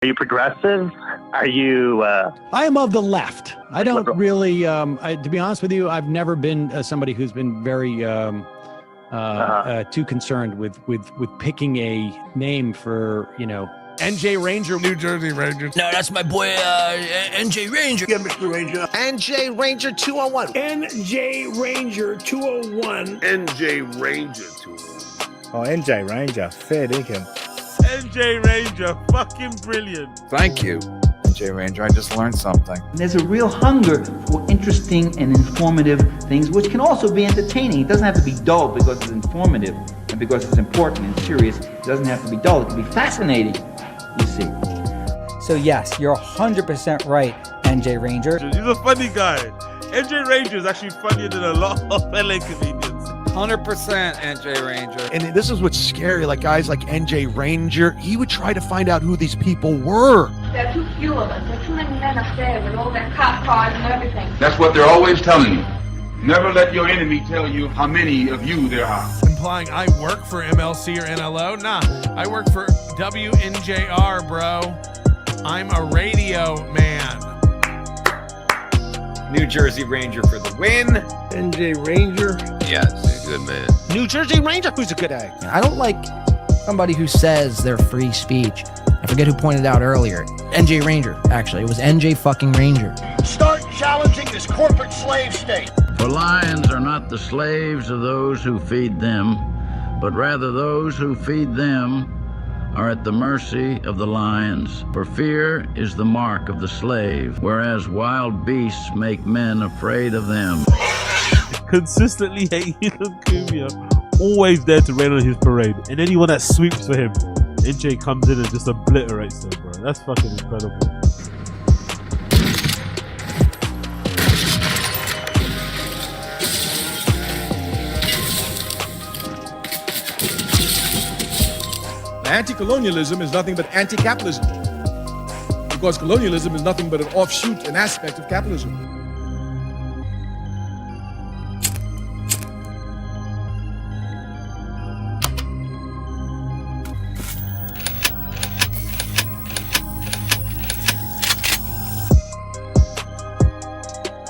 Are you progressive? Are you... I am of the left. I don't really, to be honest with you, I've never been somebody who's been very too concerned with picking a name for, NJ Ranger, New Jersey Rangers. No, that's my boy, NJ Ranger. Yeah, Mr. Ranger. NJ Ranger 201. NJ Ranger 201. NJ Ranger 201. Oh, NJ Ranger. Fair dinkum. NJ Ranger, fucking brilliant. Thank you, NJ Ranger. I just learned something. There's a real hunger for interesting and informative things, which can also be entertaining. It doesn't have to be dull because it's informative and because it's important and serious. It doesn't have to be dull. It can be fascinating, you see. So yes, you're 100% right, NJ Ranger. He's a funny guy. NJ Ranger is actually funnier than a lot of LA comedians. 100% NJ Ranger. And this is what's scary, like guys like NJ Ranger, he would try to find out who these people were. There are too few of us. There are too many men up there with all their cop cars and everything. That's what they're always telling you. Never let your enemy tell you how many of you there are. Implying I work for MLC or NLO? Nah, I work for WNJR, bro. I'm a radio man. New Jersey Ranger for the win. NJ Ranger. Yes, good man. New Jersey Ranger, who's a good egg. I don't like somebody who says they're free speech. I forget who pointed out earlier. NJ Ranger, actually. It was NJ fucking Ranger. Start challenging this corporate slave state. For lions are not the slaves of those who feed them, but rather those who feed them are at the mercy of the lions. For fear is the mark of the slave, whereas wild beasts make men afraid of them. Consistently hating on Cumia, always there to rain on his parade. And anyone that sweeps for him, NJ comes in and just obliterates them, bro. That's fucking incredible. Anti-colonialism is nothing but anti-capitalism, because colonialism is nothing but an offshoot, an aspect of capitalism.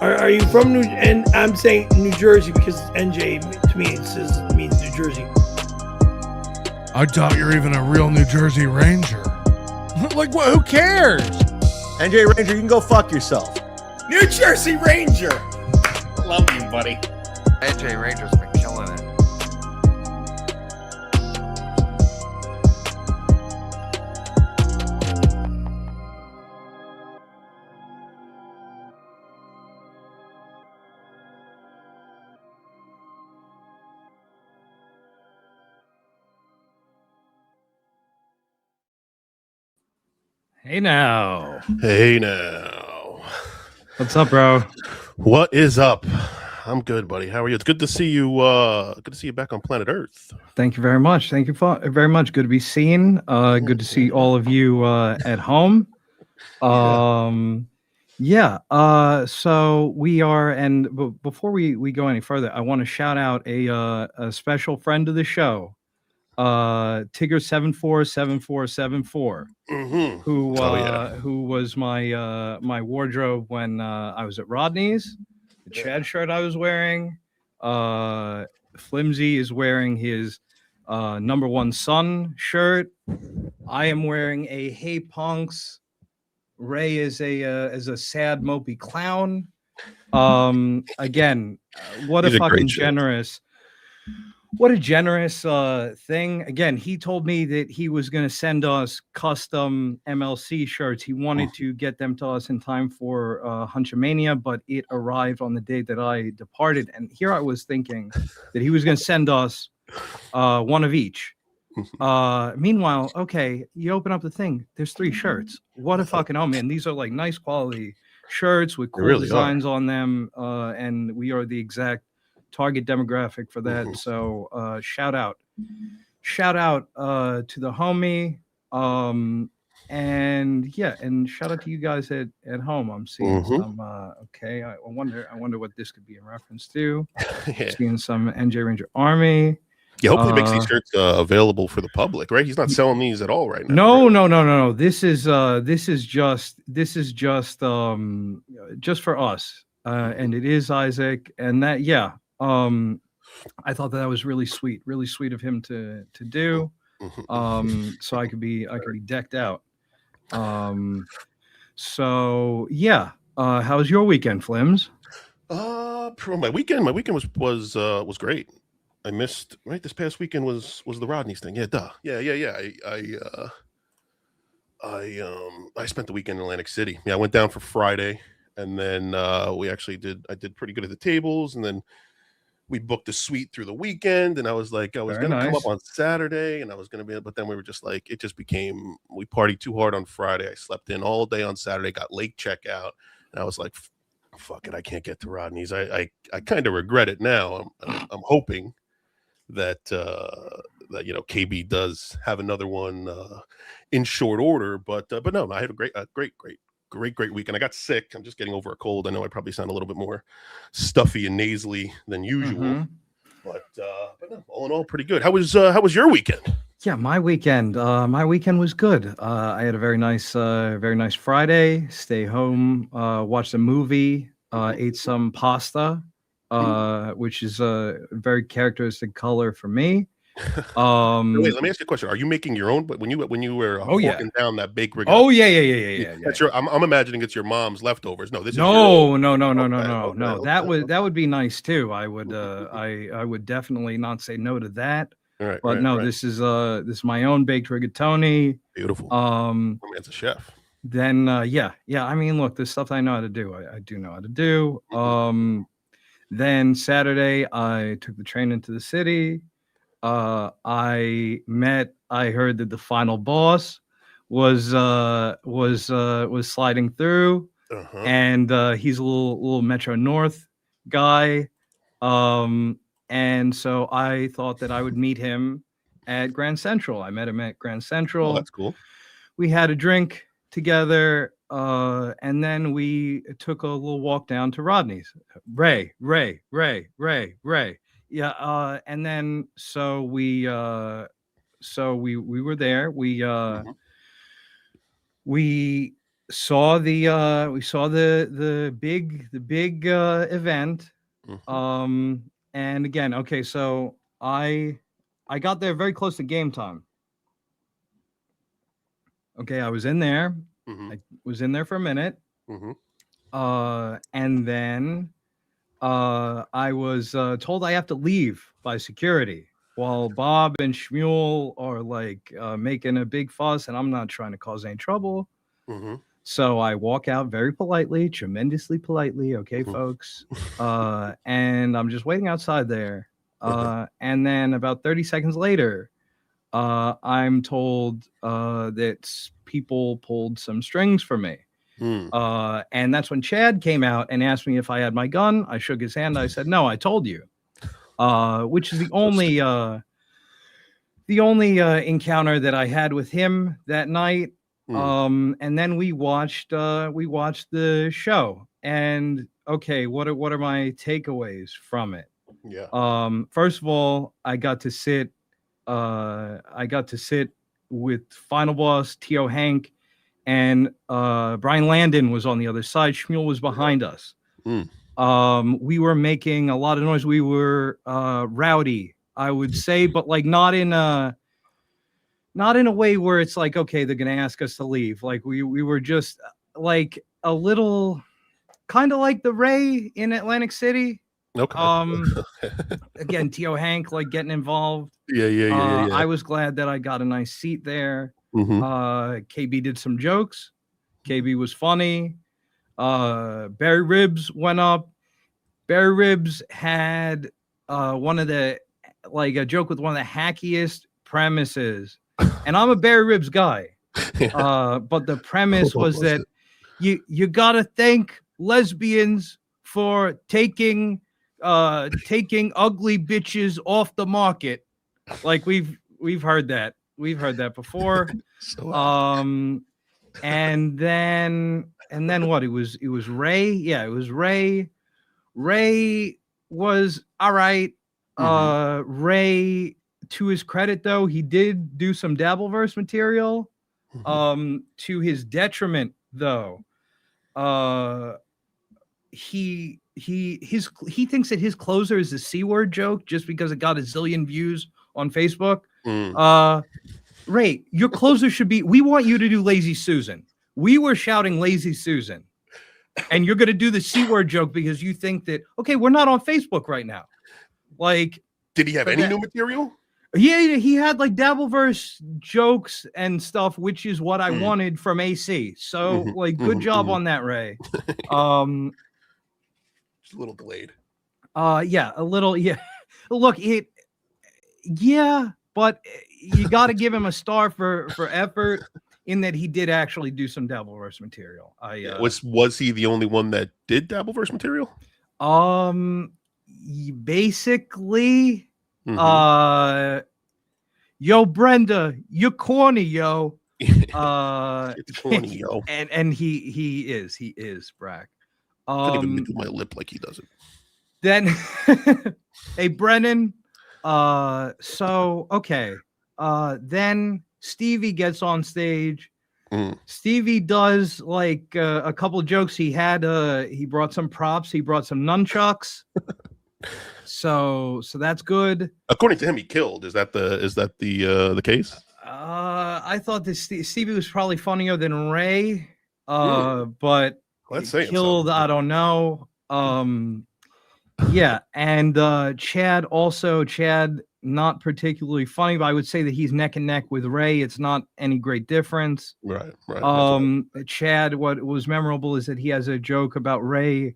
Are you from New? And I'm saying New Jersey because NJ to me it means New Jersey. I doubt you're even a real New Jersey Ranger. Like, what? Who cares? NJ Ranger, you can go fuck yourself. New Jersey Ranger. Love you, buddy. NJ Ranger's been killing it. Hey now. Hey now. What's up, bro? What is up? I'm good, buddy. How are you? It's good to see you. Good to see you back on planet Earth. Thank you very much. Thank you very much. Good to be seen. Good to see all of you at home. So we are, and before we go any further, I want to shout out a special friend of the show, Tigger 747474, who was my wardrobe when I was at Rodney's. The Chad shirt I was wearing. Flimsy is wearing his number one son shirt. I am wearing a Hey Punks. Ray is a sad mopey clown. Again, what a fucking generous. What a generous thing. Again, he told me that he was going to send us custom MLC shirts. He wanted to get them to us in time for Hunchamania, but it arrived on the day that I departed. And here I was thinking that he was going to send us one of each. Meanwhile, okay, you open up the thing. There's 3 shirts. What a fucking man. These are like nice quality shirts with cool designs on them. And we are the exact target demographic for that. So shout out to the homie, and shout out to you guys at home. I'm seeing some okay, I wonder what this could be in reference to. Seeing some NJ Ranger Army, Yeah, hopefully he makes these shirts available for the public, right? He's not selling these at all right now. No. This is just for us. And it is Isaac, and that I thought that was really sweet of him to do. So I could be decked out. So yeah. How was your weekend, Flims? My weekend was great. I missed this past weekend was the Rodney's thing. Yeah. I spent the weekend in Atlantic City. Yeah, I went down for Friday, and then I did pretty good at the tables, and then we booked a suite through the weekend, and I was gonna come up on Saturday, and I was gonna be, but then we were just like, it just became, we partied too hard on Friday. I slept in all day on Saturday, got late checkout, and I was like, fuck it, I can't get to Rodney's. I kind of regret it now. I'm hoping that KB does have another one in short order, but no, I had a great weekend. I got sick. I'm just getting over a cold. I know I probably sound a little bit more stuffy and nasally than usual, but no, all in all, pretty good. How was your weekend? Yeah, my weekend was good. I had a very nice Friday. Stay home, watched a movie, ate some pasta, which is a very characteristic color for me. Wait, let me ask you a question. Are you making your own? But when you were walking down that bakery, yeah. That's I'm imagining it's your mom's leftovers. No, this is no. That would be nice too. I would definitely not say no to that. This is my own baked rigatoni. Beautiful. It's a chef. Then I mean, look, there's stuff I know how to do. I do know how to do. Then Saturday I took the train into the city. I heard that the final boss was sliding through, and he's a little Metro North guy. And so I thought that I would meet him at Grand Central. I met him at Grand Central. Oh, that's cool. We had a drink together, and then we took a little walk down to Rodney's. Ray. Yeah, and then so we were there. We saw the big event. And again, okay, so I got there very close to game time. Okay, I was in there. I was in there for a minute. And then I was told I have to leave by security while Bob and Schmuel are like making a big fuss, and I'm not trying to cause any trouble. So I walk out very politely, tremendously politely. Okay, folks. And I'm just waiting outside there. And then about 30 seconds later, I'm told that people pulled some strings for me. And that's when Chad came out and asked me if I had my gun. I shook his hand. I said, no, I told you, which is the only encounter that I had with him that night. And then we watched the show, and okay, what are my takeaways from it? First of all, I got to sit with Final Boss, T.O. Hank, and Brian Landon was on the other side. Schmuel was behind us. We were making a lot of noise. We were rowdy, I would say, but like not in a way where it's like, okay, they're gonna ask us to leave. Like we were just like a little kind of like the Ray in Atlantic City. Okay. Again, T.O. Hank like getting involved. Yeah. I was glad that I got a nice seat there. KB did some jokes. KB was funny. Barry Ribs went up. Barry Ribs had a joke with one of the hackiest premises. And I'm a Barry Ribs guy. But the premise was that you gotta thank lesbians for taking ugly bitches off the market. Like we've heard that. We've heard that before. And then what? It was Ray. Yeah, it was Ray. Ray was all right. Ray To his credit, though, he did do some Dabbleverse material. To his detriment, though, he thinks that his closer is the C-word joke just because it got a zillion views on Facebook. Ray, your closer should be, we want you to do Lazy Susan. We were shouting Lazy Susan. And you're going to do the C-word joke because you think that, okay, we're not on Facebook right now. Like, did he have any new material? Yeah, he had like Dabbleverse jokes and stuff, which is what I wanted from AC. So, like, good job on that, Ray. Just a little delayed. Yeah, a little. Yeah, look, but you got to give him a star for effort in that he did actually do some Dabbleverse material. Was he the only one that did Dabbleverse material? Basically. Yo, Brenda, you're corny, yo. It's corny, yo. And he is, Brack. I couldn't even do my lip like he does it. Then, hey, Brennan. Okay. Then Stevie gets on stage. Stevie does like a couple of jokes. He brought some props. He brought some nunchucks. So that's good. According to him, he killed. Is that the case? I thought this Stevie was probably funnier than Ray. But let's say killed. So. I don't know. Yeah, and Chad not particularly funny, but I would say that he's neck and neck with Ray. It's not any great difference. Right. Chad, what was memorable is that he has a joke about Ray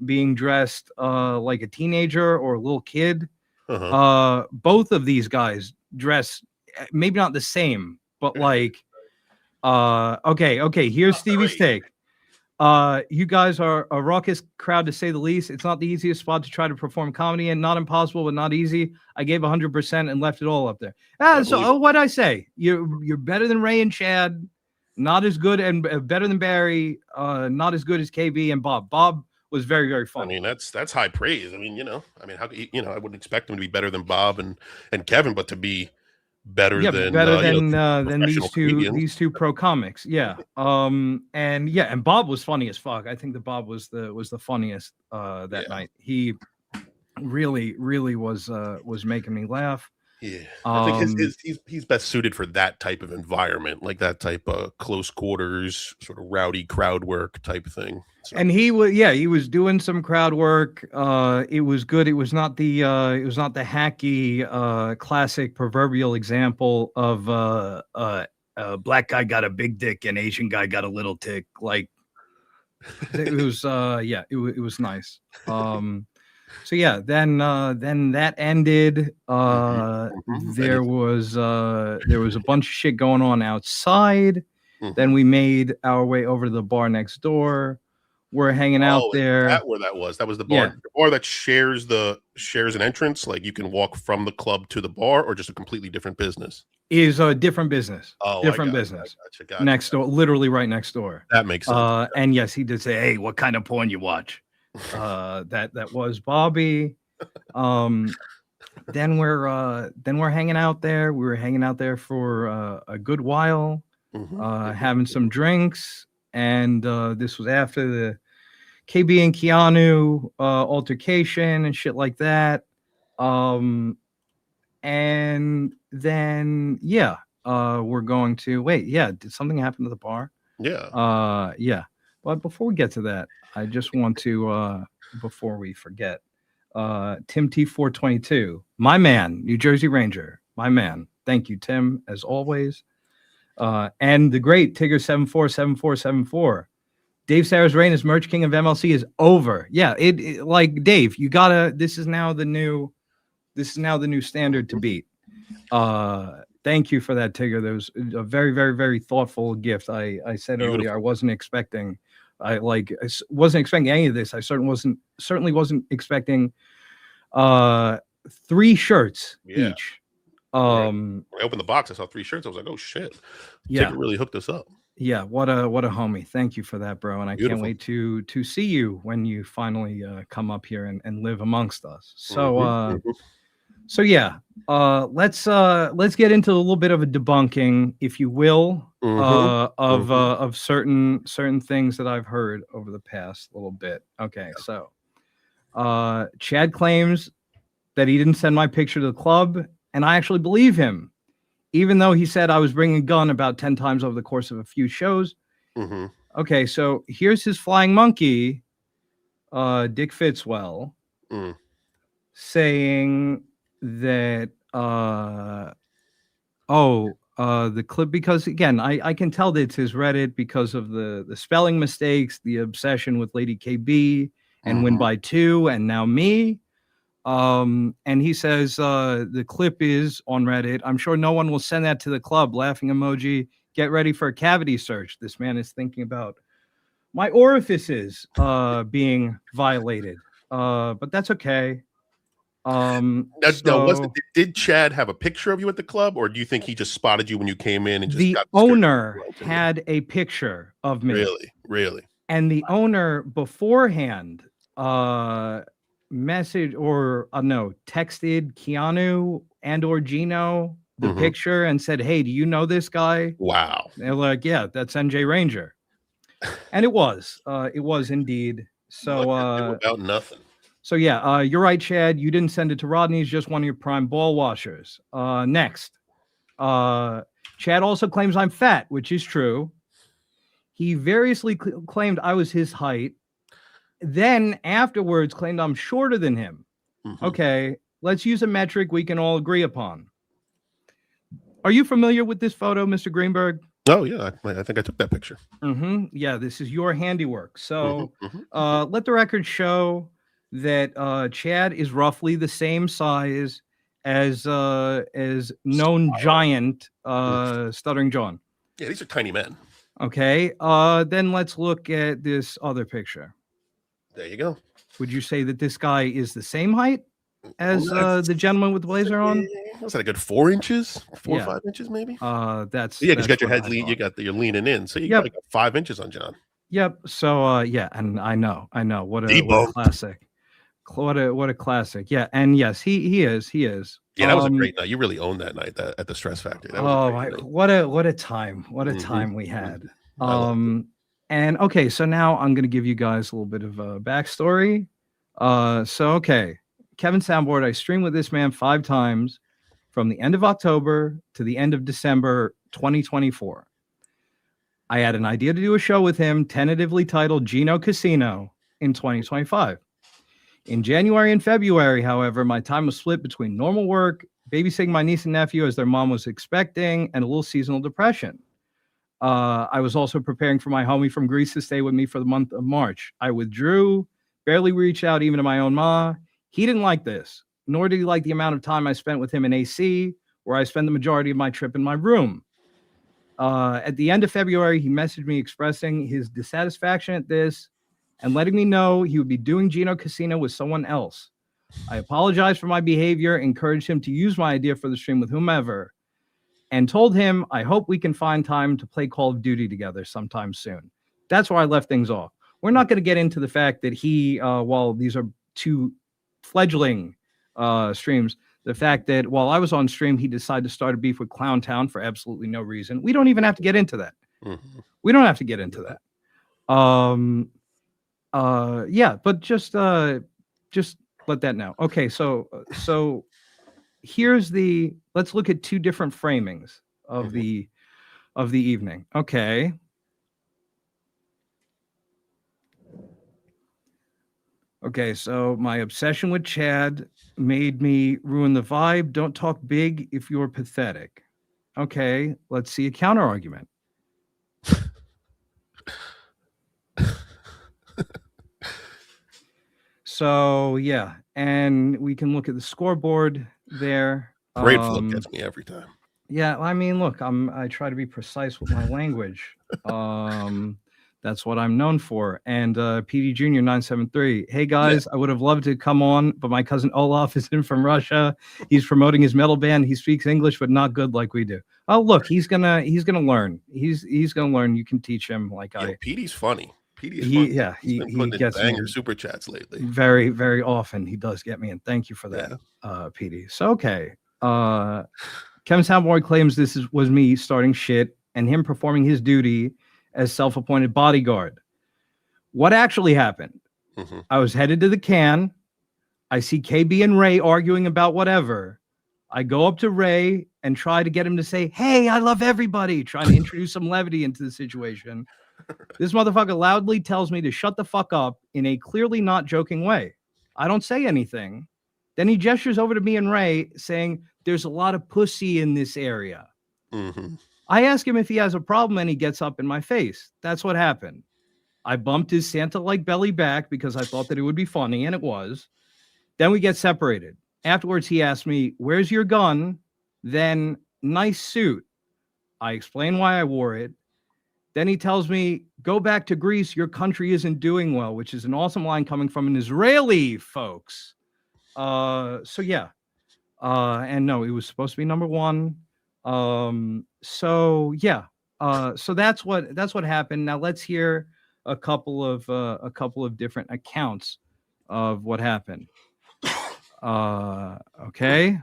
being dressed like a teenager or a little kid. Both of these guys dress maybe not the same, but like okay, here's Stevie's take. You guys are a raucous crowd to say the least. It's not the easiest spot to try to perform comedy in. Not impossible, but not easy. I gave 100% and left it all up there. So what'd I say? You're better than Ray and Chad, not as good, and better than Barry, not as good as KB and Bob. Bob was very, very funny. I mean, that's high praise. I mean, how I wouldn't expect him to be better than Bob and Kevin, but to be better than these two pro comics. Yeah. And Bob was funny as fuck. I think that Bob was the funniest that night. He really was making me laugh. Yeah. I think he's best suited for that type of environment, like that type of close quarters, sort of rowdy crowd work type thing. So. And he was doing some crowd work. It was good. It was not the hacky classic proverbial example of black guy got a big dick and Asian guy got a little tick. Like it was it was nice. So yeah, then that ended. There was a bunch of shit going on outside. Then we made our way over to the bar next door. We're hanging out there. Where that was the bar. Yeah. The bar that shares an entrance. Like you can walk from the club to the bar, or just a completely different business. Is a different business. Different business. Gotcha. Next door, literally right next door. That makes sense. And yes, he did say, "Hey, what kind of porn you watch?" That was Bobby. Then we're hanging out there. We were hanging out there for a good while, having some drinks, and this was after the KB and Keanu altercation and shit like that. And then we're going to wait. Yeah, did something happen to the bar? Yeah. Yeah. But before we get to that, I just want to, before we forget, Tim T422, my man, New Jersey Ranger, my man. Thank you, Tim, as always. And the great Tigger 747474. Dave Sarah's merch king of MLC is over. Yeah, it like Dave, you gotta. This is now the new standard to beat. Thank you for that, Tigger. That was a very, very, very thoughtful gift. I said earlier I wasn't expecting. I wasn't expecting any of this. I certainly wasn't expecting 3 shirts each. When I opened the box, I saw 3 shirts. I was like, oh shit. Yeah, Tigger really hooked us up. Yeah, what a homie. Thank you for that, bro. And I can't wait to see you when you finally come up here and live amongst us. So So yeah, let's get into a little bit of a debunking, if you will, of certain things that I've heard over the past little bit. Okay, so Chad claims that he didn't send my picture to the club, and I actually believe him, even though he said I was bringing a gun about 10 times over the course of a few shows. Okay, so here's his flying monkey, Dick Fitzwell, saying that the clip, because again, I can tell that it's his Reddit because of the spelling mistakes, the obsession with Lady KB and Win by 2 and now me. And he says the clip is on Reddit. I'm sure no one will send that to the club. Laughing emoji. Get ready for a cavity search. This man is thinking about my orifices being violated. But that's okay. Did Chad have a picture of you at the club, or do you think he just spotted you when you came in and just the owner had a picture of me? Really? And the owner beforehand texted Keanu and or Geno the picture and said, "Hey, do you know this guy?" Wow. They're like, "Yeah, that's NJ Ranger." And it was indeed. So about nothing. So yeah, you're right, Chad. You didn't send it to Rodney. He's just one of your prime ball washers. Next, Chad also claims I'm fat, which is true. He variously claimed I was his height. Then afterwards claimed I'm shorter than him. Okay, let's use a metric we can all agree upon. Are you familiar with this photo, Mr. Greenberg? Oh, yeah. I think I took that picture. Yeah, this is your handiwork. So let the record show that Chad is roughly the same size as known giant Stuttering John. Yeah, these are tiny men. Okay, then let's look at this other picture. There you go. Would you say that this guy is the same height as the gentleman with the blazer on? Was that a good 4 inches? 4 or 5 inches, maybe? That's because you got your head you're leaning in, so you got like 5 inches on John. Yep. So yeah, and I know what a classic. What a classic. Yeah, and yes, he is. Yeah, that was a great night. You really owned that night at the Stress Factory. That was what a time. What a time we had. And okay, so now I'm gonna give you guys a little bit of a backstory. So okay, Kevin Soundboard, I streamed with this man 5 times from the end of October to the end of December 2024. I had an idea to do a show with him, tentatively titled Geno Casino, in 2025. In January and February, however, my time was split between normal work, babysitting my niece and nephew as their mom was expecting, and a little seasonal depression. I was also preparing for my homie from Greece to stay with me for the month of March. I withdrew, barely reached out even to my own ma. He didn't like this, nor did he like the amount of time I spent with him in AC, where I spent the majority of my trip in my room. At the end of February, he messaged me expressing his dissatisfaction at this and letting me know he would be doing Geno Casino with someone else. I apologized for my behavior, encouraged him to use my idea for the stream with whomever, and told him I hope we can find time to play Call of Duty together sometime soon. That's where I left things off. We're not going to get into the fact that he, while these are 2 fledgling streams, the fact that while I was on stream, he decided to start a beef with Clown Town for absolutely no reason. We don't even have to get into that. We don't have to get into that. Yeah, but just let that know. Okay, so here's let's look at 2 different framings of the evening. Okay. Okay, so my obsession with Chad made me ruin the vibe. Don't talk big if you're pathetic. Okay, let's see a counter argument. So yeah, and we can look at the scoreboard there. Great flip gets me every time. Yeah, I mean, look, I try to be precise with my language. That's what I'm known for. And PD Junior 973. Hey guys, I would have loved to come on, but my cousin Olaf is in from Russia. He's promoting his metal band. He speaks English, but not good like we do. Oh, look, he's gonna learn. He's gonna learn. You can teach him like PD's funny. PD's he putting in gets banger me super chats lately. very, very often. He does get me, and thank you for that, PD. So okay, Kevin Soundboy claims was me starting shit and him performing his duty as self-appointed bodyguard. What actually happened? I was headed to the can. I see KB and Ray arguing about whatever. I go up to Ray and try to get him to say, "Hey, I love everybody," trying to introduce some levity into the situation. This motherfucker loudly tells me to shut the fuck up in a clearly not joking way. I don't say anything. Then he gestures over to me and Ray saying, "There's a lot of pussy in this area." I ask him if he has a problem and he gets up in my face. That's what happened. I bumped his Santa-like belly back because I thought that it would be funny, and it was. Then we get separated. Afterwards, he asked me, "Where's your gun?" Then, "Nice suit." I explain why I wore it. Then he tells me, "Go back to Greece. Your country isn't doing well," which is an awesome line coming from an Israeli, folks. So yeah. And no, it was supposed to be number one. So yeah. So that's what happened. Now let's hear a couple of different accounts of what happened. Okay.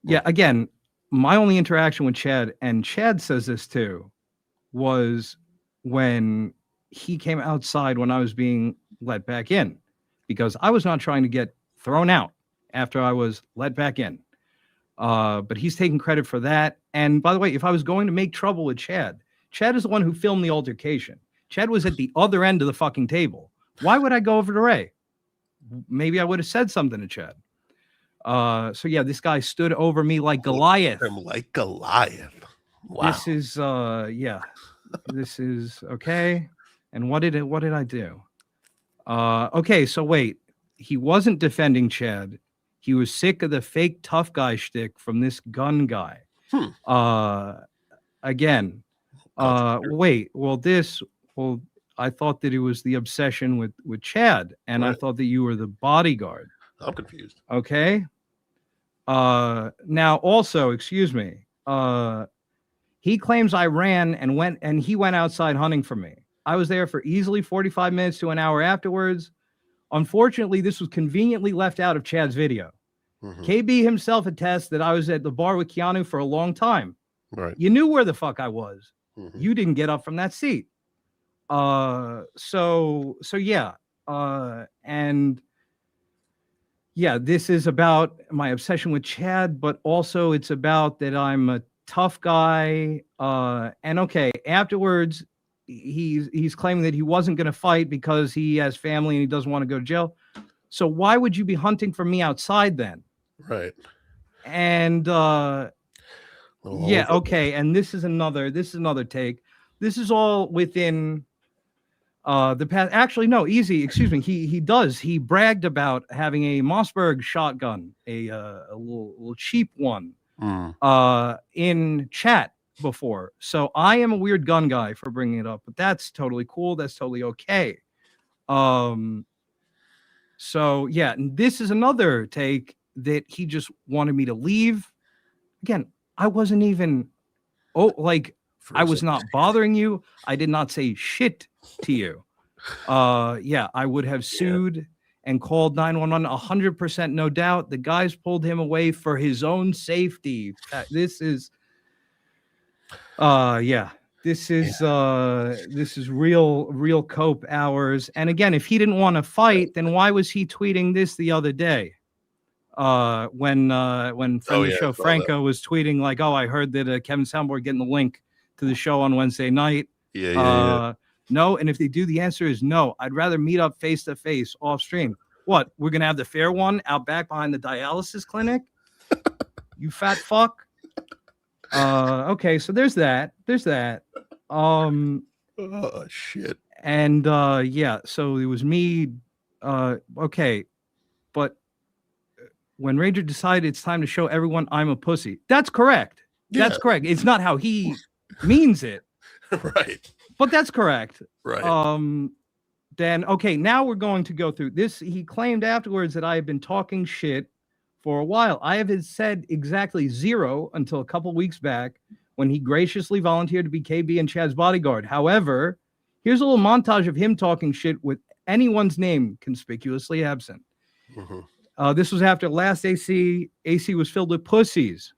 Yeah, again, my only interaction with Chad, and Chad says this too, was when he came outside when I was being let back in, because I was not trying to get thrown out after I was let back in. But he's taking credit for that. And by the way, if I was going to make trouble with Chad is the one who filmed the altercation. Chad was at the other end of the fucking table. Why would I go over to Ray? Maybe I would have said something to Chad. So yeah, this guy stood over me like Goliath. Like Goliath. Wow. This is yeah. This is okay. And what did I do? Okay, so wait. He wasn't defending Chad. He was sick of the fake tough guy shtick from this gun guy. Again. Wait. Well, I thought that it was the obsession with Chad, and I thought that you were the bodyguard. I'm confused. Okay. Now also, excuse me. He claims I ran and he went outside hunting for me. I was there for easily 45 minutes to an hour afterwards. Unfortunately, this was conveniently left out of Chad's video. KB himself attests that I was at the bar with Keanu for a long time. Right. You knew where the fuck I was. You didn't get up from that seat. So yeah. And yeah, this is about my obsession with Chad, but also it's about that I'm a tough guy. And okay, afterwards, he's claiming that he wasn't going to fight because he has family and he doesn't want to go to jail. So why would you be hunting for me outside then? Right. And yeah, okay. And this is another take. This is all within the past. Actually, no, easy. Excuse me. He bragged about having a Mossberg shotgun, a little cheap one, in chat before. So I am a weird gun guy for bringing it up, but that's totally cool. That's totally okay. So yeah, and this is another take that he just wanted me to leave. Again, I wasn't even, I was not bothering you. I did not say shit to you. Yeah, I would have sued and called 911, 100%, no doubt. The guys pulled him away for his own safety. This is, yeah, this is real cope hours. And again, if he didn't want to fight, then why was he tweeting this the other day? When from the show, Franco was tweeting like, "Oh, I heard that Kevin Soundboard getting the link to the show on Wednesday night." Yeah. No, and if they do, the answer is no. I'd rather meet up face to face off stream. What? We're gonna have the fair one out back behind the dialysis clinic? You fat fuck. Okay, so there's that. Oh shit. And yeah, so it was me. Okay, but when Ranger decided it's time to show everyone I'm a pussy, that's correct. Yeah. That's correct. It's not how he means it. Right. But that's correct. Right. Then, okay, now we're going to go through this. He claimed afterwards that I have been talking shit for a while. I have said exactly zero until a couple weeks back when he graciously volunteered to be KB and Chad's bodyguard. However, here's a little montage of him talking shit with anyone's name conspicuously absent. This was after last AC. AC was filled with pussies.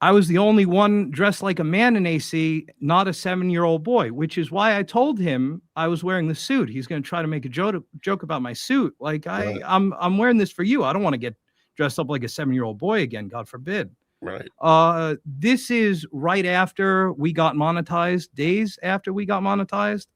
I was the only one dressed like a man in AC, not a 7-year-old boy, which is why I told him I was wearing the suit. He's going to try to make a joke about my suit. Like I'm wearing this for you. I don't want to get dressed up like a 7-year-old boy again. God forbid. Right. This is right after we got monetized, days after we got monetized.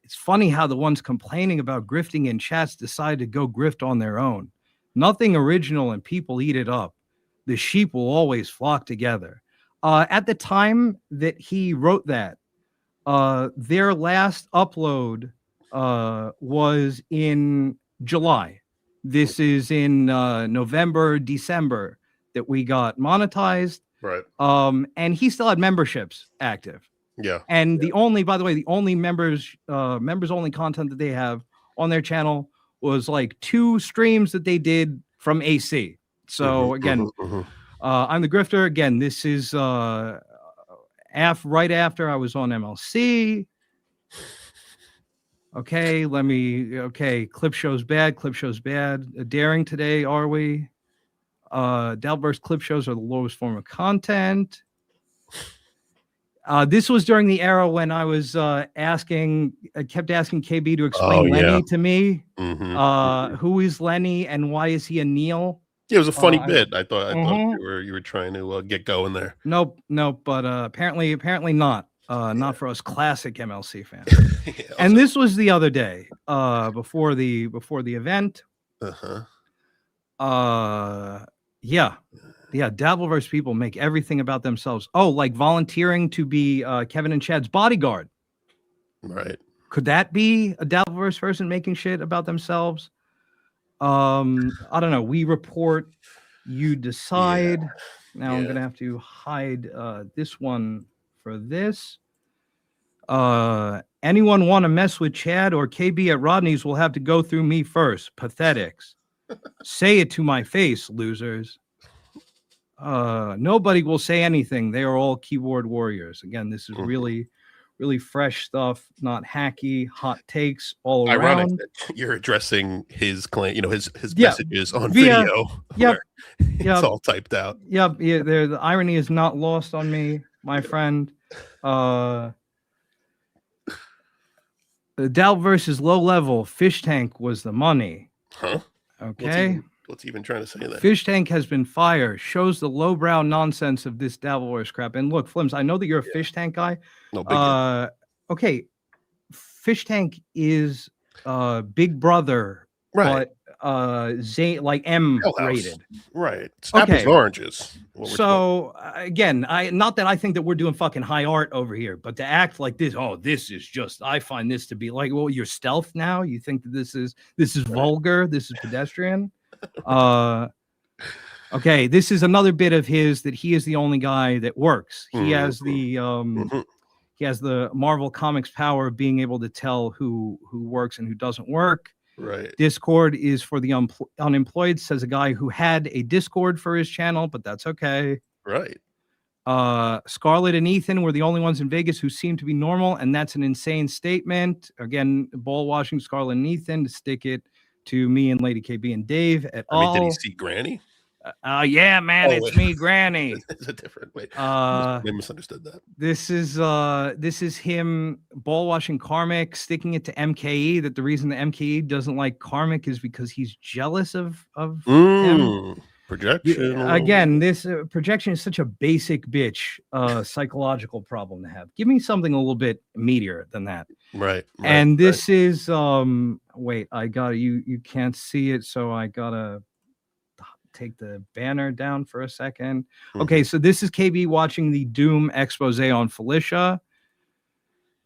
It's funny how the ones complaining about grifting in chats decide to go grift on their own. Nothing original and people eat it up. The sheep will always flock together. At the time that he wrote that, their last upload was in July. This is in November, December that we got monetized. Right. And he still had memberships active. Yeah. And the only, by the way, the only members only content that they have on their channel was like 2 streams that they did from AC. So again, I'm the grifter. Again, this is right after I was on MLC. Okay, clip shows bad. Daring today, are we? Dalbert's clip shows are the lowest form of content. This was during the era when I was I kept asking KB to explain Lenny to me. Who is Lenny and why is he a Neil? Yeah, it was a funny bit. I thought you were trying to get going there. Nope. But apparently not. Not for us classic MLC fans. And this was the other day, before the event. Yeah, Dabbleverse people make everything about themselves. Oh, like volunteering to be Kevin and Chad's bodyguard. Right. Could that be a Dabbleverse person making shit about themselves? I don't know. We report, you decide. Now I'm gonna have to hide this one for this. Anyone want to mess with Chad or KB at Rodney's will have to go through me first. Pathetics. Say it to my face, losers. Nobody will say anything. They are all keyboard warriors. Again, this is really fresh stuff, not hacky, hot takes all Ironic around. that you're addressing his claim, his messages on video. Yep. It's all typed out. Yep. Yeah, the irony is not lost on me, my friend. The Dalverse is low level. Fish Tank was the money. Huh? Okay. What's even trying to say that? Fish Tank has been fired. Shows the lowbrow nonsense of this Dalverse crap. And look, Flims, I know that you're a Fish Tank guy. No big deal. Okay. Fish Tank is Big Brother, right? But like M rated, right? It's apples and oranges. So again, not that I think that we're doing fucking high art over here, but to act like this, this is just, I find this to be like, well, you're stealth now. You think that this is vulgar, this is pedestrian. Okay, this is another bit of his that he is the only guy that works. He has the he has the Marvel Comics power of being able to tell who works and who doesn't work. Right. Discord is for the unemployed, says a guy who had a Discord for his channel, but that's okay. Right. Scarlett and Ethan were the only ones in Vegas who seemed to be normal, and that's an insane statement. Again, ball washing Scarlett and Ethan to stick it to me and Lady KB and Dave at all. Did he see Granny? Yeah, man, it's me, Granny. It's a different way. I misunderstood that. This is him ball washing Karmic, sticking it to MKE. That the reason the MKE doesn't like Karmic is because he's jealous of him. Projection. Again, this projection is such a basic bitch psychological problem to have. Give me something a little bit meatier than that. Right. And this is wait, I got you can't see it, so I gotta take the banner down for a second. Okay, so this is KB watching the Doom expose on Felicia.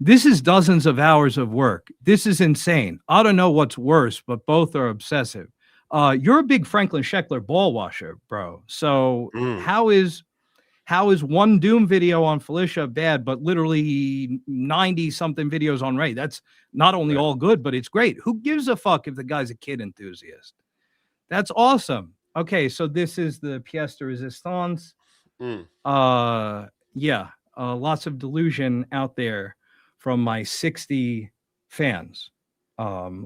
This is dozens of hours of work. This is insane. I don't know what's worse, but both are obsessive. You're a big Franklin Scheckler ball washer, bro. So how is one Doom video on Felicia bad, but literally 90 something videos on Ray? That's not only all good, but it's great. Who gives a fuck if the guy's a kid enthusiast? That's awesome. Okay, so this is the pièce de résistance. Lots of delusion out there from my 60 fans.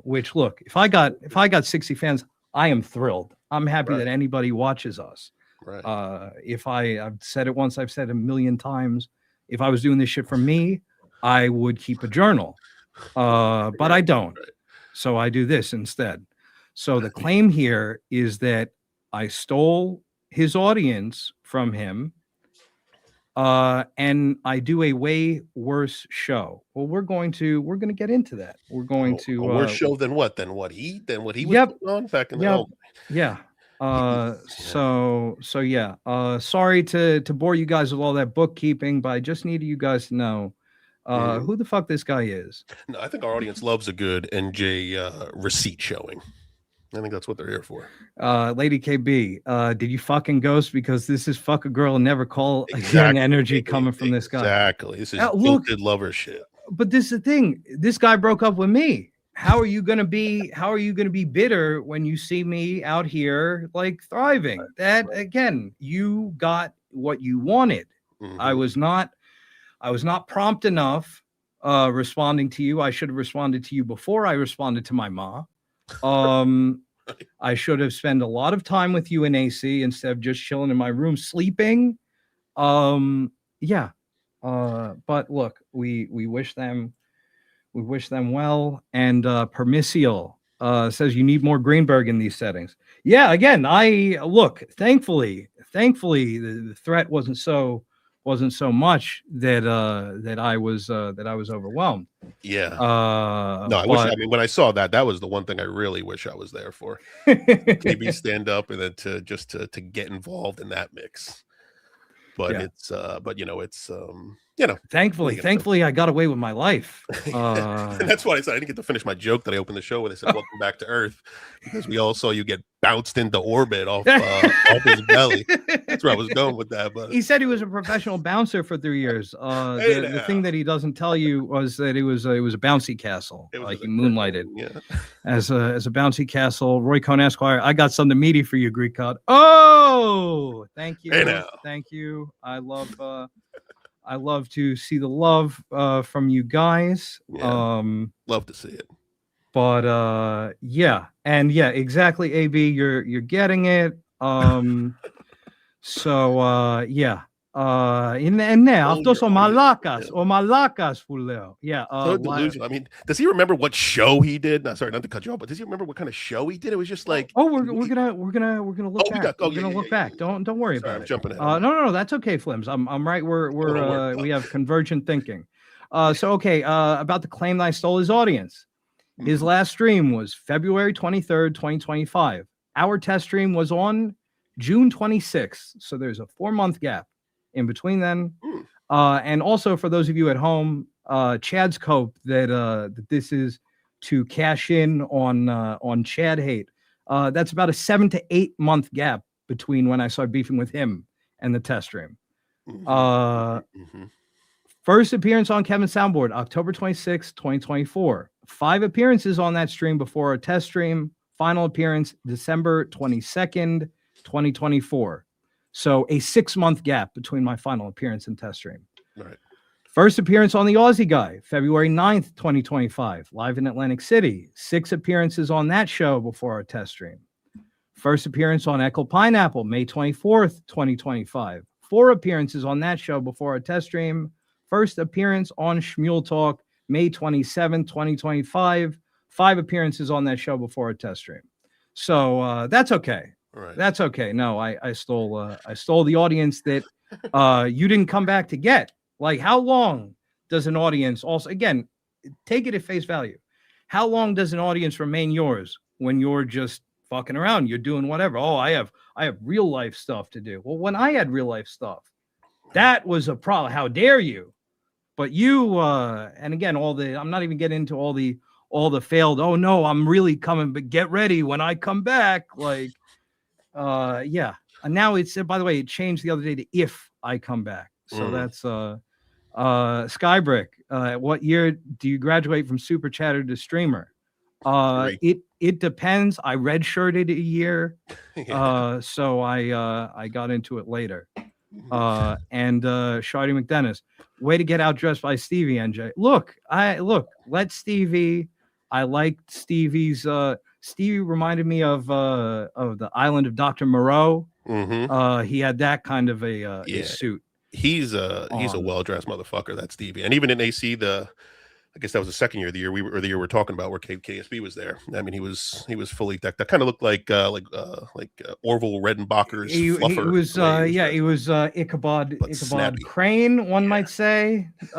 Which look, if I got 60 fans, I am thrilled. I'm happy that anybody watches us. Right. I've said it once, I've said it a million times. If I was doing this shit for me, I would keep a journal. But I don't. So I do this instead. So the claim here is that I stole his audience from him. And I do a way worse show. Well, we're going to get into that. We're going to a worse show than what? Than what he was putting on back in the sorry to bore you guys with all that bookkeeping, but I just needed you guys to know who the fuck this guy is. No, I think our audience loves a good NJ receipt showing. I think that's what they're here for. Lady KB, did you fucking ghost? Because this is fuck a girl and never call again energy coming from this guy. Exactly. This is good lover shit. But this is the thing. This guy broke up with me. How are you gonna be bitter when you see me out here like thriving? That again, you got what you wanted. I was not prompt enough responding to you. I should have responded to you before I responded to my ma. I should have spent a lot of time with you in AC instead of just chilling in my room sleeping. But look, we wish them well. And Permissial says you need more Greenberg in these settings. Yeah, again, thankfully the threat wasn't so much that I was overwhelmed. Yeah. When I saw that was the one thing I really wish I was there for. Maybe stand up and then to get involved in that mix. But thankfully I got away with my life. And that's why I said I didn't get to finish my joke that I opened the show with. I said, welcome back to Earth, because we all saw you get bounced into orbit off his belly. That's where I was going with that. But he said he was a professional bouncer for 3 years. The thing that he doesn't tell you was that it was a bouncy castle. Like he moonlighted as a bouncy castle. Roy Cohn Esquire, I got something meaty for you, Greek God. Oh, thank you. Thank you. I love to see the love from you guys. Love to see it. But exactly, AB, you're getting it. And now those are malacas fuleo. So delusional. I mean, does he remember what show he did? No, sorry, not to cut you off, but does he remember what kind of show he did? It was just like, we're gonna look back. We're gonna look back. Don't worry about it. I'm jumping ahead. No, that's okay, Flims. I'm right. We have convergent thinking. About the claim that I stole his audience. His last stream was February 23rd, 2025. Our test stream was on June 26th. So there's a 4-month gap in between then. And also for those of you at home, Chad's cope that this is to cash in on Chad hate. That's about a 7 to 8 month gap between when I started beefing with him and the test stream. First appearance on Kevin's soundboard, October 26, 2024. 5 appearances on that stream before a test stream. Final appearance, December 22nd, 2024. So a 6-month gap between my final appearance and test stream. Right. First appearance on the Aussie Guy, February 9th, 2025, live in Atlantic City. 6 appearances on that show before our test stream. First appearance on Echo Pineapple, May 24th, 2025. 4 appearances on that show before our test stream. First appearance on Schmuel Talk, May 27th, 2025. 5 appearances on that show before our test stream. So that's okay. Right. That's okay. No, I stole the audience that you didn't come back to get. Like, how long does an audience also, again, take it at face value. How long does an audience remain yours when you're just fucking around? You're doing whatever. Oh, I have real life stuff to do. Well, when I had real life stuff, that was a problem. How dare you? But you, and again, I'm not even getting into all the failed, oh no, I'm really coming, but get ready when I come back. Like, and now it's, by the way, it changed the other day to if I come back. So that's Skybrick. What year do you graduate from super chatter to streamer? It depends. I redshirted a year, so I got into it later. And Shardy McDennis, way to get outdressed by Stevie, NJ. Look, let Stevie. I liked Stevie's. Stevie reminded me of the Island of Dr. Moreau. He had that kind of a suit. He's a well-dressed motherfucker, that Stevie. And even in AC, I guess that was the second year of the year the year we're talking about, where KSB was there. I mean, he was fully decked. That kind of looked like Orville Redenbacher's fluffer. He was Ichabod Crane, one might say. He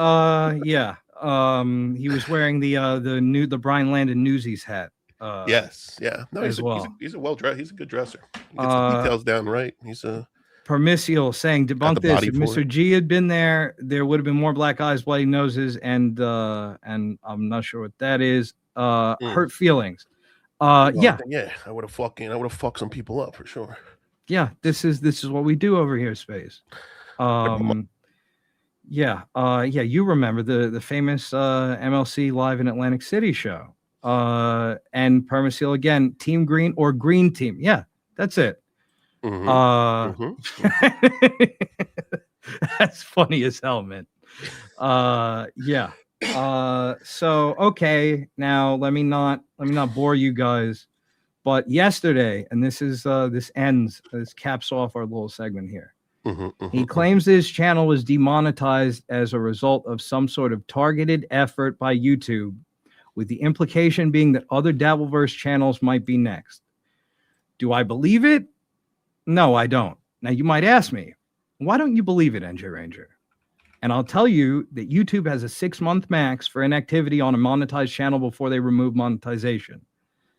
was wearing the Brian Landon Newsies hat. Yes, yeah. No, he's a well-dressed. He's a good dresser. He gets the details down right. He's a Permissial saying, debunk this. If Mr. G had been there, there would have been more black eyes, bloody noses, and I'm not sure what that is. Hurt feelings. I would have fucked some people up for sure. Yeah, this is what we do over here, Space. You remember the famous MLC Live in Atlantic City show. And Permisil again, Team Green or Green Team. Yeah, that's it. That's funny as hell, man. So okay, now let me not bore you guys, but yesterday, and this caps off our little segment here. He claims his channel was demonetized as a result of some sort of targeted effort by YouTube, with the implication being that other Dabbleverse channels might be next. Do I believe it? No, I don't. Now, you might ask me, why don't you believe it, NJ Ranger? And I'll tell you that YouTube has a 6-month max for inactivity on a monetized channel before they remove monetization.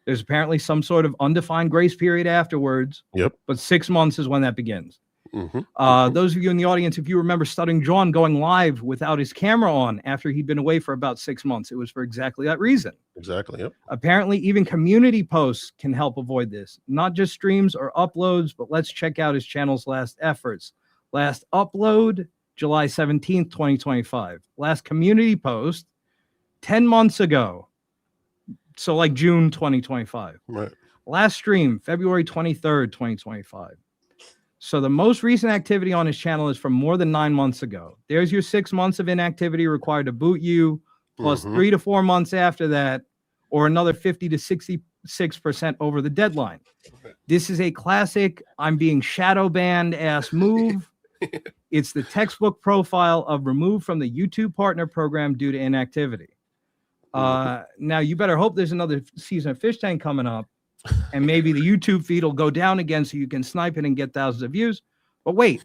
There's apparently some sort of undefined grace period afterwards. Yep. But 6 months is when that begins. Those of you in the audience, if you remember Stuttering John going live without his camera on after he'd been away for about 6 months, it was for exactly that reason. Exactly. Yep. Apparently, even community posts can help avoid this. Not just streams or uploads, but let's check out his channel's last efforts. Last upload, July 17th, 2025. Last community post, 10 months ago. So like June 2025. Right. Last stream, February 23rd, 2025. So the most recent activity on his channel is from more than 9 months ago. There's your 6 months of inactivity required to boot you, plus 3 to 4 months after that, or another 50 to 66% over the deadline. This is a classic I'm being shadow banned ass move. It's the textbook profile of removed from the YouTube partner program due to inactivity. Now you better hope there's another season of Fish Tank coming up, and maybe the YouTube feed will go down again so you can snipe it and get thousands of views. But wait,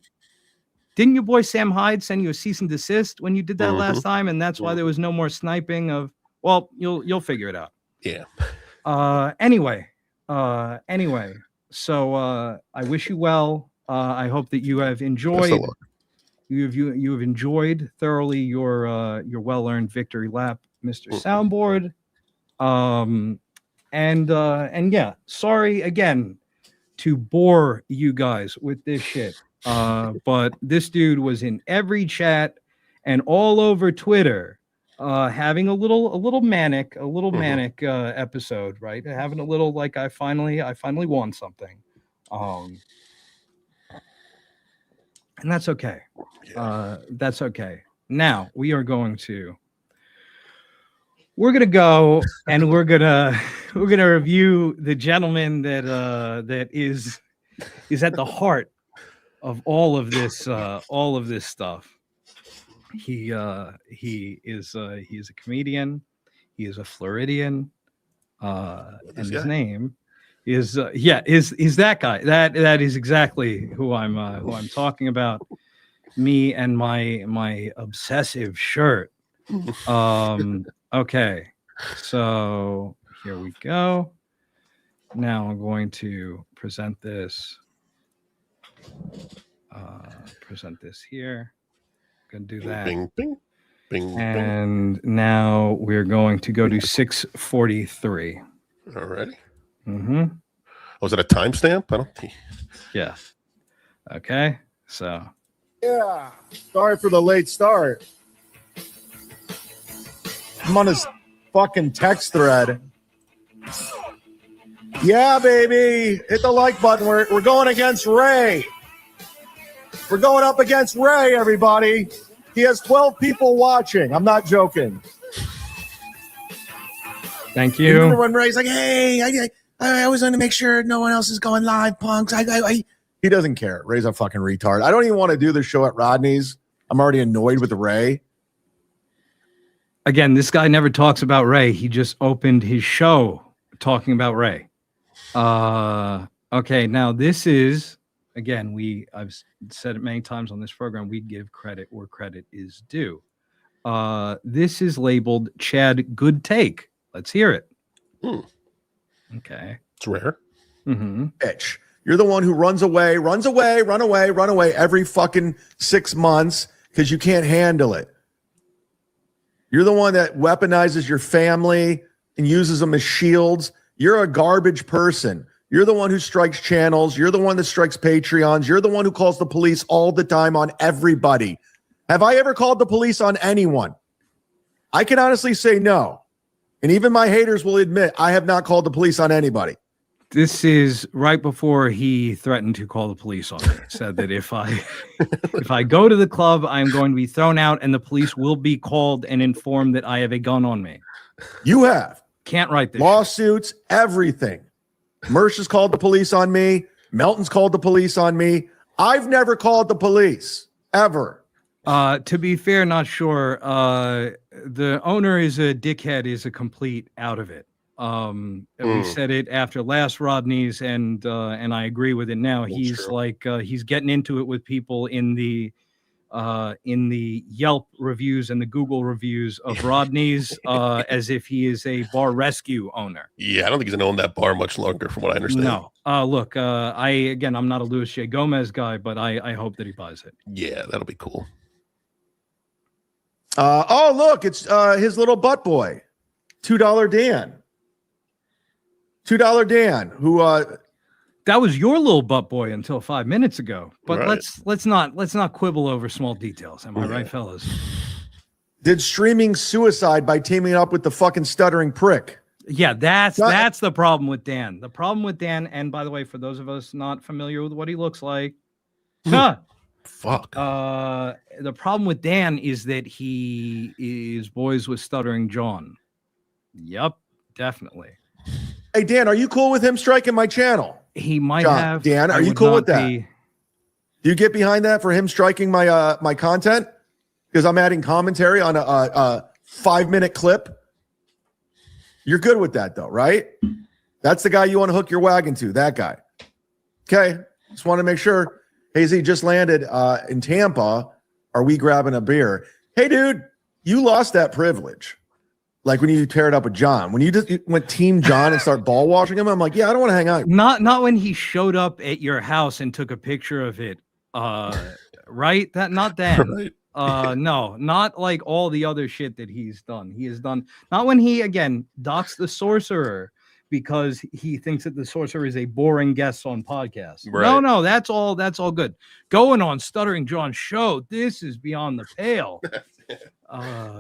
didn't your boy Sam Hyde send you a cease and desist when you did that last time? And that's why there was no more sniping of, well, you'll figure it out. Yeah. Anyway, so I wish you well. I hope that you have enjoyed you have enjoyed thoroughly your well-earned victory lap, Mr. Soundboard. And yeah, sorry again to bore you guys with this shit. But this dude was in every chat and all over Twitter, having a little manic episode, right? Having a little like I finally won something. And that's okay. That's okay. Now we're gonna go and we're gonna review the gentleman that is at the heart of all of this stuff. He is a comedian. He is a Floridian, and his name is that guy. That is exactly who I'm talking about. Me and my obsessive shirt. Okay, so here we go. Now I'm going to present this. Present this here. Gonna do that. Bing, bing, bing, and now we're going to go to 6:43. Alrighty. Was it a timestamp? I don't think. Yeah. Okay. So. Yeah. Sorry for the late start. I'm on his fucking text thread. Yeah, baby. Hit the like button. We're going against Ray. We're going up against Ray, everybody. He has 12 people watching. I'm not joking. Thank you. Remember when Ray's like, hey, I always want to make sure no one else is going live, punks. He doesn't care. Ray's a fucking retard. I don't even want to do the show at Rodney's. I'm already annoyed with Ray. Again, this guy never talks about Ray. He just opened his show talking about Ray. Okay, now this is, again, I've said it many times on this program, we give credit where credit is due. This is labeled Chad Good Take. Let's hear it. Okay. It's rare. Bitch. You're the one who runs away every fucking 6 months because you can't handle it. You're the one that weaponizes your family and uses them as shields. You're a garbage person. You're the one who strikes channels. You're the one that strikes Patreons. You're the one who calls the police all the time on everybody. Have I ever called the police on anyone? I can honestly say no. And even my haters will admit I have not called the police on anybody. This is right before he threatened to call the police on me. Said that if I go to the club, I'm going to be thrown out and the police will be called and informed that I have a gun on me. You have. Can't write this. Lawsuits, everything. Mersh has called the police on me. Melton's called the police on me. I've never called the police, ever. To be fair, not sure. The owner is a dickhead, is a complete out of it. We said it after last Rodney's, and I agree with it now. That's he's true. Like he's getting into it with people in the Yelp reviews and the Google reviews of Rodney's as if he is a bar rescue owner. Yeah, I don't think he's gonna own that bar much longer, from what I understand. No. Look, I'm not a Luis J. Gomez guy, but I hope that he buys it. Yeah, that'll be cool. Look, it's his little butt boy, $2 Dan. $2 Dan, who that was your little butt boy until 5 minutes ago. But right. let's not quibble over small details. Am I right, fellas? Did streaming suicide by teaming up with the fucking stuttering prick. Yeah, that's the problem with Dan. The problem with Dan, and by the way, for those of us not familiar with what he looks like, fuck. The problem with Dan is that he is boys with stuttering John. Yep, definitely. Hey Dan, are you cool with him striking my channel? He might John, have. Dan, are you cool with that? Do you get behind that for him striking my my content? Because I'm adding commentary on a 5-minute clip. You're good with that though, right? That's the guy you want to hook your wagon to, that guy. Okay, just want to make sure. Hazy just landed in Tampa. Are we grabbing a beer? Hey, dude, you lost that privilege. Like when you tear it up with John, when you just went Team John and start ball washing him, I'm like, yeah, I don't want to hang out. Not when he showed up at your house and took a picture of it. Right? Not then. Right. No, not like all the other shit that he's done. He has done not when he again doxed the sorcerer because he thinks that the sorcerer is a boring guest on podcasts. Right. No, that's all good. Going on Stuttering John's show, this is beyond the pale.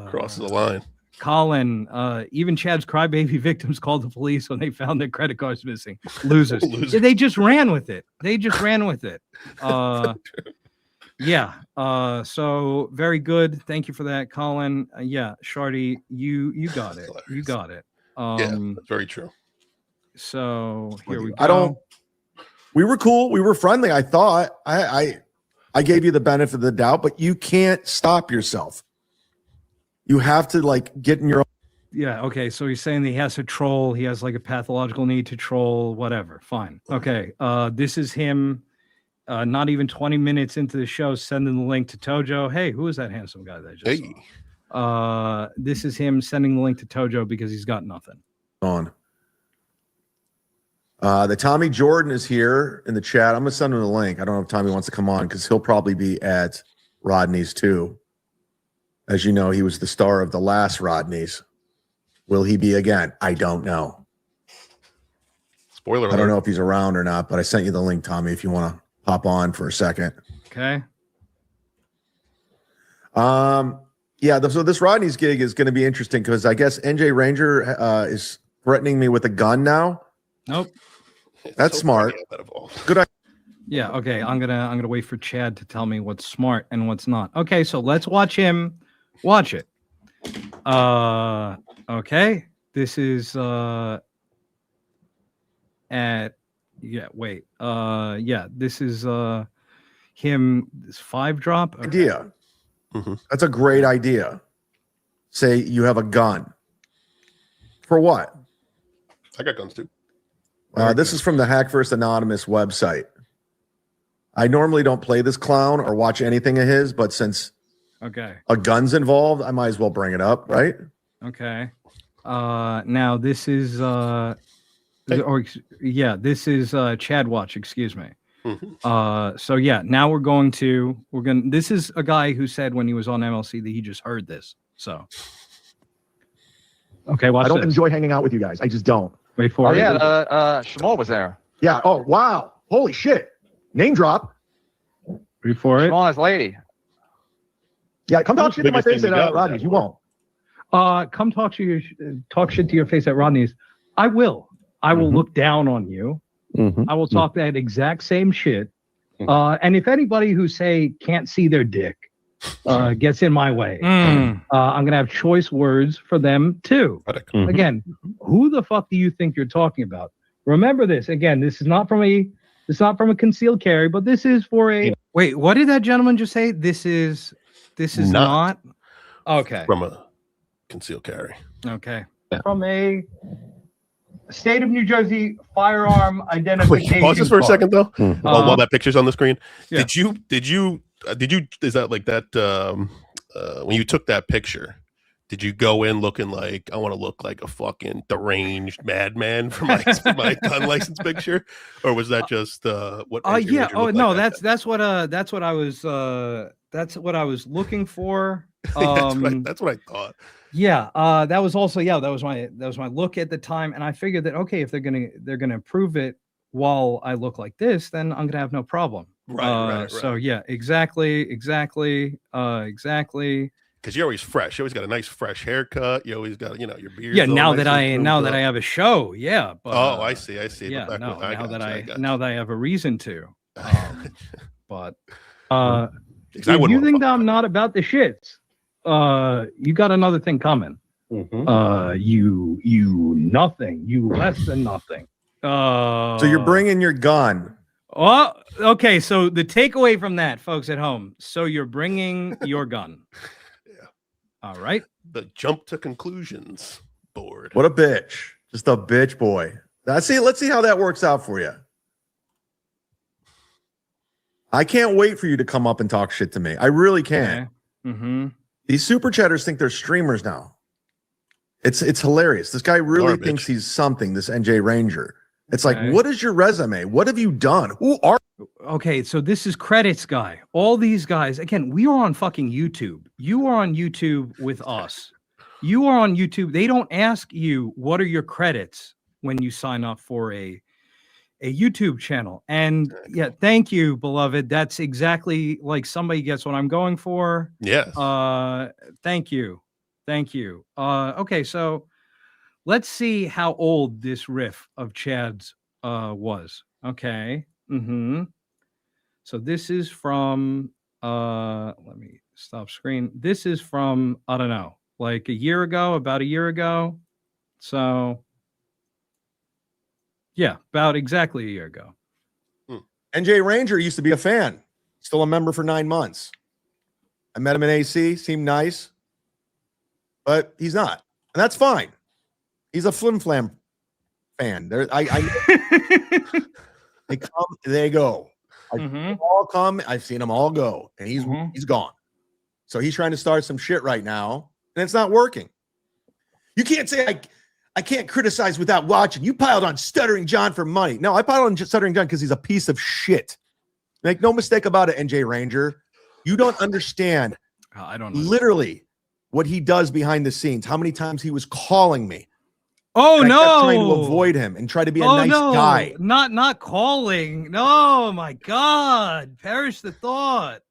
Crosses the line. Colin, even Chad's crybaby victims called the police when they found their credit cards missing. Losers. Yeah, they just ran with it. Yeah. So very good. Thank you for that, Colin. Yeah, Shardy, you got it. You got it. Yeah, that's very true. So here we go. We were cool. We were friendly. I thought I gave you the benefit of the doubt, but you can't stop yourself. You have to like get in your own. Yeah. Okay. So he's saying that he has to troll. He has like a pathological need to troll, whatever. Fine. Okay. This is him. Not even 20 minutes into the show, sending the link to Tojo. Hey, who is that handsome guy that I just saw? This is him sending the link to Tojo because he's got nothing. On. The Tommy Jordan is here in the chat. I'm gonna send him the link. I don't know if Tommy wants to come on because he'll probably be at Rodney's too. As you know, he was the star of the last Rodney's. Will he be again? I don't know. Spoiler alert. I don't know if he's around or not, but I sent you the link, Tommy, if you want to hop on for a second. Okay. Yeah, so this Rodney's gig is going to be interesting because I guess NJ Ranger is threatening me with a gun now? Nope. That's smart. Good idea. Yeah. Okay. I'm gonna wait for Chad to tell me what's smart and what's not. Okay. So let's watch him watch it. Okay. This is this is him. This 5-drop idea. That's a great idea. Say you have a gun. For what? I got guns too. This is from the Hack First Anonymous website. I normally don't play this clown or watch anything of his, but since a gun's involved, I might as well bring it up, right? Okay. Now this is this is Chad Watch, excuse me. So yeah, now we're gonna this is a guy who said when he was on MLC that he just heard this. So okay, watch I don't this. enjoy hanging out with you guys. I just don't. Wait for it. Schmuel was there. Yeah. Oh wow. Holy shit. Name drop. Wait for it. Schmuel, his lady. Yeah, come talk shit to my face at Rodney's. You won't. Come talk shit to your face at Rodney's. I will. I will look down on you. I will talk that exact same shit. And if anybody who can't see their dick gets in my way, I'm gonna have choice words for them too. Again, who the fuck do you think you're talking about? Remember this. Again, this is not from a concealed carry, but this is for a wait. What did that gentleman just say? This is not okay. From a concealed carry. Okay. From a state of New Jersey firearm identification. Wait, pause this for a second though. While that picture's on the screen. Yeah. Did you is that like that when you took that picture, did you go in looking like I want to look like a fucking deranged madman for my gun license picture? Or was that just what yeah. Oh no, like that's what I was looking for. That's what I thought. Yeah, that was also that was my look at the time, and I figured that okay, if they're gonna improve it while I look like this, then I'm gonna have no problem. Right. So yeah, exactly. Because you're always fresh. You always got a nice fresh haircut. You always got your beard. Yeah, now that I have a show, yeah. But, I see. Yeah, now that I have a reason to. But if you think that I'm not about the shits, you got another thing coming. You nothing. You less than nothing. So you're bringing your gun. Oh, okay. So the takeaway from that, folks at home. So you're bringing your gun. Yeah. All right. The jump to conclusions board. What a bitch. Just a bitch boy. Let's see how that works out for you. I can't wait for you to come up and talk shit to me. I really can. Okay. These super chatters think they're streamers now. It's hilarious. This guy really thinks he's something, this NJ Ranger. It's like, what is your resume? What have you done? Who are Okay, so this is credits guy. All these guys, again, we are on fucking YouTube. You are on YouTube with us. You are on YouTube. They don't ask you what are your credits when you sign up for a YouTube channel. And yeah, thank you, beloved. That's exactly like somebody gets what I'm going for. Yes. Thank you. Okay, so let's see how old this riff of Chad's was. Okay. So this is from let me stop screen. This is from, I don't know, like about a year ago. So yeah, about exactly a year ago. NJ Ranger used to be a fan. Still a member for 9 months. I met him in AC, seemed nice. But he's not. And that's fine. He's a Flim Flam fan. They come, they go. I've seen them all come. I've seen them all go. And he's gone. So he's trying to start some shit right now. And it's not working. You can't say I can't criticize without watching. You piled on Stuttering John for money. No, I piled on Stuttering John because he's a piece of shit. Make no mistake about it, NJ Ranger. You don't understand. I don't know. Literally what he does behind the scenes. How many times he was calling me. Oh, and I no. kept trying to avoid him and try to be a nice guy. Not calling. No, my God. Perish the thought.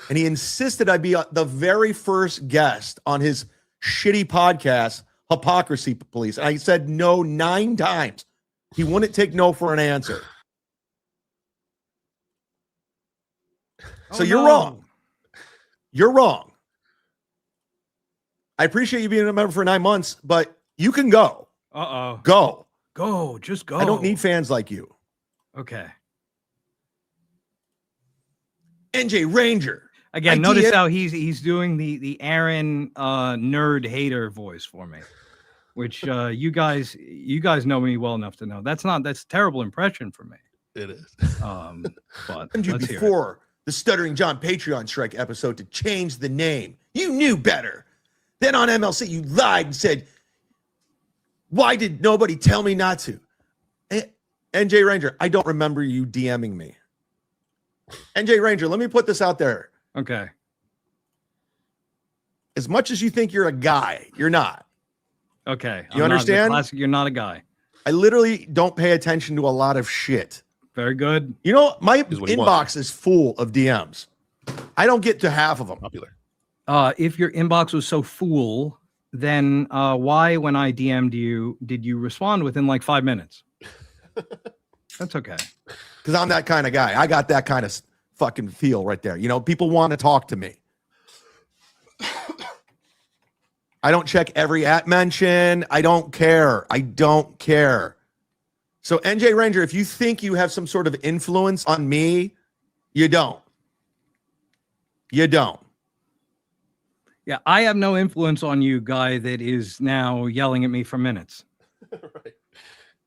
And he insisted I be the very first guest on his shitty podcast, hypocrisy police. And I said no 9 times. He wouldn't take no for an answer. So you're wrong. You're wrong. I appreciate you being a member for 9 months, but you can go. Go. Go. Just go. I don't need fans like you. Okay. NJ Ranger. Again, notice how he's doing the Aaron nerd hater voice for me, which you guys know me well enough to know that's a terrible impression for me. It is. But let's before the Stuttering John Patreon strike episode to change the name. You knew better. Then on MLC, you lied and said, "Why did nobody tell me not to?" NJ Ranger, I don't remember you DMing me. NJ Ranger, let me put this out there. Okay. As much as you think you're a guy, you're not. Okay. You understand? You're not a guy. I literally don't pay attention to a lot of shit. Very good. You know, my inbox is full of DMs. I don't get to half of them. Popular. If your inbox was so full, then why, when I DM'd you, did you respond within like 5 minutes? That's okay. Because I'm that kind of guy. I got that kind of fucking feel right there. You know, people want to talk to me. I don't check every @ mention. I don't care. I don't care. So NJ Ranger, if you think you have some sort of influence on me, you don't. You don't. Yeah, I have no influence on you, guy that is now yelling at me for minutes. Right.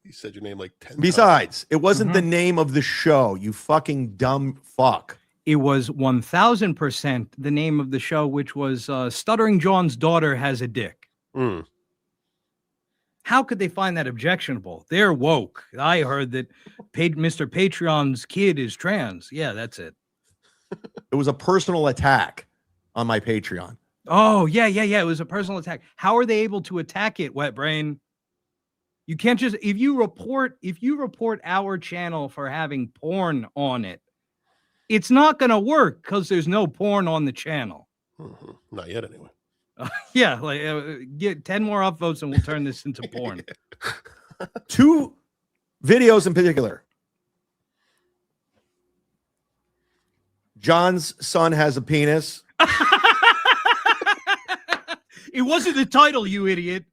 You said your name like 10 Besides, times. it wasn't the name of the show, you fucking dumb fuck. It was 1000% the name of the show, which was Stuttering John's Daughter Has a Dick. Mm. How could they find that objectionable? They're woke. I heard that Mr. Patreon's kid is trans. Yeah, that's it. It was a personal attack on my Patreon. Oh, yeah. It was a personal attack. How are they able to attack it, Wet Brain? You can't just, if you report our channel for having porn on it, it's not going to work because there's no porn on the channel. Mm-hmm. Not yet, anyway. Yeah, like get 10 more upvotes and we'll turn this into porn. 2 videos in particular. John's son has a penis. It wasn't the title, you idiot.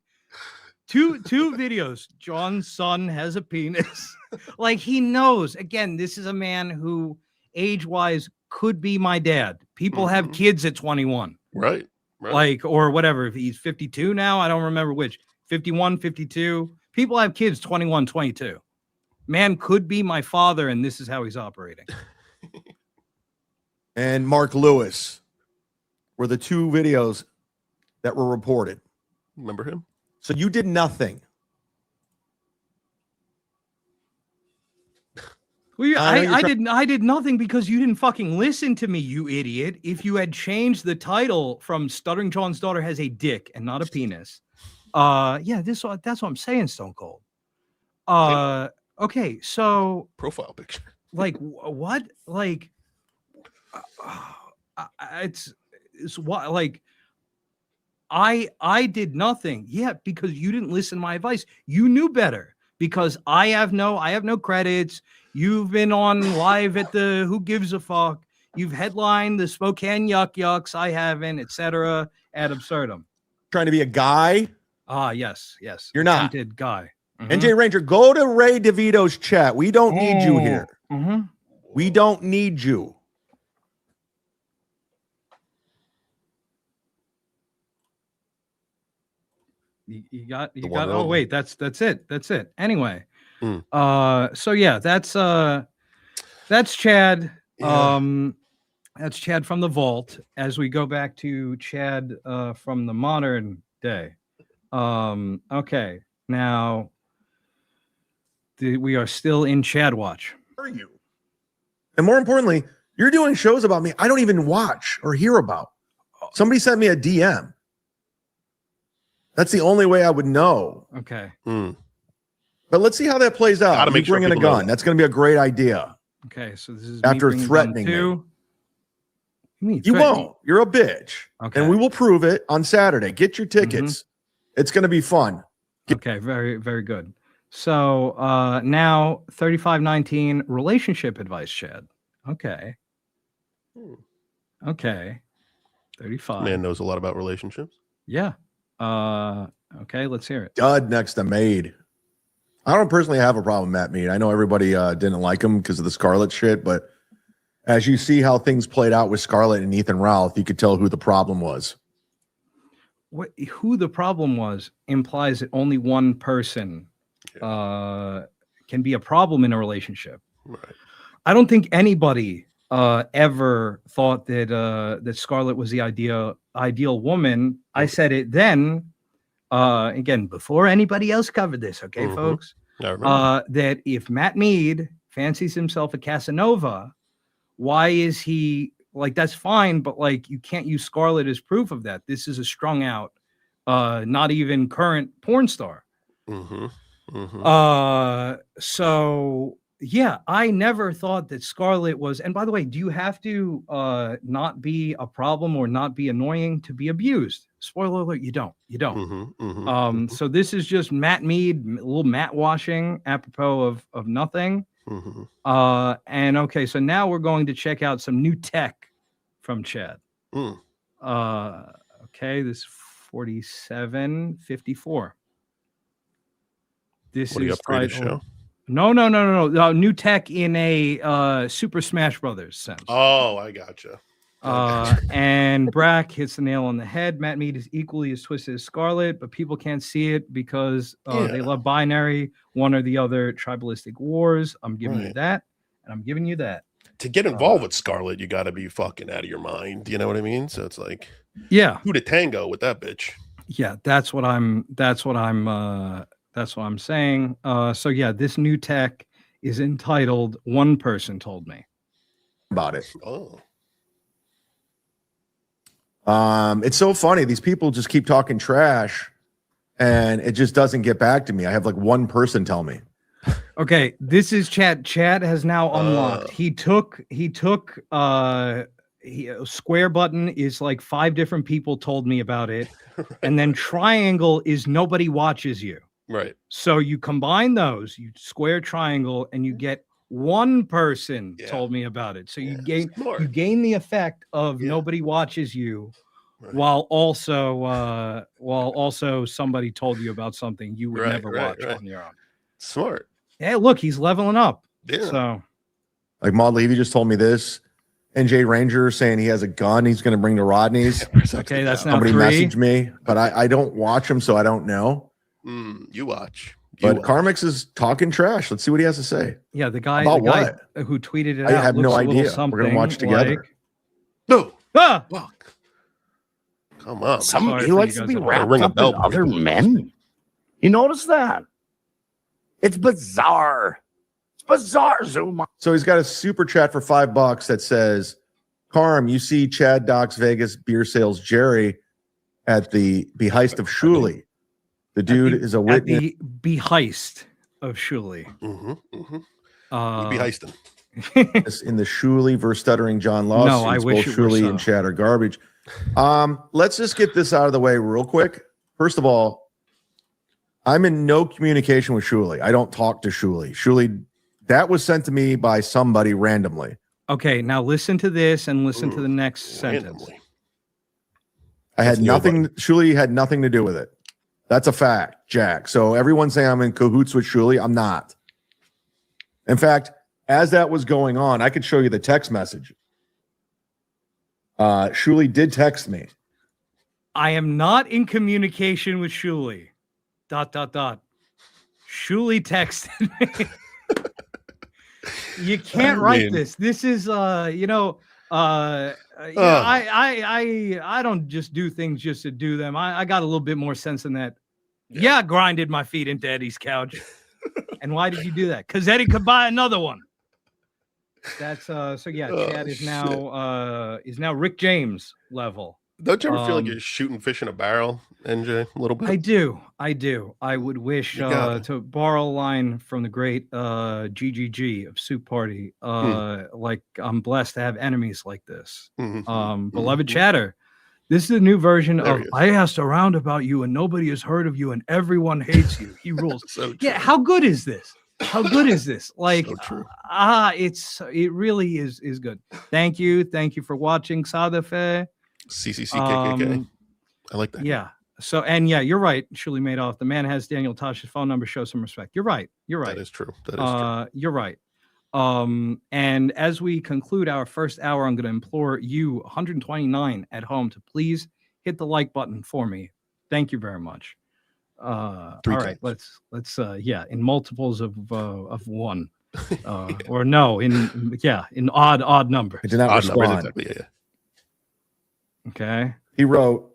Two videos. John's son has a penis. Like, he knows. Again, this is a man who, age-wise, could be my dad. People have kids at 21. Right. Like, or whatever. If he's 52 now, I don't remember which. 51, 52. People have kids 21, 22. Man could be my father, and this is how he's operating. And Mark Lewis were the 2 videos that were reported. Remember him? So you did nothing. Well, I did nothing because you didn't fucking listen to me, you idiot. If you had changed the title from Stuttering John's Daughter Has a Dick and not a penis, that's what I'm saying, Stone Cold. Okay, so profile picture. Like what? Like it's what? Like I did nothing. Yeah, because you didn't listen to my advice. You knew better because I have no credits. You've been on live at the Who Gives a Fuck. You've headlined the Spokane Yuck Yucks. I haven't, etc. Ad absurdum. Trying to be a guy? Yes. You're not. Attempted guy. NJ Ranger, go to Ray DeVito's chat. We don't need you here. We don't need you. You got. Oh wait, that's it. Anyway, so yeah, that's Chad. Yeah. That's Chad from the vault. As we go back to Chad from the modern day. Okay, now we are still in Chad Watch. Are you? And more importantly, you're doing shows about me I don't even watch or hear about. Somebody sent me a DM. That's the only way I would know. Okay. But let's see how that plays out. You bring in a gun. That's going to be a great idea. Okay, so this is after threatening me. You won't. You're a bitch. Okay. And we will prove it on Saturday. Get your tickets. It's going to be fun. Okay, very, very good. So now 3519 relationship advice, Chad. Okay. Okay. 35. Man knows a lot about relationships. Yeah. Okay, let's hear it. Dud next to Maid. I don't personally have a problem with Matt Mead. I know everybody didn't like him because of the Scarlet shit, but as you see how things played out with Scarlet and Ethan Ralph, you could tell who the problem was. Who the problem was implies that only one person can be a problem in a relationship. Right. I don't think anybody ever thought that that Scarlet was the ideal woman. I said it then. Again, before anybody else covered this, okay, folks? That if Matt Mead fancies himself a Casanova, why is he like, that's fine, but like, you can't use Scarlet as proof of that. This is a strung out, not even current porn star. So yeah, I never thought that Scarlet was, and by the way, do you have to not be a problem or not be annoying to be abused? Spoiler alert, you don't. So this is just Matt Mead, a little Matt washing apropos of nothing. And okay, so now we're going to check out some new tech from Chad. Okay, this 4754. This What, is upgrade the show? No. New tech in a Super Smash Brothers sense. Oh, I gotcha. And Brack hits the nail on the head. Matt Mead is equally as twisted as Scarlet, but people can't see it because they love binary, one or the other, tribalistic wars. I'm giving you that, and I'm giving you that. To get involved with Scarlet, you got to be fucking out of your mind. You know what I mean? So it's like, yeah, who to tango with that bitch? Yeah, that's what I'm saying. So yeah, this new tech is entitled "One Person Told Me About It." Oh. It's so funny. These people just keep talking trash and it just doesn't get back to me. I have like one person tell me. Okay, this is Chad. Chad has now unlocked. He took square button is like 5 different people told me about it. And then triangle is nobody watches you. Right. So you combine those, you square triangle, and you get one person told me about it. So you gain the effect of nobody watches you, while also somebody told you about something you would never watch on your own. Smart. Hey, look, he's leveling up. Yeah. So like Maud Levy just told me this. NJ Ranger saying he has a gun he's going to bring to Rodney's. Okay, that's now somebody 3. messaged me, but I don't watch him, so I don't know. You watch. But Karmic is talking trash. Let's see what he has to say. Yeah, the guy About who tweeted it I out have no looks a little idea. We're going to watch together. like- No. Ah! Fuck. Come on. He likes to be wrapped up in other men. You notice that? It's bizarre. It's bizarre, Zumock. So he's got a super chat for $5 that says, Carm, you see Chad Doc's Vegas beer sales Jerry at the behest of Shuli. The dude is a witness. At the behest of Shuli. Beheisting. In the Shuli versus Stuttering John lawsuits. No, I wish both it were Shuli so. and Chad are garbage. Let's just get this out of the way real quick. First of all, I'm in no communication with Shuli. I don't talk to Shuli. Shuli, that was sent to me by somebody randomly. Okay, now listen to this and listen to the next sentence. I had nothing. Shuli had nothing to do with it. That's a fact, Jack. So everyone saying I'm in cahoots with Shuli, I'm not. In fact, as that was going on, I could show you the text message. Shuli did text me. I am not in communication with Shuli. ... Shuli texted me. You can't write this. This is I don't just do things just to do them. I got a little bit more sense than that. Yeah, I grinded my feet into Eddie's couch. And why did you do that? Because Eddie could buy another one. That's so yeah, Chad is now Rick James level. Don't you ever feel like you're shooting fish in a barrel, NJ, a little bit? I do. I would wish to borrow a line from the great GGG of Soup Party. Like, I'm blessed to have enemies like this. Beloved chatter, This is a new version of I asked around about you and nobody has heard of you and everyone hates you. He rules. Yeah, how good is this? How good is this? Like, it really is good. Thank you for watching Sadafe. CCCKKK. I like that. Yeah. So, and yeah, you're right. Shuli Madoff. The man has Daniel Tosh's phone number. Show some respect. You're right. That is true. That is true. You're right. And as we conclude our first hour, I'm going to implore you 129 at home to please hit the like button for me. Thank you very much. All right, let's in multiples of one, or no, in odd number. I did not respond. Yeah. Okay. He wrote,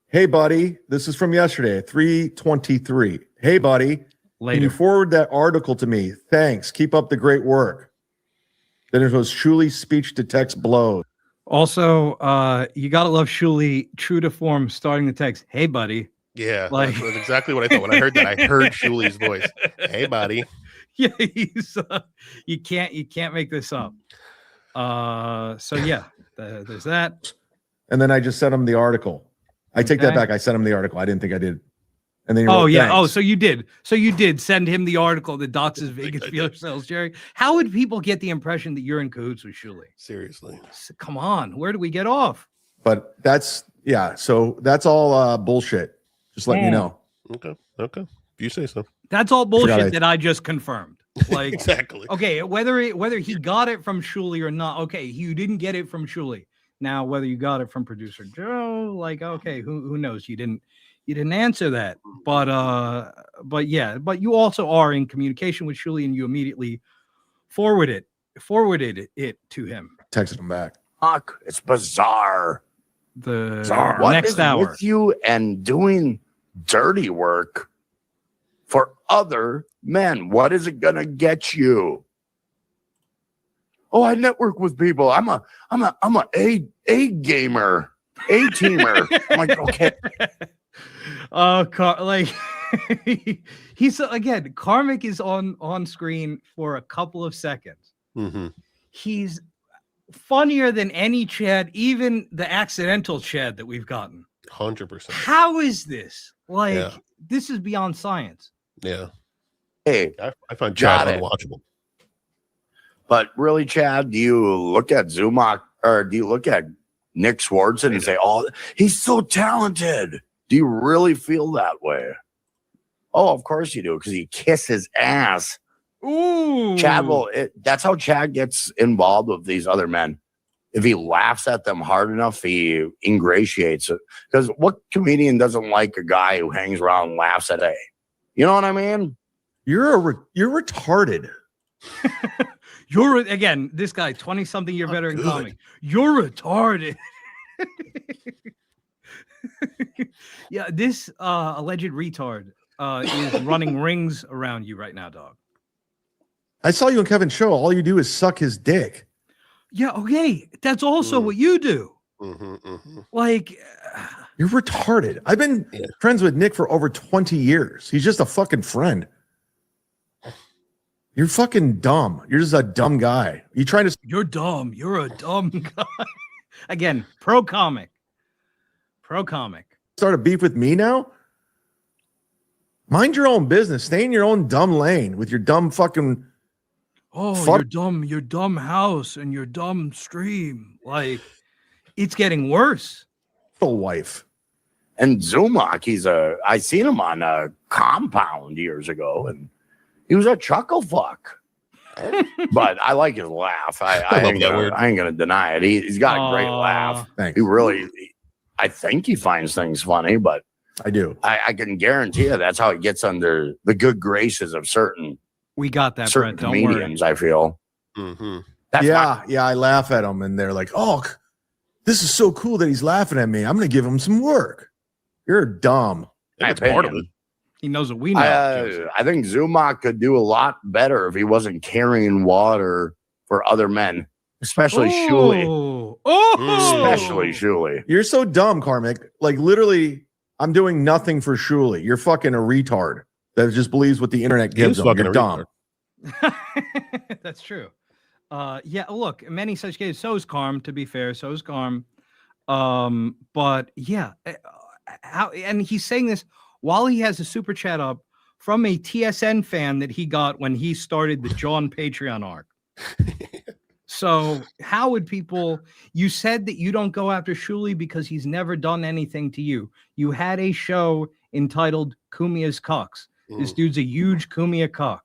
"Hey buddy, this is from yesterday, 3:23. Hey buddy, later. Can you forward that article to me? Thanks. Keep up the great work." Then it was Shuli's speech to text blows. Also, you gotta love Shuli, true to form, starting the text. Hey, buddy. Yeah, like that's exactly what I thought when I heard that. I heard Shuli's voice. Hey, buddy. Yeah, he's you can't make this up. So yeah, there's that. And then I just sent him the article. I take that back. I sent him the article. I didn't think I did. And then he wrote, yeah. "Thanks." Oh, so you did. So you did send him the article that doxes Vegas dealer sales, Jerry. How would people get the impression that you're in cahoots with Shuli? Seriously. Come on. Where do we get off? But that's so that's all bullshit. Just letting you know. Okay. You say so. That's all bullshit that I just confirmed. Like exactly. Okay, whether he got it from Shuli or not. Okay, you didn't get it from Shuli. Now, whether you got it from producer Joe, like, okay, who knows? You didn't answer that, but you also are in communication with Shuli, and you immediately forwarded it to him. Texted him back. Fuck, it's bizarre. The What next is hour with you and doing dirty work for other men. What is it gonna get you? Oh, I network with people. I'm a gamer, a teamer. I'm like, okay. He's again, Karmic is on screen for a couple of seconds. Mm-hmm. He's funnier than any Chad, even the accidental Chad that we've gotten. 100%. How is this? This is beyond science. Yeah. Hey, I find Chad unwatchable. But really, Chad, do you look at Zumock or do you look at Nick Swardson and say, "Oh, he's so talented"? Do you really feel that way? Oh, of course you do, because he kisses ass. Ooh. Chad that's how Chad gets involved with these other men. If he laughs at them hard enough, he ingratiates it. Because what comedian doesn't like a guy who hangs around and laughs at you know what I mean? You're retarded. You're again, this guy, 20-something year veteran comic. You're retarded. Yeah, this alleged retard is running rings around you right now, dog. I saw you on Kevin's show. All you do is suck his dick. Yeah, okay. That's also what you do. Like, you're retarded. I've been friends with Nick for over 20 years. He's just a fucking friend. You're fucking dumb. You're just a dumb guy. You're dumb. You're a dumb guy. Again, pro comic. Start a beef with me now? Mind your own business. Stay in your own dumb lane with your dumb fucking. Your dumb house and your dumb stream. Like, it's getting worse. Wife. And Zumock, I seen him on a compound years ago, and he was a chuckle fuck. But I like his laugh. I ain't gonna deny it. He's got a great laugh. Thanks. I think he finds things funny, but I do. I can guarantee you that's how he gets under the good graces of certain. We got that, certain Brett. comedians. I feel. Mm-hmm. I laugh at them, and they're like, "Oh, this is so cool that he's laughing at me. I'm gonna give him some work." You're dumb. That's part of it. He knows what we know. I think Zumock could do a lot better if he wasn't carrying water for other men, especially Shuli. Especially Shuli. You're so dumb, Karmic. Like, literally, I'm doing nothing for Shuli. You're fucking a retard that just believes what the internet gives him. You're dumb. That's true. Yeah, look, in many such cases, so is Karm, to be fair, so is Karm. But yeah, and he's saying this while he has a super chat up from a TSN fan that he got when he started the John Patreon arc. So how would people, you said that you don't go after Shuli because he's never done anything to you. You had a show entitled Cumia's Cucks. This dude's a huge Cumia cuck,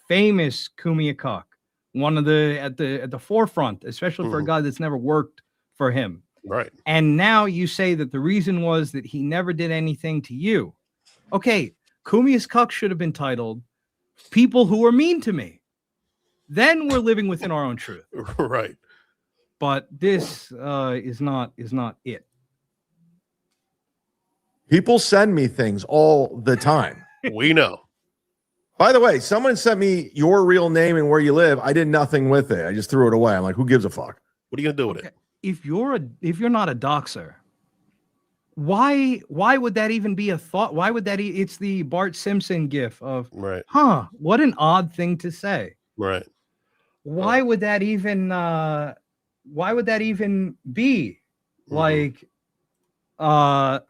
famous Cumia cuck. One of the at the forefront, especially for a guy that's never worked for him. Right. And now you say that the reason was that he never did anything to you. Okay, Cumia's cuck should have been titled People Who Are Mean to Me. Then we're living within our own truth. Right. But this is not it. People send me things all the time. We know. By the way, someone sent me your real name and where you live. I did nothing with it. I just threw it away. I'm like, who gives a fuck? What are you gonna do with it? If you're not a doxer, why would that even be a thought? Why would that? It's the Bart Simpson gif of, right? Huh? What an odd thing to say. Right. Why would that even? Why would that even be? Like, why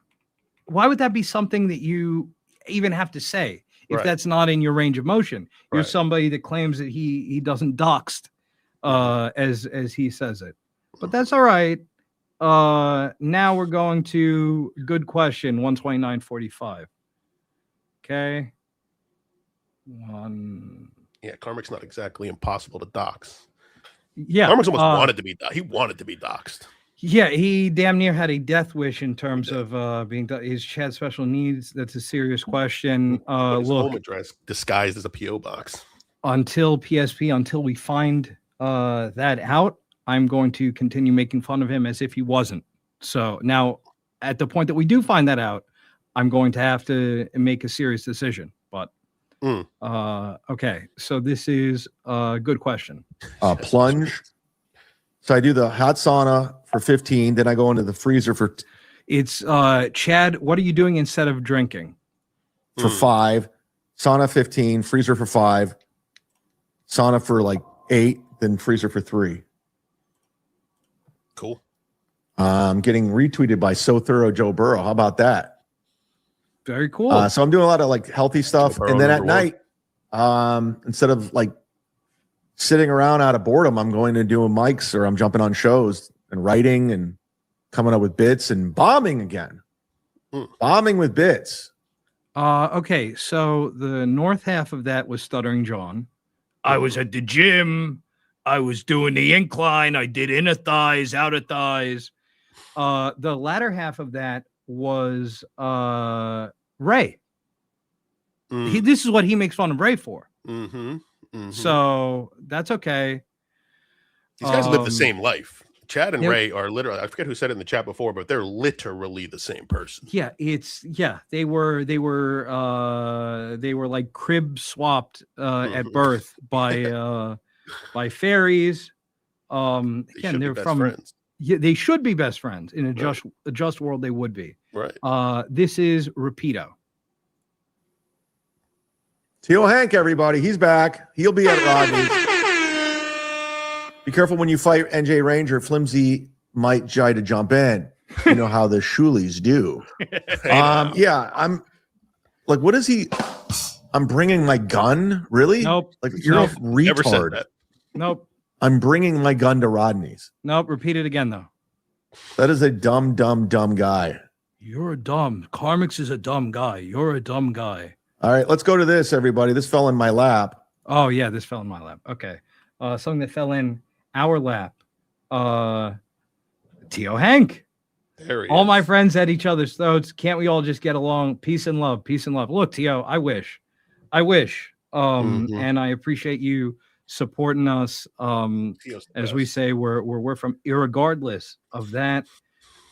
would that be something that you even have to say if that's not in your range of motion? You're somebody that claims that he doesn't doxed, as he says it. But that's all right. Now we're going to good question 129.45. Okay. Yeah, Karmic's not exactly impossible to dox. Yeah, Karmic's almost wanted to be. He wanted to be doxed. Yeah, he damn near had a death wish in terms of being his Chad special needs. That's a serious question. His Look, home address disguised as a PO box. Until we find that out, I'm going to continue making fun of him as if he wasn't. So now, at the point that we do find that out, I'm going to have to make a serious decision. But okay, so this is a good question. Plunge. So I do the hot sauna for 15. Then I go into the freezer for. It's Chad. What are you doing instead of drinking? For 5, sauna 15, freezer for 5, sauna for like 8, then freezer for 3. Cool. I'm getting retweeted by So Thorough Joe Burrow. How about that? Very cool. So I'm doing a lot of like healthy stuff, and then at night, instead of like sitting around out of boredom, I'm going to doing mics or I'm jumping on shows and writing and coming up with bits and bombing again. Bombing with bits. Okay, so the north half of that was Stuttering John. I was at the gym. I was doing the incline. I did inner thighs, outer thighs. The latter half of that was Ray. This is what he makes fun of Ray for. So that's okay. These guys live the same life. Chad and Ray are literally, I forget who said it in the chat before, but they're literally the same person. Yeah, they were like crib swapped at birth by fairies. Again, they're from friends. Yeah, they should be best friends. In a just world, they would be. Right. This is Rapido. Teal Hank, everybody, he's back. He'll be at Rodney. Be careful when you fight NJ Ranger. Flimsy might try to jump in. You know how the Shulies do. Yeah, I'm like, what is he? I'm bringing my gun? Really? Nope. Like, you're a retard. Never said that. Nope. I'm bringing my gun to Rodney's. Nope. Repeat it again, though. That is a dumb guy. You're dumb. Karmic's is a dumb guy. You're a dumb guy. All right, let's go to this, everybody. This fell in my lap. Oh, yeah, this fell in my lap. Okay. Something that fell in our lap. T.O. Hank. There he all is. My friends at each other's throats. Can't we all just get along? Peace and love. Peace and love. Look, T.O., I wish. And I appreciate you supporting us. As we say, we're from irregardless of that.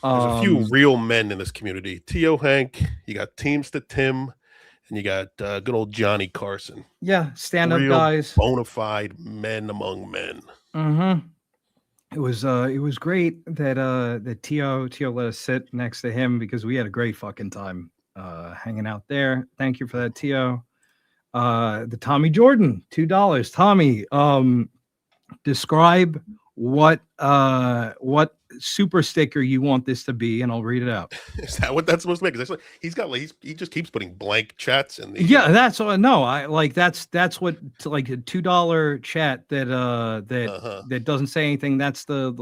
There's a few real men in this community. T.O. Hank, you got Teamster Tim, and you got good old Johnny Carson. Yeah, stand-up real guys. Bona fide men among men. It was great that T.O. let us sit next to him because we had a great fucking time hanging out there. Thank you for that, T.O. The Tommy Jordan, $2. Tommy, describe what super sticker you want this to be, and I'll read it out. Is that what that's supposed to be? Because he's got like he just keeps putting blank chats in the. Yeah, that's no. I like that's what like a $2 chat that that doesn't say anything. That's the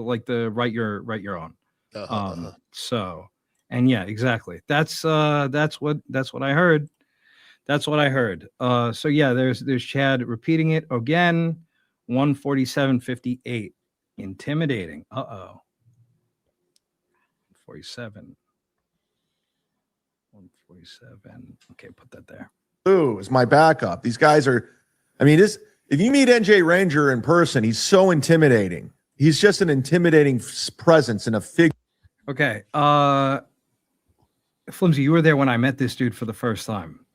write your own. So, and yeah, exactly. That's what I heard. That's what I heard. So yeah, there's Chad repeating it again. 147.58. Intimidating. 47. 147. Okay, put that there. Ooh, is my backup. These guys are, I mean, if you meet NJ Ranger in person, he's so intimidating. He's just an intimidating presence and a figure. Okay. Flimsy, you were there when I met this dude for the first time.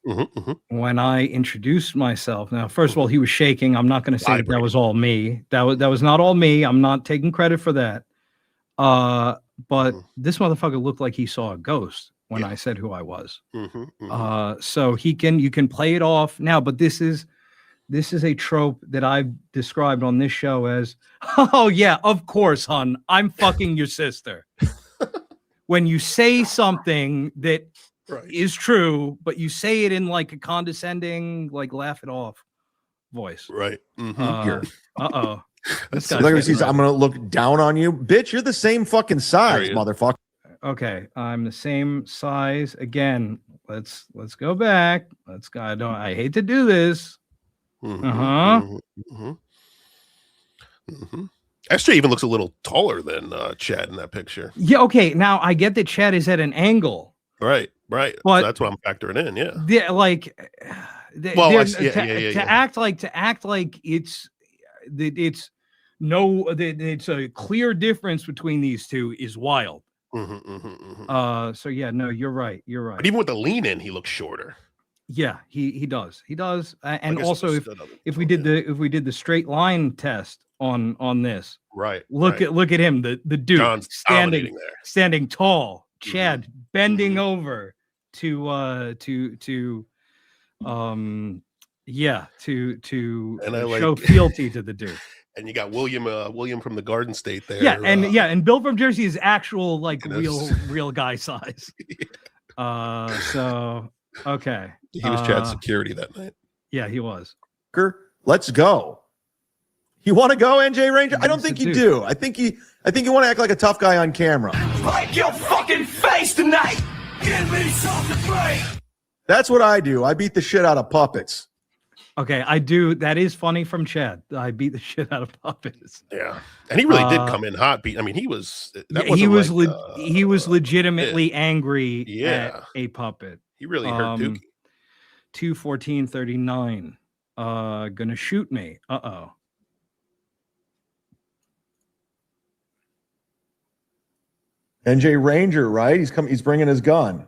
When I introduced myself, now, first of all, he was shaking. I'm not going to say that was all me. That was not all me. I'm not taking credit for that. But this motherfucker looked like he saw a ghost when I said who I was. So you can play it off now, but this is a trope that I've described on this show as, oh yeah, of course, hon, I'm fucking your sister. When you say something that is true, but you say it in like a condescending, like laugh it off voice. Right. I'm Right. gonna look down on you, bitch. You're the same fucking size, motherfucker. Okay, I'm the same size again. Let's go back. Let's go. I hate to do this. SJ even looks a little taller than Chad in that picture. Yeah. Okay. Now I get that Chad is at an angle. Right. But so that's what I'm factoring in. Yeah. Like. To act like it's a clear difference between these two is wild. So yeah, no, you're right. But even with the lean in, he looks shorter. Yeah, he does. And also, if we did the straight line test on this, look at him, the dude John's standing tall, Chad bending over to show fealty to the dude. And you got William from the Garden State there. Yeah, and Bill from Jersey is actual like real guy size. So okay. He was Chad's security that night. Yeah, he was. Let's go. You want to go, NJ Ranger? I don't think you do. I think you want to act like a tough guy on camera. Break your fucking face tonight. Give me something to break. That's what I do. I beat the shit out of puppets. Okay, I do. That is funny from Chad. I beat the shit out of puppets. Yeah, and he really did come in hot. I mean, he was. He was legitimately angry at a puppet. He really hurt Dookie. 2/14/39. Gonna shoot me. NJ Ranger, right? He's bringing his gun.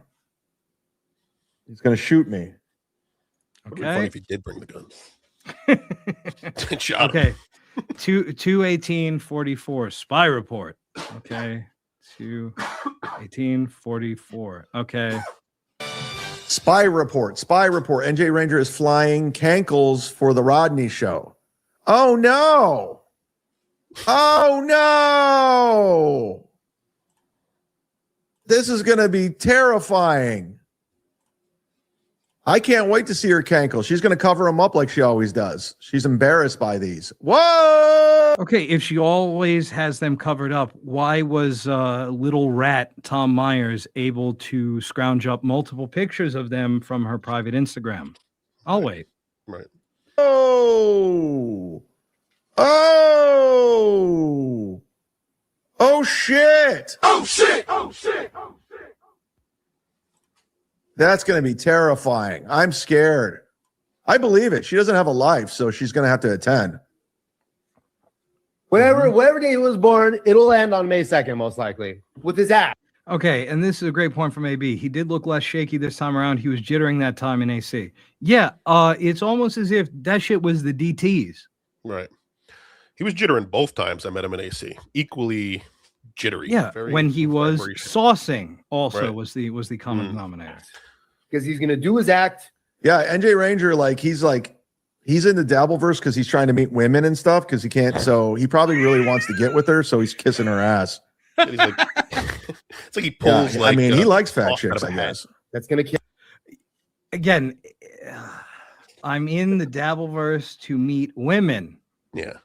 He's gonna shoot me. Okay. Funny if he did bring the gun. Okay. 2/18/44. Spy report. Okay. 2/18/44. Okay. Spy report. NJ Ranger is flying cankles for the Rodney show. Oh no. This is gonna be terrifying. I can't wait to see her cankle. She's going to cover them up like she always does. She's embarrassed by these. Whoa! Okay, if she always has them covered up, why was little rat Tom Myers able to scrounge up multiple pictures of them from her private Instagram? I'll wait. Right. Oh, shit. That's going to be terrifying. I'm scared. I believe it. She doesn't have a life, so she's going to have to attend. Whatever day he was born, it'll end on May 2nd, most likely, with his act. Okay, and this is a great point from AB. He did look less shaky this time around. He was jittering that time in AC. Yeah, it's almost as if that shit was the DTs. Right. He was jittering both times I met him in AC. Equally jittery. Yeah, when he was saucing also was the common denominator. Because he's going to do his act. Yeah, NJ Ranger, He's in the Dabbleverse because he's trying to meet women and stuff because he can't. So he probably really wants to get with her. So he's kissing her ass. And he's like, it's like he pulls. Yeah, like, I mean, he likes fat off out chicks. of a I hat. guess. That's gonna kill. Again, I'm in the Dabbleverse to meet women. Yeah.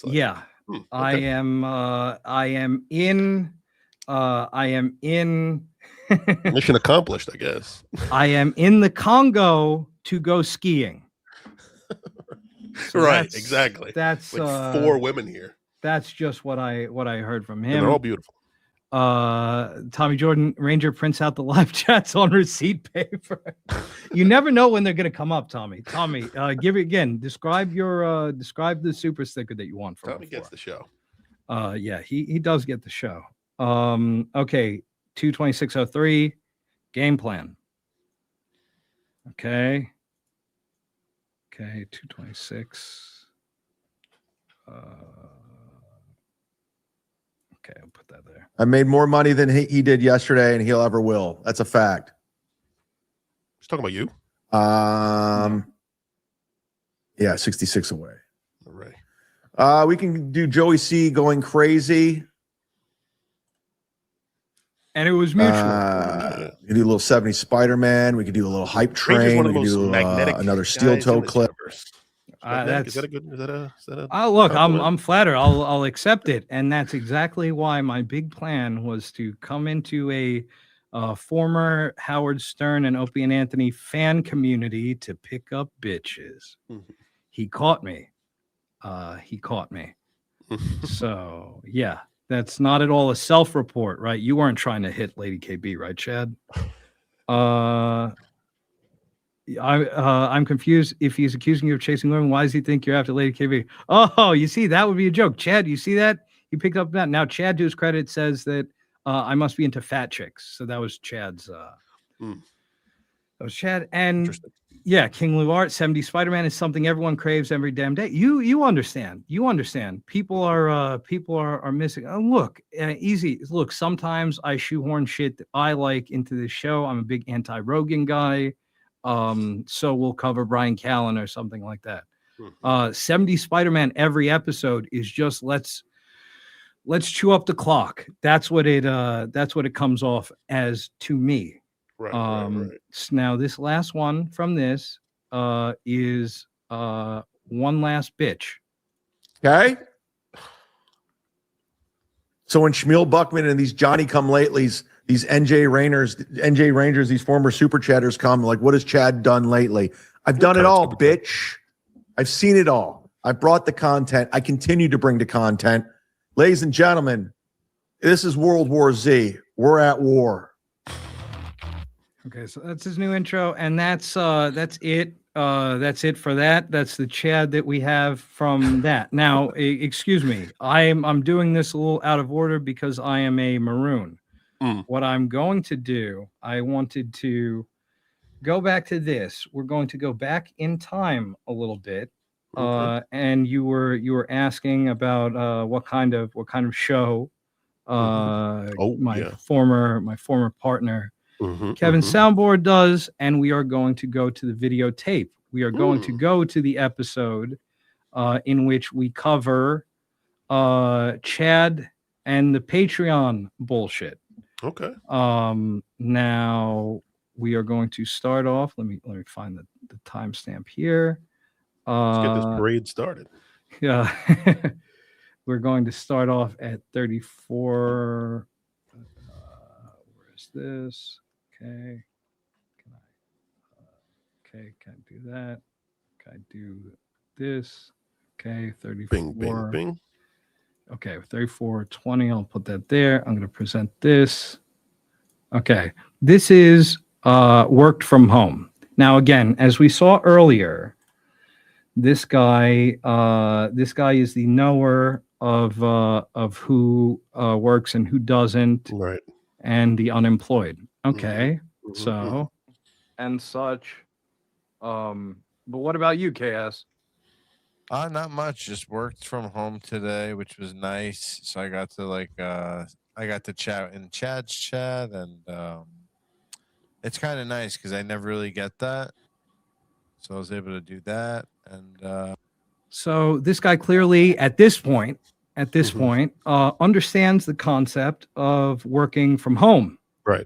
Yeah. I am in Mission accomplished, I guess. I am in the Congo to go skiing. So Right, exactly. That's like 4 women here. That's just what I heard from him. And they're all beautiful. Tommy Jordan Ranger prints out the live chats on receipt paper. You never know when they're gonna come up, Tommy. Tommy, give it again. Describe the super sticker that you want from Tommy gets the show. Yeah, he does get the show. Okay, 22603 game plan. Okay, 226. Okay, I'll put that there. I made more money than he did yesterday, and he'll ever will. That's a fact. He's talking about you. Yeah, 66 away. All right. We can do Joey C going crazy. And it was mutual. We could do a little 70s Spider-Man. We could do a little hype train. one of We could the do most magnetic another steel guys toe in this clip. universe. Is that a good? Is that a? Look, compliment? I'm flattered. I'll accept it, and that's exactly why my big plan was to come into a former Howard Stern and Opie and Anthony fan community to pick up bitches. He caught me. So yeah, that's not at all a self-report, right? You weren't trying to hit Lady KB, right, Chad? I'm confused. If he's accusing you of chasing women, why does he think you're after Lady KB? Oh, you see, that would be a joke. Chad, you see that? He picked up that. Now, Chad, to his credit, says that I must be into fat chicks. So that was Chad's. That was Chad. And yeah, King Luart, 70 Spider-Man is something everyone craves every damn day. You understand. You understand. People are missing. Oh, look, easy. Look, sometimes I shoehorn shit that I like into this show. I'm a big anti-Rogan guy. So we'll cover Brian Callen or something like that. 70 Spider-Man every episode is just let's chew up the clock. That's what it comes off as to me. Right. Now this last one from this is one last bitch. Okay. So when Schmuel Buckman and these Johnny come latelys, these NJ Rangers, these former super chatters come, like, what has Chad done lately? I've done it all, bitch. I've seen it all. I brought the content. I continue to bring the content. Ladies and gentlemen, this is World War Z. We're at war. Okay, so that's his new intro, and that's it. That's it for that. That's the Chad that we have from that. Now, excuse me, I'm doing this a little out of order because I am a maroon. What I'm going to do, I wanted to go back to this. We're going to go back in time a little bit. And you were asking about what kind of show my former partner Kevin Soundboard does, and we are going to go to the videotape. We are going to go to the episode in which we cover Chad and the Patreon bullshit. Okay. Now we are going to start off. Let me find the timestamp here. Let's get this parade started. Yeah. We're going to start off at 34. Where's this? Okay. Can I do that? Can I do this? Okay, 34. Bing, bing, bing. Okay, 34:20. I'll put that there. I'm going to present this. Okay, this is worked from home. Now, again, as we saw earlier, this guy is the knower of who works and who doesn't, right? And the unemployed. Okay, so and such. But what about you, KS? Not much. Just worked from home today, which was nice. So I got to chat in Chad's chat, and it's kind of nice because I never really get that. So I was able to do that, and So this guy clearly, at this point, understands the concept of working from home, right?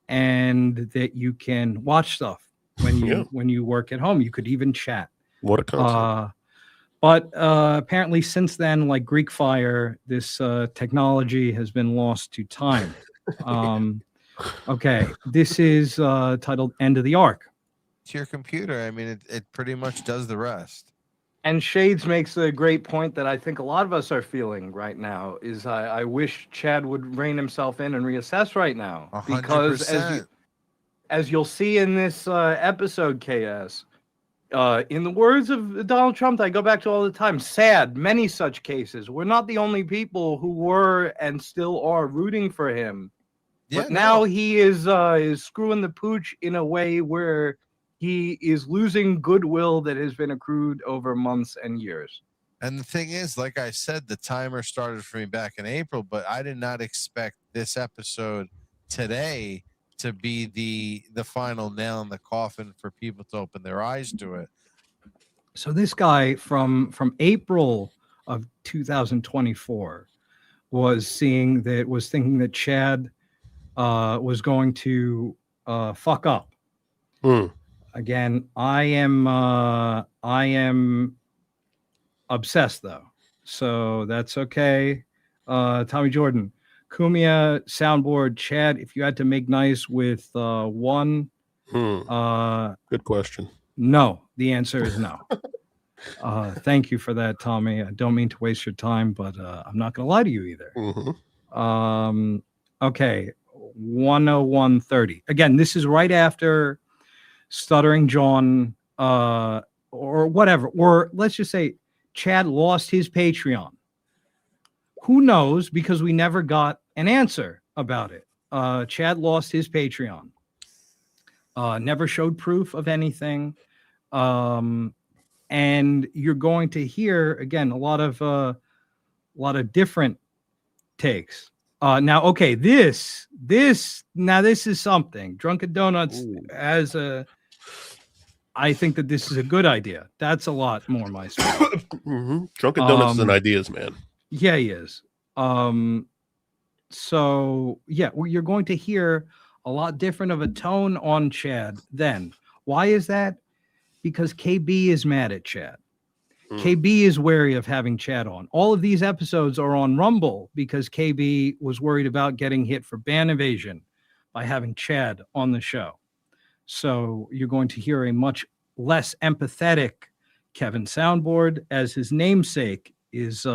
And that you can watch stuff when you work at home. You could even chat. What a concept! But apparently, since then, like Greek fire, this technology has been lost to time. Okay, this is titled "End of the Arc." to your computer. I mean, it pretty much does the rest. And Shades makes a great point that I think a lot of us are feeling right now is I wish Chad would rein himself in and reassess right now. 100%. Because as you'll see in this episode, KS, in the words of Donald Trump, that I go back to all the time, sad, many such cases. We're not the only people who were and still are rooting for him. Yeah, But now he is screwing the pooch in a way where he is losing goodwill that has been accrued over months and years. And the thing is, like I said, the timer started for me back in April, but I did not expect this episode today to be the final nail in the coffin for people to open their eyes to it. So this guy from April of 2024 was thinking that Chad was going to fuck up. Again, I am obsessed though, so that's okay. Tommy Jordan, Cumia, soundboard, Chad. If you had to make nice with one, good question. No, the answer is no. Thank you for that, Tommy. I don't mean to waste your time, but I'm not going to lie to you either. Okay, 101.30. Again, this is right after Stuttering John, or whatever, or let's just say Chad lost his Patreon. Who knows? Because we never got an answer about it. Chad lost his Patreon. Never showed proof of anything. And you're going to hear again a lot of different takes. Now, okay, this is something. Drunken Donuts as a. I think that this is a good idea. That's a lot more my style. Drunken Donuts is an ideas man. Yeah, he is. So yeah, you're going to hear a lot different of a tone on Chad then. Why is that? Because KB is mad at Chad. KB is wary of having Chad on. All of these episodes are on Rumble because KB was worried about getting hit for ban evasion by having Chad on the show. So you're going to hear a much less empathetic Kevin Soundboard, as his namesake is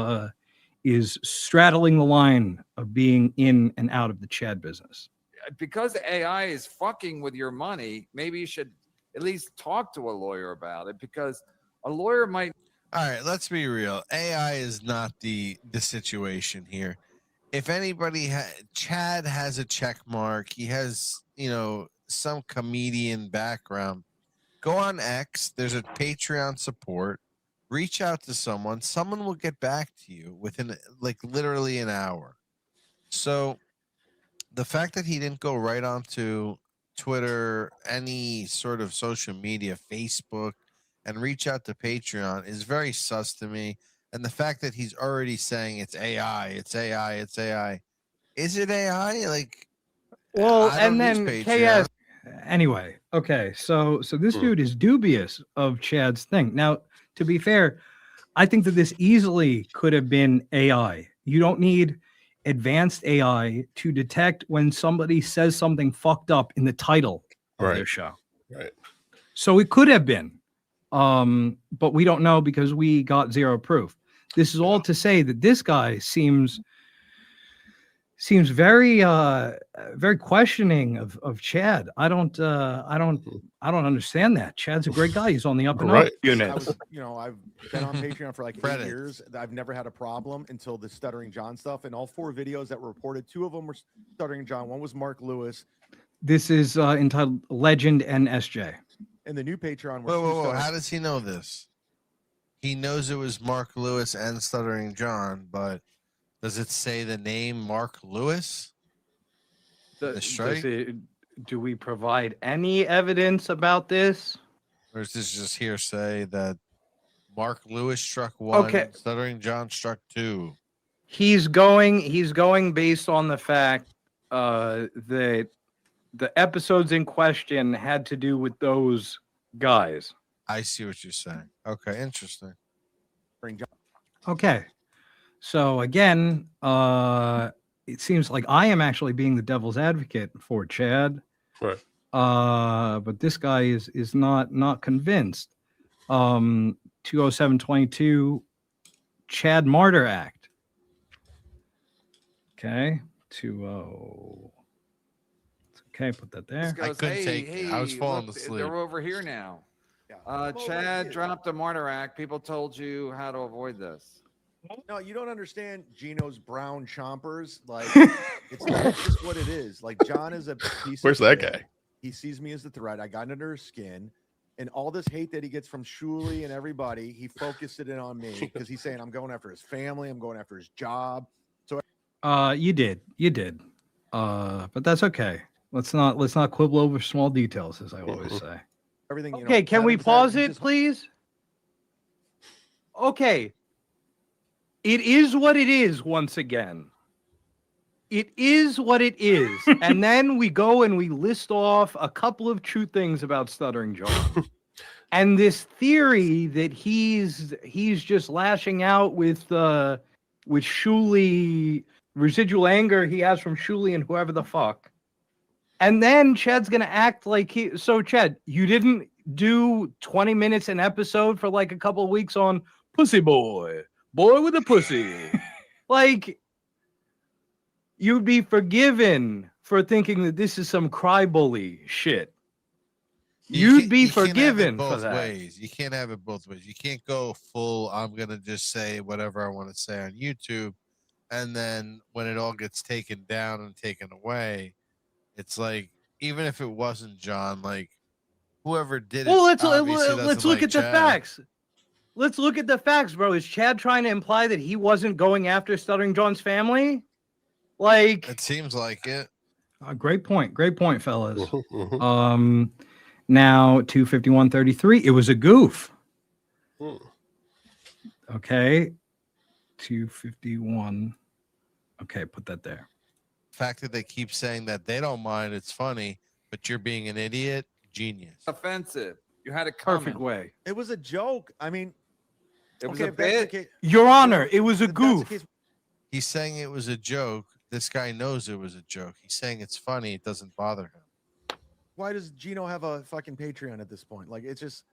straddling the line of being in and out of the Chad business. Because the AI is fucking with your money, maybe you should at least talk to a lawyer about it, because a lawyer might. All right, let's be real. AI is not the situation here. If anybody, Chad has a check mark. He has, some comedian background. Go on X. There's a Patreon support. Reach out to someone. Someone will get back to you within literally an hour. So the fact that he didn't go right onto Twitter, any sort of social media, Facebook, and reach out to Patreon is very sus to me. And the fact that he's already saying it's AI, it's AI, it's AI. Is it AI? Well, and then KS. Anyway, okay, so this dude is dubious of Chad's thing. Now, to be fair, I think that this easily could have been AI. You don't need advanced AI to detect when somebody says something fucked up in the title of their show. Right. So it could have been. But we don't know because we got zero proof. This is all to say that this guy seems very very questioning of Chad. I don't understand that. Chad's a great guy. He's on the up and up. I've been on Patreon for 8 years. I've never had a problem until the Stuttering John stuff. And all 4 videos that were reported, 2 of them were Stuttering John. One was Mark Lewis. This is entitled Legend and SJ. And the new Patreon. Whoa. How does he know this? He knows it was Mark Lewis and Stuttering John, but does it say the name Mark Lewis? Do we provide any evidence about this? Or is this just hearsay that Mark Lewis struck 1, Okay. Stuttering John struck 2? He's going based on the fact that the episodes in question had to do with those guys. I see what you're saying. Okay, interesting. Okay. So again, it seems like I am actually being the devil's advocate for Chad. Right. But this guy is not convinced. 20722 Chad Martyr Act. Okay. 20. Okay, put that there. This goes, hey, I was falling look, asleep. They're over here now. Chad dropped the Martyr Act. People told you how to avoid this. No, you don't understand Geno's brown chompers. Like, it's not just what it is. Like, John is a piece Where's of that shit. guy? He sees me as the threat. I got under his skin. And all this hate that he gets from Shuli and everybody, he focused it in on me because he's saying I'm going after his family. I'm going after his job. So You did. But that's okay. Let's not quibble over small details, as I always say. everything. You Okay, know, can we Adam said, pause he it, just- please? Okay. It is what it is once again. It is what it is. And then we go and we list off a couple of true things about Stuttering John. And this theory that he's just lashing out with Shuli, residual anger he has from Shuli and whoever the fuck. And then Chad's gonna act like so Chad, you didn't do 20 minutes an episode for like a couple of weeks on Pussy Boy with a pussy. Like, you'd be forgiven for thinking that this is some cry bully shit. You'd be forgiven for that. Ways. You can't have it both ways. You can't go full, I'm going to just say whatever I want to say on YouTube. And then when it all gets taken down and taken away, it's like, even if it wasn't John, like, whoever did it. Well, let's let's look at the facts. Let's look at the facts, bro. Is Chad trying to imply that he wasn't going after Stuttering John's family? Like, it seems like it. Great point, fellas. Now 251.33. It was a goof. Okay, 251. Okay, put that there. The fact that they keep saying that they don't mind, it's funny, but you're being an idiot. Genius. Offensive. You had a Perfect way. It was a joke. I mean, it was okay, a bit. Your Honor, it was a goof. He's saying it was a joke. This guy knows it was a joke. He's saying it's funny. It doesn't bother him. Why does Geno have a fucking Patreon at this point? Like, it's just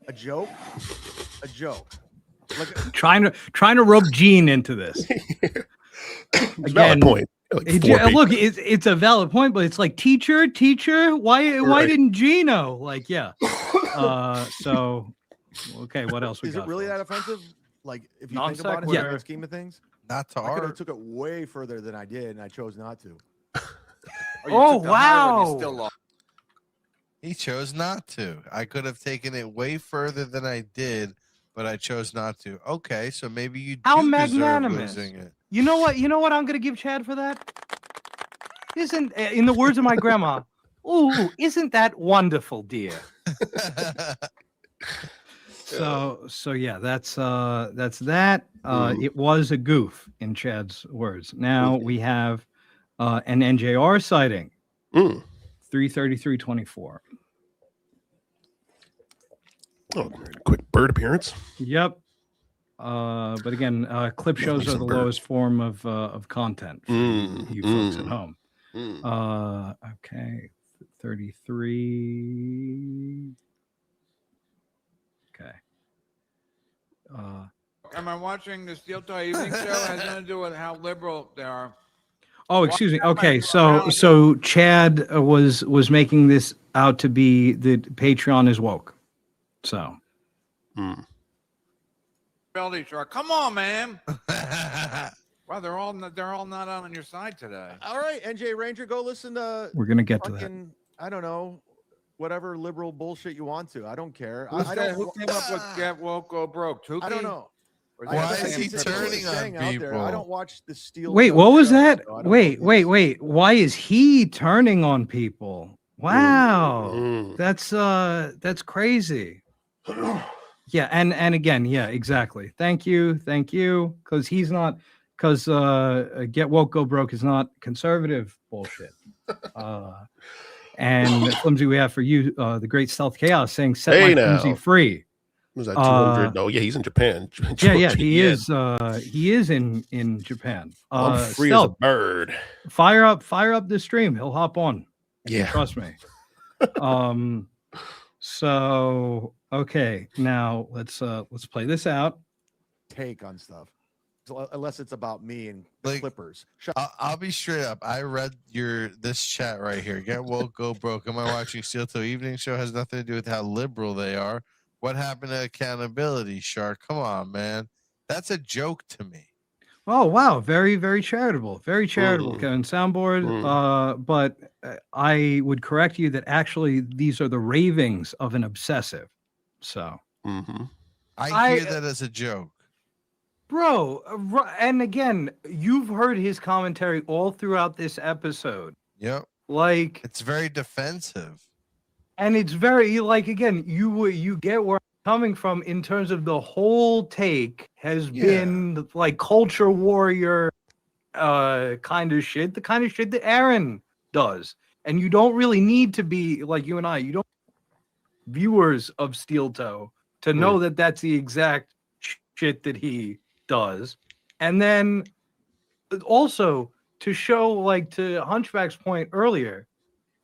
a joke. A joke. Like, trying to rub Gene into this. Again, valid point. Like look, it's a valid point, but it's like teacher, why didn't Geno? Like, yeah. So okay, what else we is got? It really that offensive? Like, if you Non think about it in the grand scheme of things, not to I could have art. took it way further than I did, and I chose not to. Oh wow! He chose not to. I could have taken it way further than I did, but I chose not to. Okay, so maybe you do How deserve magnanimous! losing it. You know what? I'm gonna give Chad for that. Isn't, in the words of my grandma, ooh, isn't that wonderful, dear? So yeah, that's that. It was a goof, in Chad's words. Now we have an NJR sighting. 333.24. Oh, quick bird appearance. Yep. But again, clip shows are the lowest form of content for you folks at home. Okay, 33. Okay. Am I watching the Steel Tie Evening Show? Has nothing to do with how liberal they are. Oh, excuse me. Okay, so Chad was making this out to be that Patreon is woke. So. Belly shark. Come on, man. Wow, they're all not on your side today. All right, NJ Ranger, go listen to. We're gonna get to that. I don't know, whatever liberal bullshit you want to. I don't care. Who came up with "Get Woke, Go Broke"? Tukey? I don't know. Why is he turning on people? I don't watch the Steel. Wait, what was that? Wait. Why is he turning on people? Wow, that's crazy. Yeah, and again, yeah, exactly. Thank you, because he's not, because get woke, go broke is not conservative bullshit. And Flimsy, we have for you the Great Stealth Chaos saying, "Set my Flimsy free." Was that 200? No, yeah, he's in Japan. Yeah, he is. He is in Japan. I'm free Stealth, as a bird. Fire up the stream. He'll hop on. Yeah, trust me. So okay, now let's play this out. Take on stuff, so, unless it's about me and Clippers. I'll be straight up. I read this chat right here. Get woke, go broke. Am I watching Steel Toe Evening Show? Has nothing to do with how liberal they are. What happened to accountability, Shark? Come on, man. That's a joke to me. Oh, wow. Very, very charitable. Very charitable, Kevin Soundboard. But I would correct you that actually these are the ravings of an obsessive. So I hear that as a joke. Bro, and again, you've heard his commentary all throughout this episode. Yep. Like, it's very defensive. And it's very, like, again, you get where I'm coming from in terms of the whole take has been like culture warrior kind of shit, the kind of shit that Aaron does. And you don't really need to be like you and I, you don't viewers of Steel Toe to know that that's the exact shit that he does. And then also to show, like, to Hunchback's point earlier,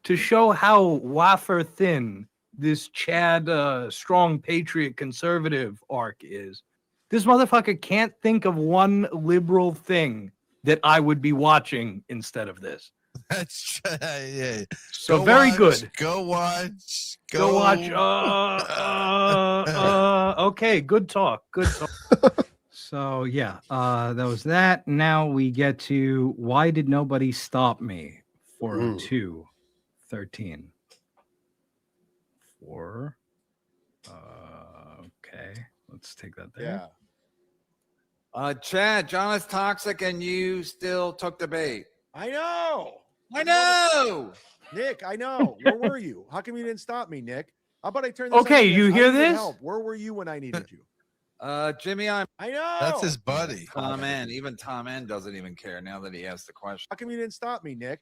to show how wafer thin this Chad strong patriot conservative arc is. This motherfucker can't think of one liberal thing that I would be watching instead of this. That's yeah. So very good. Go watch. Go watch. Okay, good talk. Good talk. So yeah, that was that. Now we get to why did nobody stop me? 402 13. 4. Okay, let's take that there. Yeah. Chad, John is toxic, and you still took the bait. I know. Nick, I know. Where were you? How come you didn't stop me, Nick? How about I turn this Okay, you hear this? Help. Where were you when I needed you? Jimmy, I know. That's his buddy. Tom N. Even Tom N. doesn't even care now that he asked the question. How come you didn't stop me, Nick?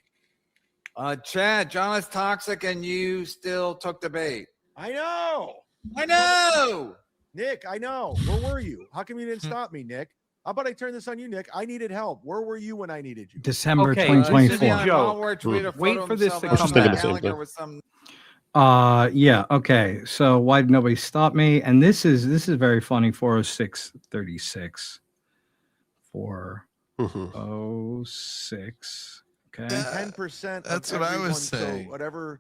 Chad, John is toxic, and you still took the bait. I know. Nick, I know. Where were you? How come you didn't stop me, Nick? How about I turn this on you, Nick? I needed help. Where were you when I needed you? December 2024. Wait for this to come back. Yeah, okay. So why did nobody stop me? And this is very funny. 40636. 406. Okay. 10%. That's what I was saying. So whatever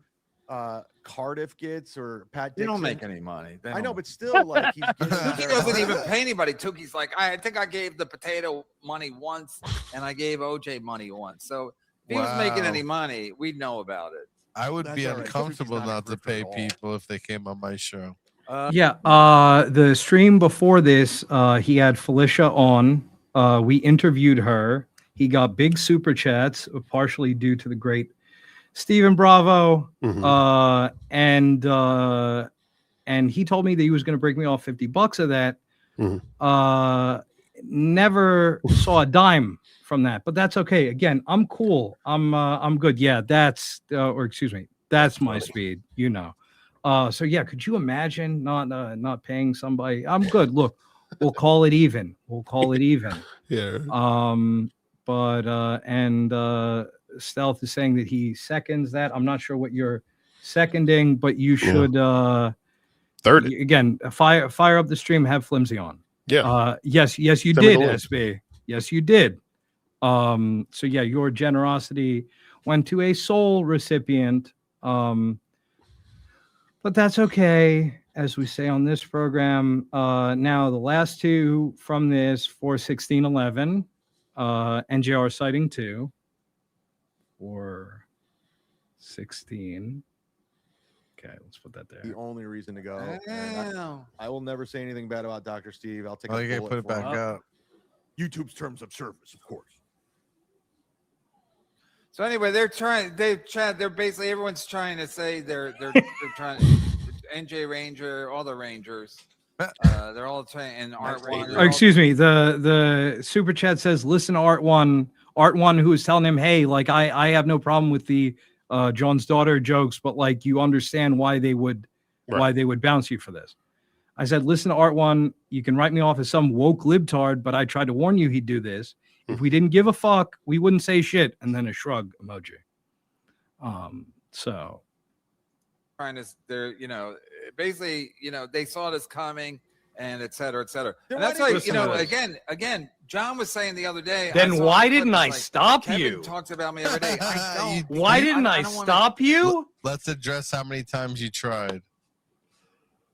Cardiff gets or Pat Dixon. They don't make any money. I know, but still, like, he's he doesn't even pay anybody. Tuki's like, I think I gave the potato money once, and I gave OJ money once. So if he was making any money, we'd know about it. I would be uncomfortable not to pay people if they came on my show. The stream before this, he had Felicia on. We interviewed her. He got big super chats, partially due to the great Stephen Bravo. And he told me that he was going to break me off $50 of that. Never saw a dime from that, but that's okay. Again, I'm cool. I'm good. Yeah, that's that's my speed, you know. So yeah, could you imagine not paying somebody? I'm good. Look, we'll call it even. Yeah. Stealth is saying that he seconds that. I'm not sure what you're seconding, but you should third again. Fire up the stream. Have Flimsy on. Yeah. Yes, you Send did, me the SB. Yes, you did. So yeah, your generosity went to a sole recipient. But that's okay, as we say on this program. Now the last two from this 41611, NJR sighting 2. 416. Okay, let's put that there. The only reason to go. I will never say anything bad about Dr. Steve. I'll take you gotta put it back up. YouTube's terms of service, of course. So anyway, they're basically everyone's trying to say they're trying. NJ Ranger, all the Rangers. They're all trained and Art One. Excuse me. The super chat says, listen to Art One, who is telling him, hey, like I have no problem with the John's daughter jokes, but like you understand why they would bounce you for this. I said, listen to Art One. You can write me off as some woke libtard, but I tried to warn you he'd do this. If we didn't give a fuck, we wouldn't say shit. And then a shrug emoji. So Trying to, they're, basically, they saw this coming and et cetera, et cetera. And that's like, again, John was saying the other day. Then why didn't I stop Kevin you? Talks about me every day. I don't. Why didn't I stop you? Let's address how many times you tried.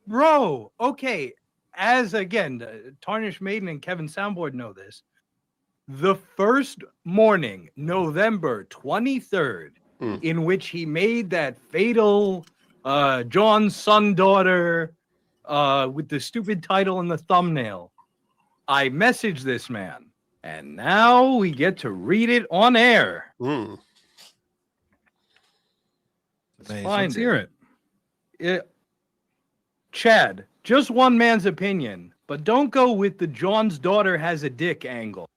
Bro, okay. As again, Tarnished Maiden and Kevin Soundboard know this. The first morning, November 23rd, in which he made that fatal John's son daughter with the stupid title in the thumbnail, I messaged this man, and now we get to read it on air. Let's hear it. Chad, just one man's opinion, but don't go with the John's daughter has a dick angle.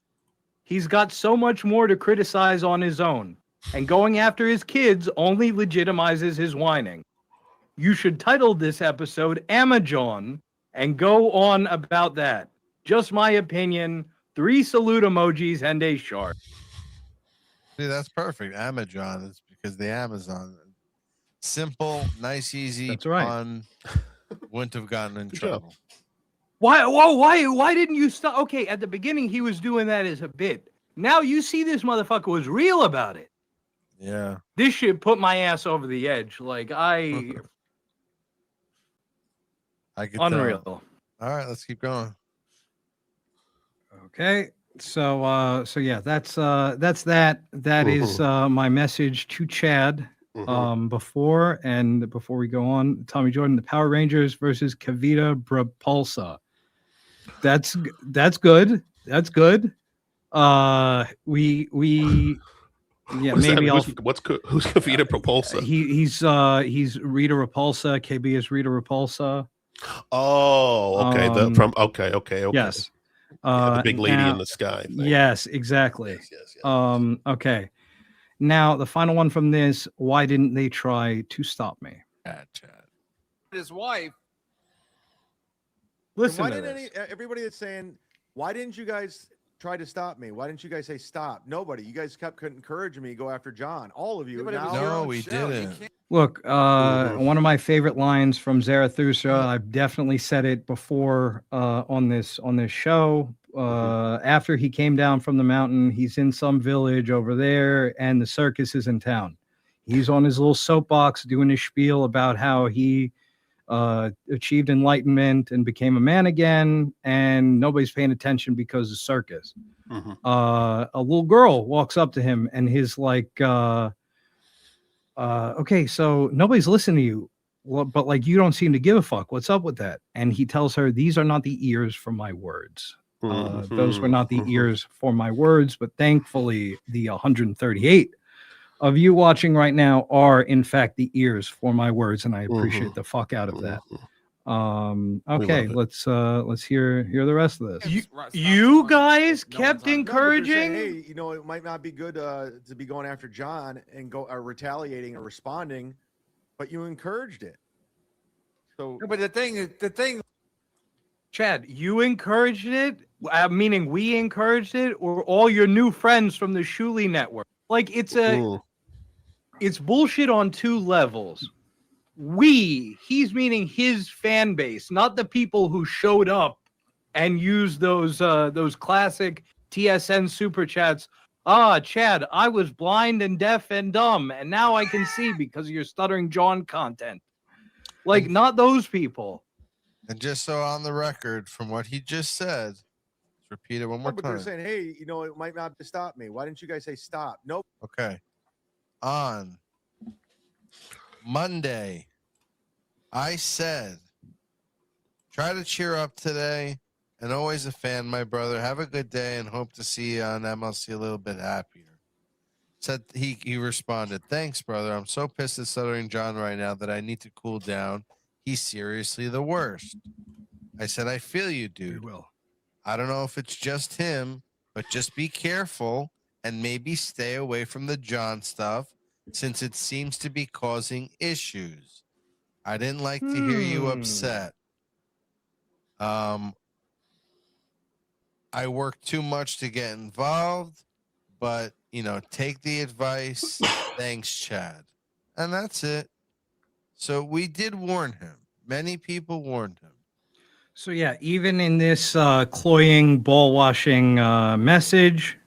He's got so much more to criticize on his own, and going after his kids only legitimizes his whining. You should title this episode Amajon and go on about that. Just my opinion. 3 salute emojis and a shark. See, that's perfect. Amajon is because the Amazon. Simple, nice, easy, That's right. fun. Wouldn't have gotten in trouble. Why didn't you stop? Okay, at the beginning he was doing that as a bit. Now you see this motherfucker was real about it. Yeah. This shit put my ass over the edge. Like I could unreal. Tell. All right, let's keep going. Okay. So yeah, that's that. That is my message to Chad. Before we go on, Tommy Jordan, the Power Rangers versus Kavita Brapulsa. That's good. That's good. Maybe who's Kavita Propulsa? He's Rita Repulsa. KB is Rita Repulsa. Oh, okay. Okay. Yes. The big lady in the sky thing. Yes, exactly. Yes. Okay. Now, the final one from this, why didn't they try to stop me? Chad. His wife. Listen why to didn't everybody that's saying, why didn't you guys try to stop me? Why didn't you guys say stop? Nobody. You guys kept encouraging me to go after John. All of you. No, we didn't. Look, one of my favorite lines from Zarathustra, I've definitely said it before on this show. After he came down from the mountain, he's in some village over there, and the circus is in town. He's on his little soapbox doing his spiel about how he achieved enlightenment and became a man again, and nobody's paying attention because of circus. A little girl walks up to him and he's like, okay, so nobody's listening to you. Well, but like you don't seem to give a fuck. What's up with that? And he tells her, these are not the ears for my words. Those were not the ears for my words, but thankfully the 138 of you watching right now are in fact the ears for my words, and I appreciate the fuck out of that. Okay, let's hear the rest of this. You guys kept encouraging. Hey, it might not be good to be going after John and retaliating or responding, but you encouraged it. So, but the thing, Chad, you encouraged it, meaning we encouraged it, or all your new friends from the Shuli network. Like it's bullshit on 2 levels. He's meaning his fan base, not the people who showed up and used those classic TSN super chats. Chad, I was blind and deaf and dumb, and now I can see because of your stuttering John content. Like, not those people. And just so on the record, from what he just said, let's repeat it one more but time. They're saying, hey, it might not stop me. Why didn't you guys say stop? Nope. Okay. On Monday, I said, try to cheer up today, and always a fan, my brother. Have a good day, and hope to see you on MLC a little bit happier. Said he responded, thanks, brother. I'm so pissed at Stuttering John right now that I need to cool down. He's seriously the worst. I said, I feel you, dude. I don't know if it's just him, but just be careful and maybe stay away from the jaunt stuff since it seems to be causing issues. I didn't like to hear you upset. I work too much to get involved, but, take the advice. Thanks, Chad. And that's it. So we did warn him. Many people warned him. So yeah, even in this cloying, ball-washing message,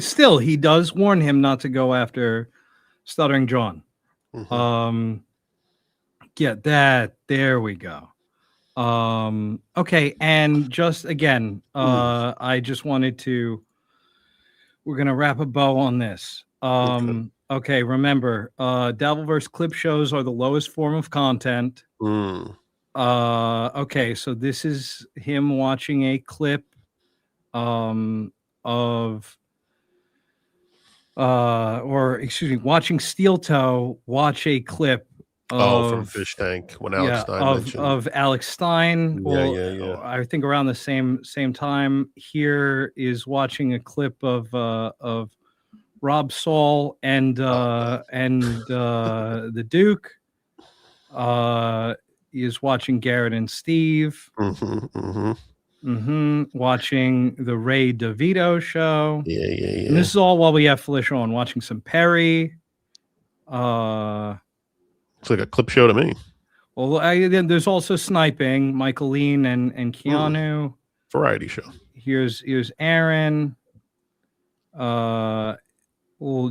still he does warn him not to go after Stuttering John. Get that. There we go. Okay, and just again, I just wanted to. We're gonna wrap a bow on this. Okay, remember, Dabbleverse clip shows are the lowest form of content. Okay, so this is him watching a clip watching Steel Toe watch a clip from Fish Tank when Alex Stein mentioned. Of Alex Stein. Yeah. I think around the same time. Here is watching a clip of Rob Saul and the Duke. Is watching Garrett and Steve. Watching the Ray DeVito show. Yeah. And this is all while we have Felicia on, watching some Perry. It's like a clip show to me. Well, then there's also sniping, Michael Lean and Keanu. Variety show. Here's Aaron.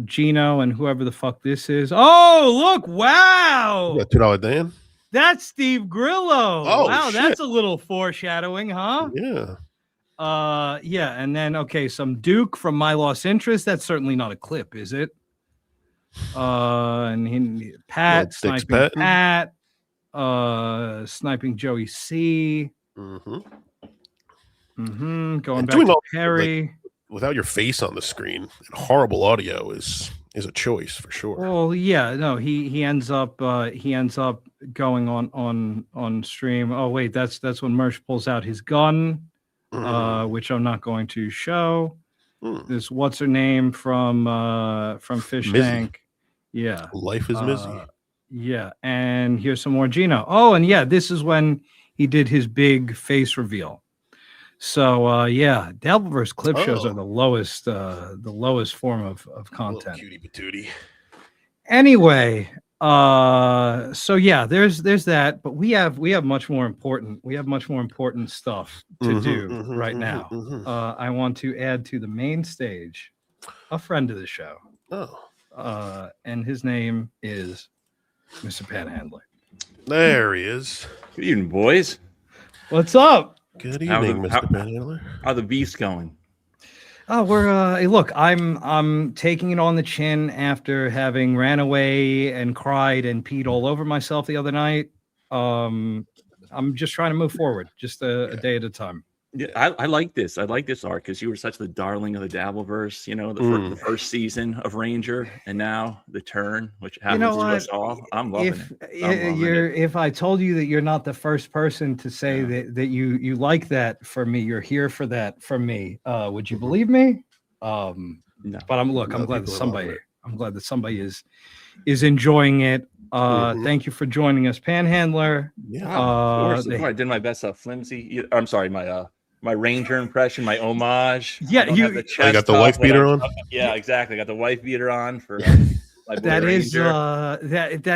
Geno and whoever the fuck this is. Oh, look! Wow. Yeah, $2 Dan. That's Steve Grillo. Oh, wow, shit. That's a little foreshadowing, huh? Yeah. Yeah, and then some Duke from My Lost Interest. That's certainly not a clip, is it? And Pat sniping Pat, sniping Joey C. Going back to Perry. Without your face on the screen, horrible audio is a choice for sure. Well, yeah, no, he ends up going on stream. Oh wait, that's when Mersh pulls out his gun, which I'm not going to show. This what's her name from Fish Mizzy. Tank. Yeah, Life is Mizzy. Yeah, and here's some more Geno. Oh, and yeah, this is when he did his big face reveal. So yeah, Dabbleverse clip shows are the lowest form of content. Cutie patootie. Anyway, so yeah, there's that, but we have much more important stuff to do right now. I want to add to the main stage a friend of the show. And his name is Mr. Panhandler. There he is. Good evening, boys. What's up? Good evening, Mr. Panhandler. How the beasts going? Oh, we're look. I'm taking it on the chin after having ran away and cried and peed all over myself the other night. I'm just trying to move forward, just a day at a time. Yeah, I like this. I like this arc because you were such the darling of the Dabbleverse. The first season of Ranger, and now the turn, which happens to us all. I'm loving it. If I told you that you're not the first person to say that you like that for me, you're here for that from me. Would you believe me? No. But I'm glad that somebody is enjoying it. Thank you for joining us, Panhandler. Yeah, of course. I did my best. Flimsy. I'm sorry, my Ranger impression, my homage. Yeah, you got the wife beater on. Yeah, exactly. I got the wife beater on for. That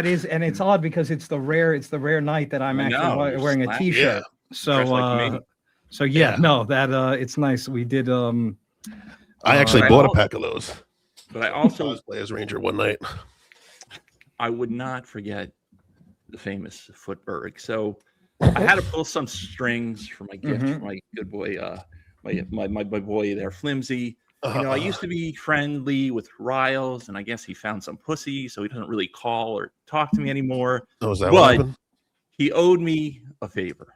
is, and it's odd because it's the rare night that I'm actually wearing a t-shirt. Yeah. So it's nice. We did. I actually bought a pack of those. But I also play as Ranger one night. I would not forget the famous Footberg. So I had to pull some strings for my gift for my good boy, my boy there, Flimsy. I used to be friendly with Riles, and I guess he found some pussy, so he doesn't really call or talk to me anymore. Oh, is that what happened? He owed me a favor.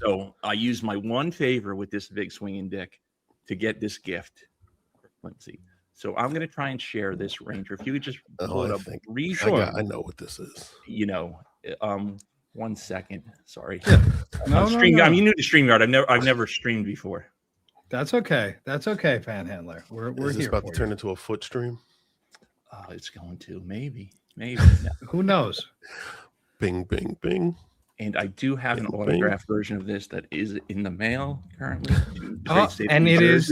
So I used my one favor with this big swinging dick to get this gift for Flimsy. So I'm going to try and share this, Ranger. If you could just pull it up. I know what this is. 1 second. Sorry. No, I'm new to StreamYard. I've never streamed before. That's okay. That's okay, Panhandler. We're Is this here. about to turn into a foot stream? It's going to maybe. Who knows? Bing, bing, bing. And I do have an Bing, autographed version of this that is in the mail currently. And it is.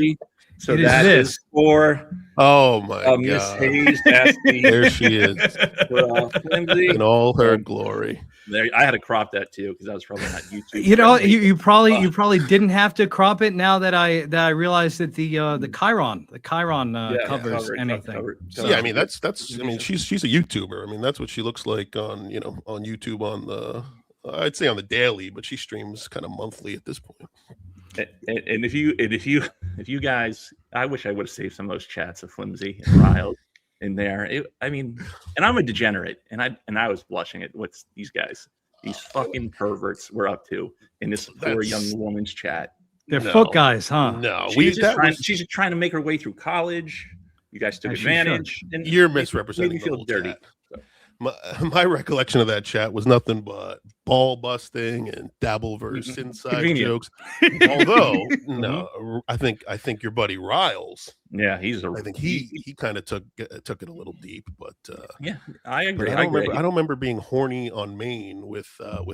So that is for Miss God. Hayes. There she is. Flimsy. In all her glory. There, I had to crop that too because I was probably not YouTube. You probably didn't have to crop it now that I realized that the Chiron covers anything. So, yeah, I mean that's I mean she's a YouTuber. I mean that's what she looks like on on YouTube on the I'd say on the daily, but she streams kind of monthly at this point. And if you guys, I wish I would have saved some of those chats of Flimsy and Riled in there. And I'm a degenerate, and I was blushing at what these fucking perverts were up to in this poor young woman's chat. They're foot guys, huh? No, she's just trying to make her way through college. You guys took advantage. And you're misrepresenting. Made me feel dirty. My recollection of that chat was nothing but ball busting and Dabbleverse inside jokes. Although, no, I think your buddy Riles. Yeah, I think he kind of took it a little deep, but yeah, I agree. I don't remember being horny on Maine with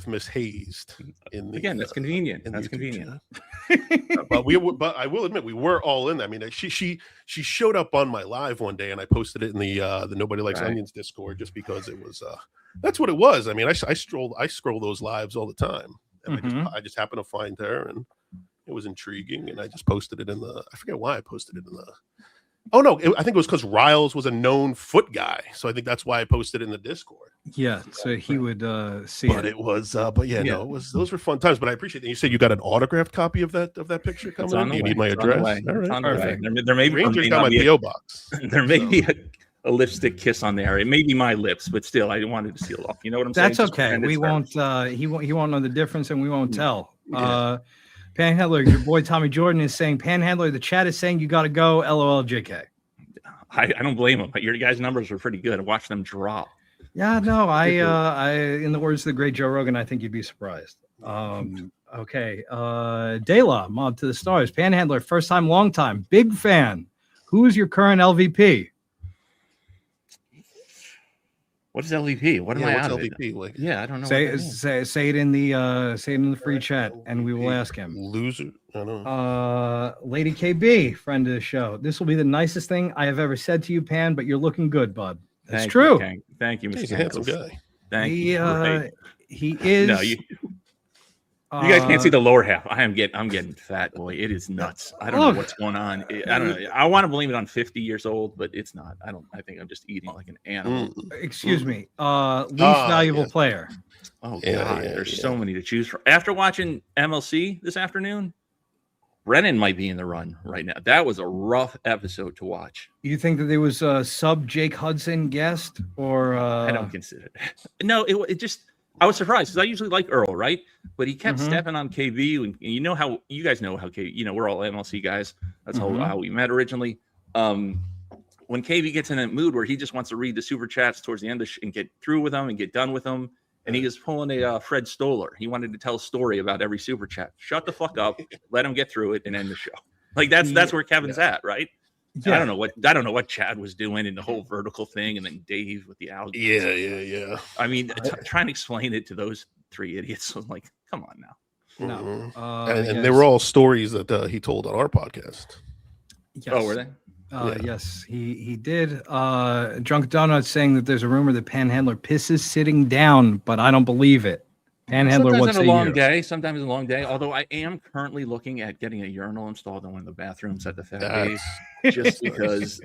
Miss Hayes. Again, that's convenient. That's convenient. But I will admit we were all in that. I mean, she showed up on my live one day, and I posted it in the Nobody Likes Onions Discord just because it was that's what it was. I mean, I scroll those lives all the time, and I just happened to find her, and it was intriguing, and I just posted it in the. I forget why I posted it in the. Oh no, I think it was because Riles was a known foot guy, so I think that's why I posted it in the Discord. Yeah, so he would see but it was, but yeah, no, it was. Those were fun times. But I appreciate that you said you got an autographed copy of that picture coming. In? You need my address. All right, there may be Ranger's got my PO box. There may be a lipstick kiss on there. It may be my lips, but still, I wanted to seal off. You know what I'm saying? That's okay. We won't. He won't know the difference, and we won't tell. Yeah. Panhandler, your boy Tommy Jordan is saying, Panhandler, the chat is saying you got to go. LOL, JK. I don't blame him. Your guys' numbers were pretty good. Watch them drop. Yeah, no, I in the words of the great Joe Rogan, I think you'd be surprised. Okay. Dela, Mob to the Stars. Panhandler, first time, long time. Big fan. Who's your current LVP? What is LVP? What am I out LVP? of it? Yeah, I don't know. Say it in the free chat, and we will ask him. Loser. I don't know. Lady KB, friend of the show. This will be the nicest thing I have ever said to you, Pan. But you're looking good, bud. That's true. Thank you, Mr. He's a handsome guy. Thank you. He is. No, you guys can't see the lower half. I'm getting fat, boy. It is nuts. I don't know what's going on. I don't know. I want to blame it on 50 years old, but it's not. I think I'm just eating like an animal. Excuse me. Least valuable player. Oh God, there's so many to choose from. After watching MLC this afternoon, Brennan might be in the run right now. That was a rough episode to watch. You think that there was a sub Jake Hudson guest, or I don't consider it. No, it just. I was surprised because I usually like Earl, right? But he kept stepping on KB, and you know how you guys know how KB. We're all MLC guys. That's how we met originally. When KB gets in that mood where he just wants to read the super chats towards the end and get through with them and get done with them, and he was pulling a Fred Stoller. He wanted to tell a story about every super chat. Shut the fuck up, let him get through it, and end the show. Like that's where Kevin's at, right? Yeah. I don't know what Chad was doing in the whole vertical thing, and then Dave with the algae. Yeah. I mean, trying to explain it to those three idiots. I'm like, come on now. No. And they were all stories that he told on our podcast. Yes. Oh, were they? Yes, he did. Drunk Donut saying that there's a rumor that Panhandler pisses sitting down, but I don't believe it. Panhandler, sometimes a long day. Sometimes a long day. Although I am currently looking at getting a urinal installed in one of the bathrooms at the Fat Days, just because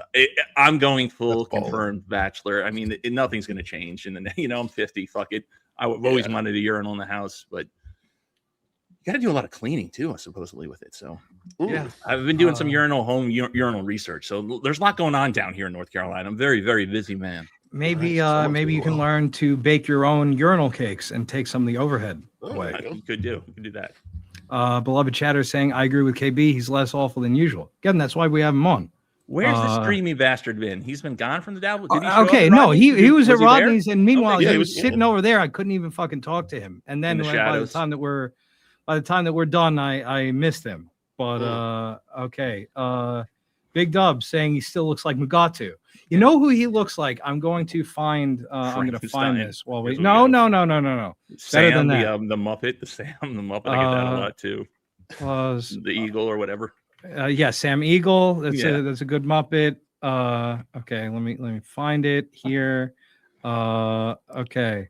I'm going full confirmed bachelor. I mean, nothing's going to change. And then I'm 50. Fuck it. I've always wanted a urinal in the house, but you got to do a lot of cleaning too, supposedly with it. So yeah, I've been doing some urinal research. So there's a lot going on down here in North Carolina. I'm very, very busy man. Maybe you can learn to bake your own urinal cakes and take some of the overhead away. You could do that. Beloved Chatter saying, I agree with KB. He's less awful than usual. Again, that's why we have him on. Where's the streamy bastard been? He's been gone from the dabble. Did he show up Okay, at no, Rodney's? he was at there? Rodney's, and meanwhile Okay, yeah, he was sitting over there. I couldn't even fucking talk to him. And then the by the shadows. time that we're done, I missed him. But okay, Big Dub saying he still looks like Mugatu. You know who he looks like? I'm going to find. I'm going to find this. Well, wait, no. Sam, Better than that. The Muppet, the Sam, the Muppet. I get that a lot too. The Eagle or whatever. Yeah, Sam Eagle. That's Yeah. that's a good Muppet. Okay, let me find it here. Okay.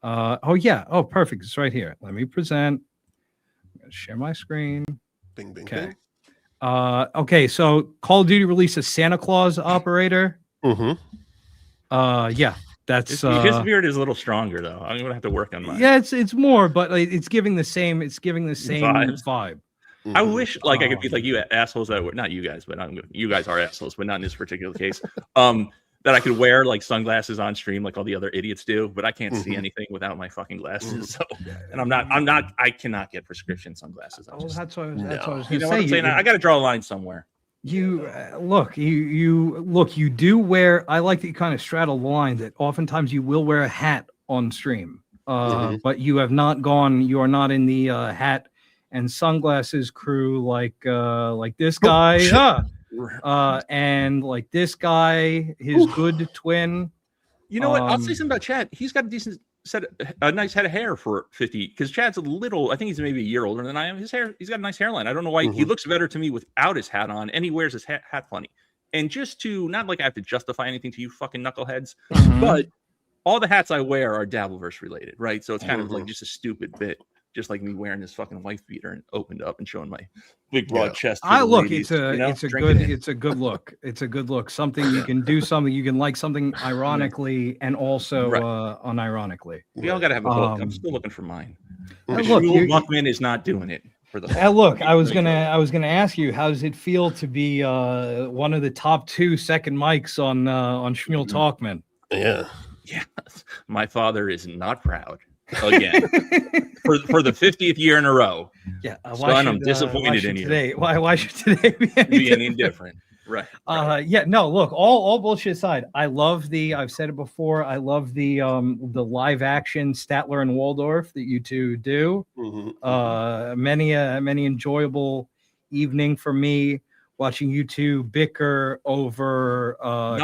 Oh yeah. Oh, perfect. It's right here. Let me present. I'm gonna share my screen. Bing, bing, Okay. bing. Okay. So Call of Duty released a Santa Claus operator. Yeah. That's His beard is a little stronger though. I'm gonna have to work on mine. yeah. It's more, but it's giving the same. It's giving the same vibe. I wish like I could be like you assholes that were not you guys, but you guys are assholes, but not in this particular case. That I could wear like sunglasses on stream like all the other idiots do, but I can't see anything without my fucking glasses. So, and I cannot get prescription sunglasses. That's what I was You know gonna what I'm say. saying? I got to draw a line somewhere. You look, you do wear. I like that you kind of straddle the line that oftentimes you will wear a hat on stream, but you have not gone. You are not in the hat and sunglasses crew like this guy, and like this guy, his good twin. You know what? I'll say something about Chad. He's got a nice head of hair for 50. Because Chad's a little. I think he's maybe a year older than I am. His hair. He's got a nice hairline. I don't know why he looks better to me without his hat on, and he wears his hat funny. And just to not like I have to justify anything to you fucking knuckleheads, but all the hats I wear are Dabbleverse related, right? So it's kind of like just a stupid bit. Just like me wearing this fucking wife beater and opened up and showing my big broad chest. It's a good look. It's a good look. Something you can do, something you can like, something ironically and also unironically. We all gotta have a hook. I'm still looking for mine. Look, Buckman is not doing it for the. Look, I was gonna ask you, how does it feel to be one of the top 2 second mics on Schmuel Talkman? Yeah. My father is not proud. Again, for the 50th year in a row. Yeah, son, I'm disappointed in you. Today, why should today be any different? Right. Yeah. No. Look. All bullshit aside, I love I've said it before. I love the live action Statler and Waldorf that you two do. Many enjoyable evening for me watching you two bicker over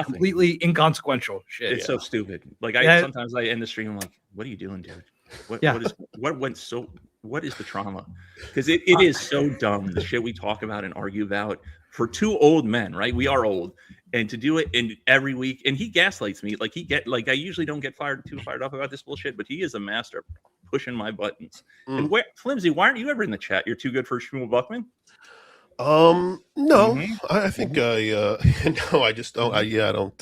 completely inconsequential shit. It's so stupid. Like sometimes I end the stream. I'm like, what are you doing, dude? What is the trauma? Because it is so dumb, the shit we talk about and argue about for 2 old men, right? We are old, and to do it every week, and he gaslights me. I usually don't get too fired up about this bullshit, but he is a master pushing my buttons. And Flimsy, why aren't you ever in the chat? You're too good for Schmuel Buckman. No, I think no, I just don't. I don't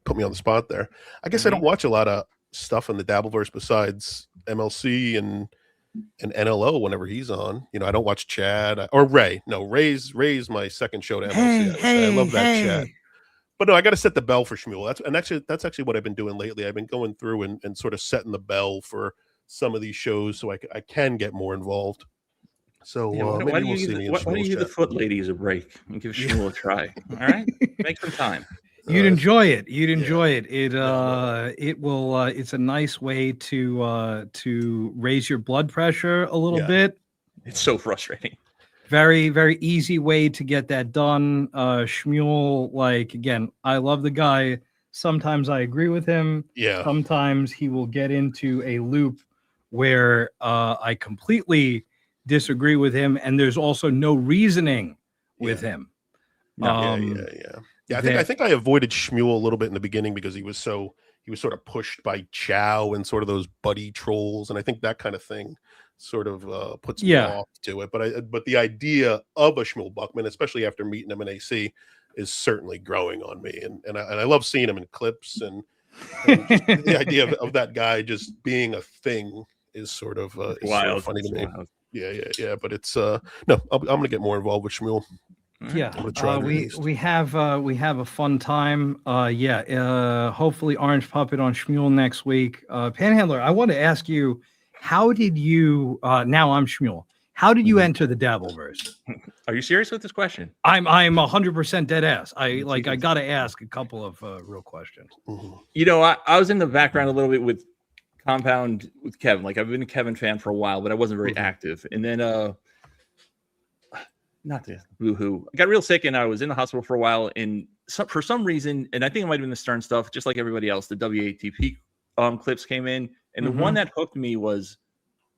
put me on the spot there. I guess I don't watch a lot of stuff in the Dabbleverse besides MLC and NLO whenever he's on. I don't watch Chad or Ray. No, Ray's my second show to MLC. I love that Chad. But no, I got to set the bell for Schmuel. That's actually what I've been doing lately. I've been going through and sort of setting the bell for some of these shows so I can get more involved. So why do you give the foot ladies a break and give Schmuel a try? All right, make some time. You'd enjoy it. You'd enjoy it. It will. It's a nice way to raise your blood pressure a little bit. It's so frustrating. Very, very easy way to get that done. Schmuel, again, I love the guy. Sometimes I agree with him. Yeah. Sometimes he will get into a loop where I completely disagree with him, and there's also no reasoning with him. Yeah, I think I avoided Schmuel a little bit in the beginning because he was sort of pushed by Chow and sort of those buddy trolls, and I think that kind of thing sort of puts me off to it. But the idea of a Schmuel Buckman, especially after meeting him in AC, is certainly growing on me, and I love seeing him in clips and just the idea of that guy just being a thing is sort of wild, sort of funny to me. Wild. Yeah. But it's no, I'm gonna get more involved with Schmuel. Yeah, we have a fun time. Hopefully Orange Puppet on Schmuel next week. Panhandler, I want to ask you, how did you? Now I'm Schmuel. How did you enter the Dabbleverse? Are you serious with this question? I'm 100% dead ass. I got to ask a couple of real questions. You know, I was in the background a little bit with Compound with Kevin. Like I've been a Kevin fan for a while, but I wasn't very active. And then not to boo-hoo, I got real sick and I was in the hospital for a while. And for some reason, and I think it might have been the Stern stuff, just like everybody else, the WATP clips came in. And the one that hooked me was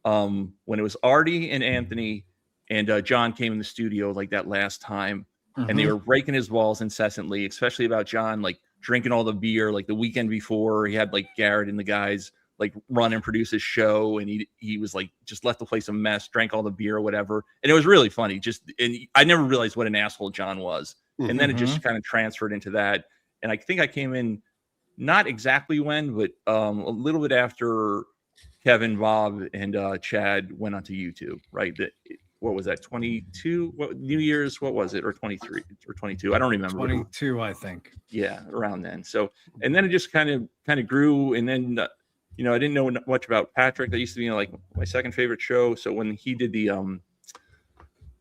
when it was Artie and Anthony and John came in the studio like that last time, and they were breaking his balls incessantly, especially about John like drinking all the beer like the weekend before. He had like Garrett and the guys like run and produce his show, and he was like just left the place a mess, drank all the beer or whatever, and it was really funny. And I never realized what an asshole John was, and then it just kind of transferred into that. And I think I came in not exactly when, but a little bit after Kevin, Bob, and Chad went onto YouTube, right? What was that? 22? What New Year's? What was it? Or 23 or 22? I don't remember. 22, I think. Yeah, around then. So, and then it just kind of grew, and then you know, I didn't know much about Patrick. That used to be like my second favorite show. So when he did the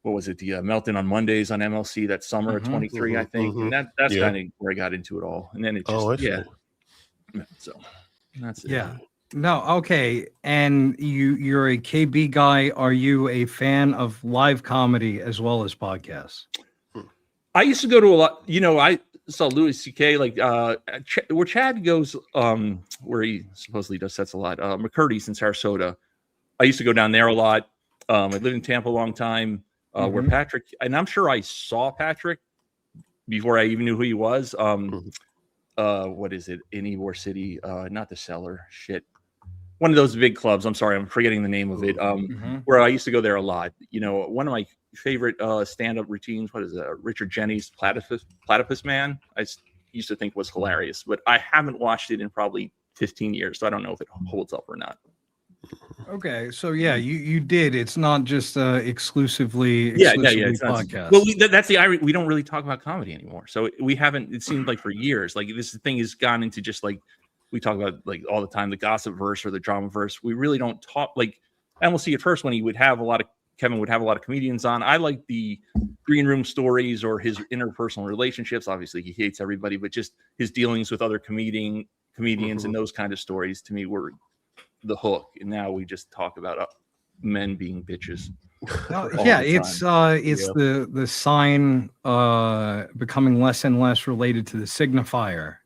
what was it? The Meltdown on Mondays on MLC that summer of 23, I think. And that's kind of where I got into it all. And then it just So that's it. Yeah. No, okay. And you're a KB guy. Are you a fan of live comedy as well as podcasts? I used to go to a lot, you know, I saw Louis C.K. like where Chad goes, where he supposedly does sets a lot, McCurdy's in Sarasota. I used to go down there a lot. I lived in Tampa a long time, where Patrick, and I'm sure I saw Patrick before I even knew who he was. What is it? In Ybor City, not the Cellar, shit. One of those big clubs. I'm sorry, I'm forgetting the name of it. Where I used to go there a lot. You know, one of my favorite stand-up routines. What is it? Richard Jennings' Platypus Man. I used to think was hilarious, but I haven't watched it in probably 15 years, so I don't know if it holds up or not. Okay, so yeah, you did. It's not just exclusively podcast. Well, that's the irony. We don't really talk about comedy anymore. So we haven't. It seemed like for years, like this thing has gone into just like. We talk about like all the time, the gossip verse or the drama verse. We really don't talk like, and we'll see at first when he would have Kevin would have a lot of comedians on. I like the green room stories or his interpersonal relationships. Obviously he hates everybody, but just his dealings with other comedians and those kind of stories to me were the hook. And now we just talk about men being bitches. Yeah, it's the sign becoming less and less related to the signifier.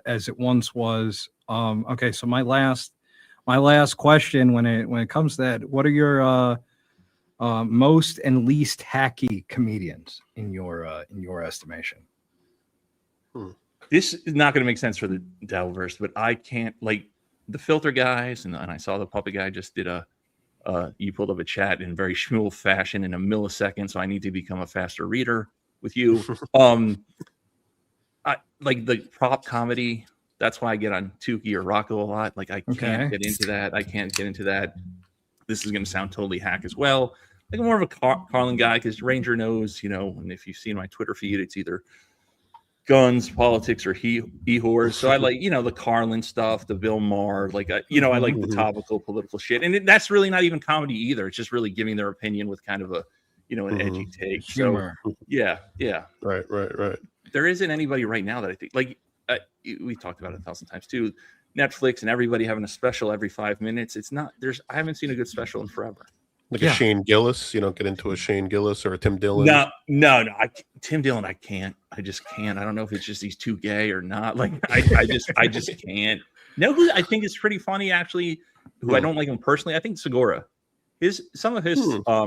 As it once was. Okay, so my last question when it comes to that, what are your most and least hacky comedians in your estimation? This is not going to make sense for the Dabbleverse, but I can't like the filter guys, and I saw the puppet guy just did you pulled up a chat in very Schmuel fashion in a millisecond, so I need to become a faster reader with you. I like the prop comedy. That's why I get on Tukey or Rocco a lot. Like I can't get into that. I can't get into that. This is going to sound totally hack as well. Like I'm more of a Carlin guy because Ranger knows, you know, and if you've seen my Twitter feed, it's either guns, politics, or he-whores. So I like, you know, the Carlin stuff, the Bill Maher, like, I like the topical political shit. And that's really not even comedy either. It's just really giving their opinion with kind of a, you know, an edgy take. Humor. So yeah. Right. There isn't anybody right now that I think like we talked about it 1,000 times too. Netflix and everybody having a special every 5 minutes. It's not I haven't seen a good special in forever. Like a Shane Gillis, you don't get into a Shane Gillis or a Tim Dillon. No. Tim Dillon, I can't. I just can't. I don't know if it's just he's too gay or not. Like I just can't. No, who I think is pretty funny actually. Who I don't like him personally. I think Segura. Some of his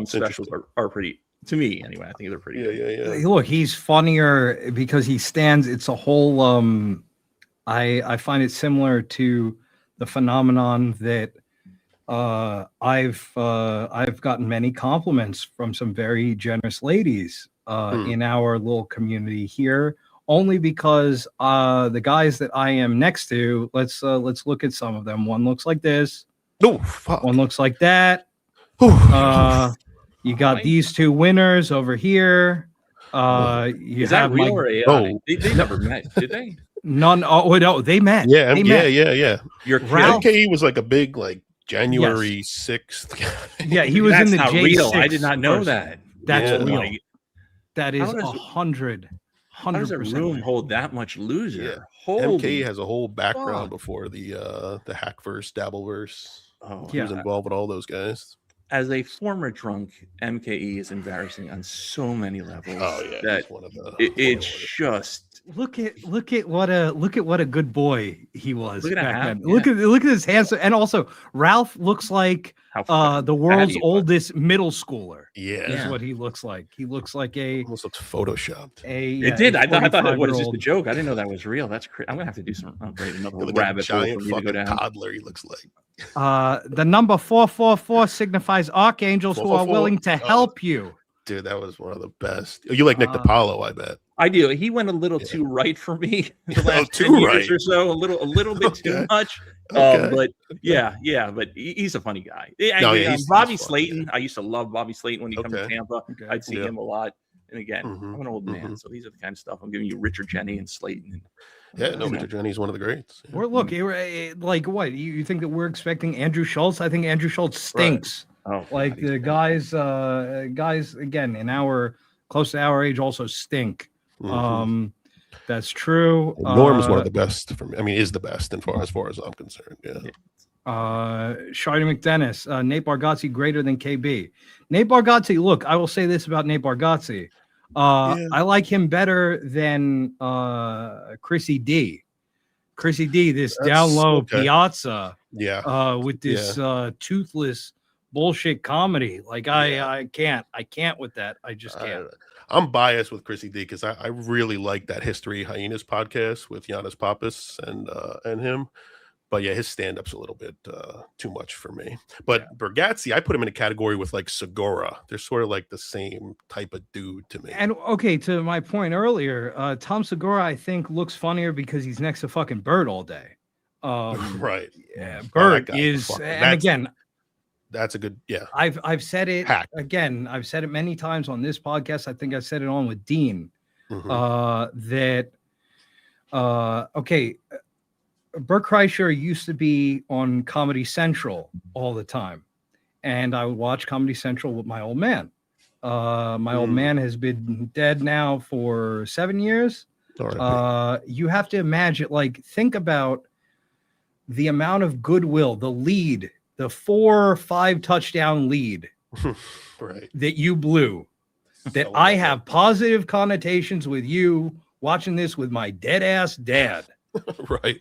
specials are pretty. To me, anyway, I think they're pretty good. Look, he's funnier because he stands. It's a whole. I find it similar to the phenomenon that I've gotten many compliments from some very generous ladies in our little community here. Only because the guys that I am next to, let's look at some of them. One looks like this. Oh, fuck. One looks like that. You got these two winners over here. Is that real or AI? They never met, did they? None. Oh no, they met. Yeah. They met. Yeah. Your Ralph, MKE was like a big like January 6th. Yeah, he was in the not J6. real. I did not know version. that. That's Yeah, real. like, That is how does- 100%. How does a room hold that much loser? Yeah. Holy MK has a whole background fuck. before the Hackverse, Dabbleverse. Oh, He was involved with all those guys. As a former drunk, MKE is embarrassing on so many levels. Oh yeah, that he's one of the. it's just look at what a good boy he was Look at back him, then. Look at his handsome, and also Ralph looks like the world's he was. oldest middle schooler. Yeah, is what he looks like. He looks like a almost looks photoshopped. It did. I thought it was just a 45-year-old. joke. I didn't know that was real. That's crazy. I'm gonna have to do some another rabbit hole giant for me to go fucking down. toddler. He looks like. The number 444 signifies archangels who are 444? willing to help you. Dude, that was one of the best. You like Nick DiPaolo, I bet. I do. He went a little too right for me the last too 10 years right. or so. A little bit too much. Okay. But yeah. But he's a funny guy. No, yeah, Bobby he's fun, Slayton. I used to love Bobby Slayton when he come to Okay. Tampa. I'd see Yeah. him a lot. And again, I'm an old man, so these are the kind of stuff I'm giving you. Richard Jenny and Slayton. Yeah, no, Richard Jenny's one of the greats. We're look, like what you think that we're expecting Andrew Schultz? I think Andrew Schultz stinks. Oh, like the guys again in our close to our age also stink. That's true. Norm's one of the best for me. I mean, is the best as far as I'm concerned. Yeah. Shardy McDennis, Nate Bargatze greater than KB. Nate Bargatze, look, I will say this about Nate Bargatze. I like him better than Chrissy D. Chrissy D, this down low piazza. Yeah. With this toothless bullshit comedy. Like I can't with that. I just can't. I'm biased with Chrissy D because I really like that History Hyenas podcast with Giannis Pappas and him. But yeah, his stand-up's a little bit too much for me. But Bargatze, I put him in a category with like Segura. They're sort of like the same type of dude to me. And okay, to my point earlier, Tom Segura, I think, looks funnier because he's next to fucking Bird all day. Right. Yeah, Oh, Bird that guy, is, fuck, and that's- again, that's a good, yeah. I've said it Hack. again. I've said it many times on this podcast. I think I said it on with Dean. That okay. Bert Kreischer used to be on Comedy Central all the time, and I would watch Comedy Central with my old man. My old man has been dead now for 7 years. You have to imagine, like, think about the amount of goodwill, the lead, the 4 or 5 touchdown lead right. that you blew, that I have positive connotations with you watching this with my dead ass dad. Right.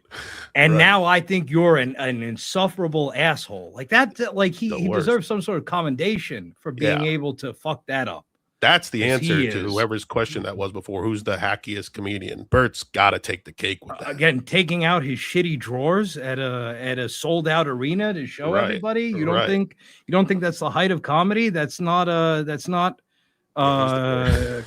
And now I think you're an insufferable asshole. Like that, like he worst. deserves some sort of commendation for being able to fuck that up. That's the Yes, he answer to is. whoever's question that was before. Who's the hackiest comedian? Bert's got to take the cake with that. Again, taking out his shitty drawers at a sold out arena to show Right, everybody. You don't right. think that's the height of comedy? That's not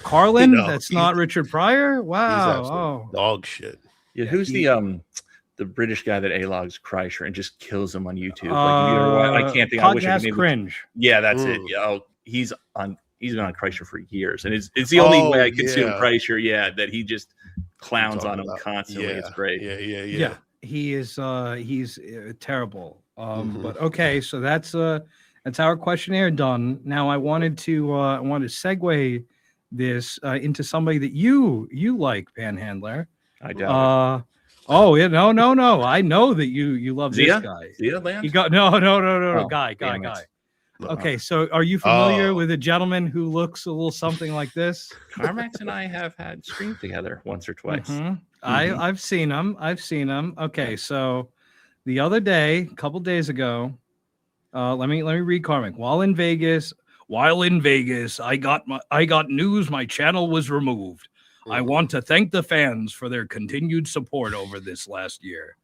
Carlin. No, that's not Richard Pryor. He's Wow. absolute Oh. dog shit. Yeah, who's the British guy that A-logs Kreischer and just kills him on YouTube? Like, if you ever watch- I can't think. I wish I Podcast could name cringe. Yeah, that's it. Yeah, he's been on Kreischer for years, and it's the only way I consume Kreischer. Yeah, that he just clowns on him constantly. It's great. Yeah. He is he's terrible. But okay, so that's our questionnaire done. Now I wanted to segue this into somebody that you like, Panhandler. I doubt oh yeah, no. I know that you love Zia? this guy. Zia Lance? You got no, Oh, guy. damn it. Okay, so are you familiar with a gentleman who looks a little something like this? Carmax and I have had streamed together once or twice. I've seen him. Okay, so the other day, a couple days ago, let me read Karmic. While in Vegas, I got news my channel was removed. I want to thank the fans for their continued support over this last year.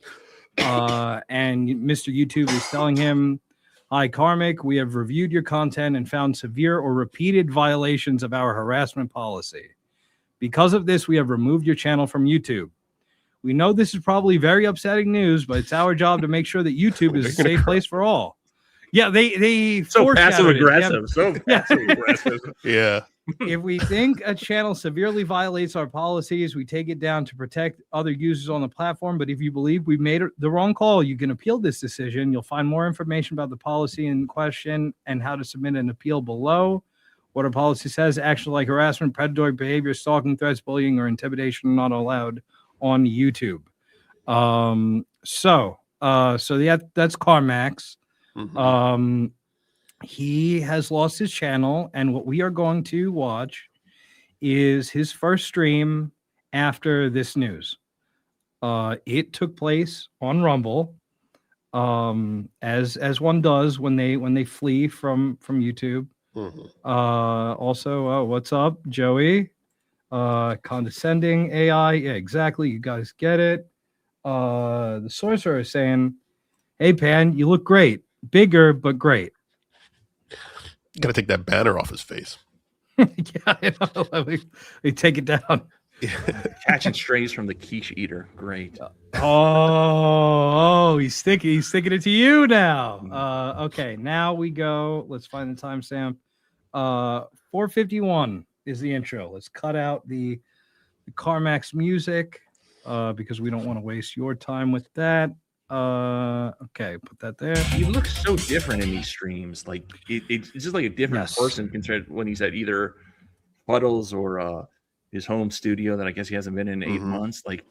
And Mr. YouTube is telling him, "Hi, Karmic. We have reviewed your content and found severe or repeated violations of our harassment policy. Because of this, we have removed your channel from YouTube. We know this is probably very upsetting news, but it's our job to make sure that YouTube is a safe place for all." Yeah, they So foreshadowed passive it. aggressive. Yeah. So passive aggressive. Yeah. If we think a channel severely violates our policies, we take it down to protect other users on the platform. But if you believe we made the wrong call, you can appeal this decision. You'll find more information about the policy in question and how to submit an appeal below. What our policy says: actions like harassment, predatory behavior, stalking, threats, bullying, or intimidation are not allowed on YouTube. So that's Carmax. He has lost his channel, and what we are going to watch is his first stream after this news. It took place on Rumble, as one does when they flee from YouTube. Also, what's up, Joey? Condescending AI. Yeah, exactly. You guys get it. The sorcerer is saying, "Hey, Pan, you look great. Bigger, but great." Gotta take that banner off his face. Yeah, I know. Let me take it down. Catching strays from the quiche eater. Great. He's sticking it to you now. Okay, now we go. Let's find the timestamp. 4:51 is the intro. Let's cut out the Carmax music because we don't want to waste your time with that. Okay, put that there. He looks so different in these streams. Like it's just like a different person compared when he's at either Puddles or his home studio that I guess he hasn't been in 8 months. Like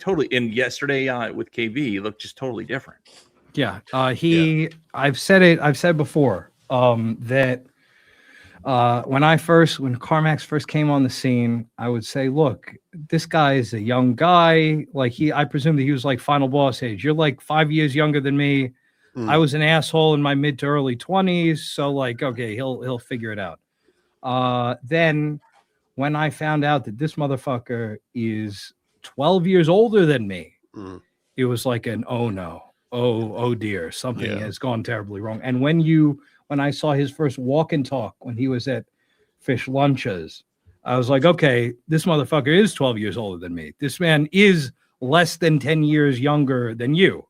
totally. And yesterday with KB, he looked just totally different. Yeah. I've said before that when Carmax first came on the scene, I would say, look, this guy is a young guy. Like I presume that he was like final boss age. You're like 5 years younger than me. I was an asshole in my mid to early 20s. So like, okay, he'll figure it out. Then when I found out that this motherfucker is 12 years older than me, it was like an, oh no, oh dear, something has gone terribly wrong. And when I saw his first walk and talk when he was at Fish Lunches, I was like, okay, this motherfucker is 12 years older than me. This man is less than 10 years younger than you.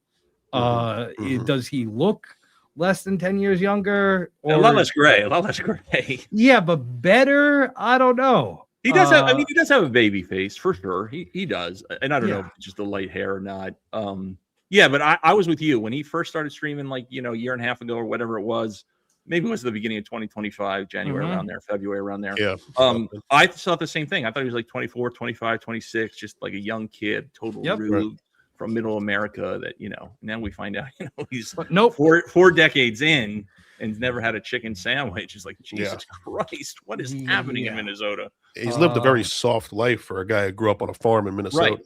Does he look less than 10 years younger? Or... A lot less gray. Yeah, but better? I don't know. He does have, he does have a baby face for sure. He does. And I don't know if it's just the light hair or not. Yeah, but I was with you when he first started streaming, like, a year and a half ago or whatever it was. Maybe it was the beginning of 2025, January around there, February around there. Yeah. I thought the same thing. I thought he was like 24, 25, 26, just like a young kid, total rude from middle America that, now we find out, he's four decades in and never had a chicken sandwich. It's like, Jesus Christ, what is happening in Minnesota? He's lived a very soft life for a guy who grew up on a farm in Minnesota.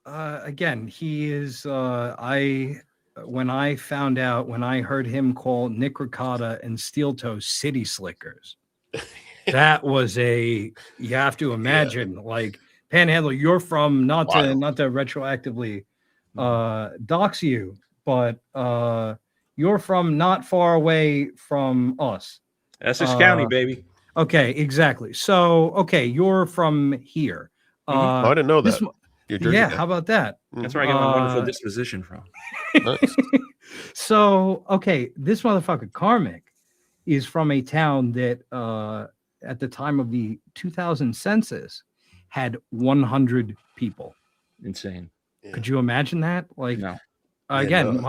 Right. Again, he is, when I heard him call Nick Ricotta and Steel Toe city slickers, that was you have to imagine, like, Panhandler, you're from, not to retroactively dox you, but you're from not far away from us. Essex County, baby. Okay, exactly. So, okay, you're from here. I didn't know that. Yeah, how about that? That's where I got my wonderful disposition from. Nice. So, okay, this motherfucker Karmic is from a town that at the time of the 2000 census had 100 people. Insane. Yeah. Could you imagine that? Like, no. Again,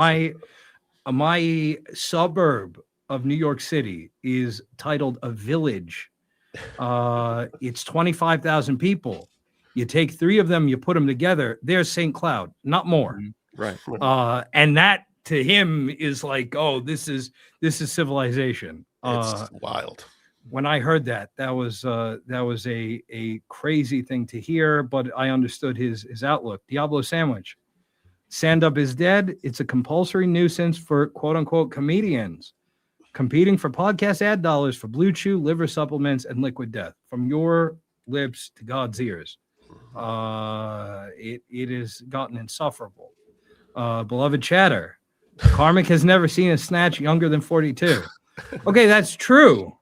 my suburb of New York City is titled a village. It's 25,000 people. You take 3 of them, you put them together. There's St. Cloud, not more. Right. And that to him is like, oh, this is civilization. It's wild. When I heard that was a crazy thing to hear, but I understood his outlook. Diablo Sandwich. Stand up is dead. It's a compulsory nuisance for quote unquote comedians competing for podcast ad dollars for Blue Chew, liver supplements, and liquid death. From your lips to God's ears. It has gotten insufferable. Beloved chatter, Karmic has never seen a snatch younger than 42. Okay, that's true,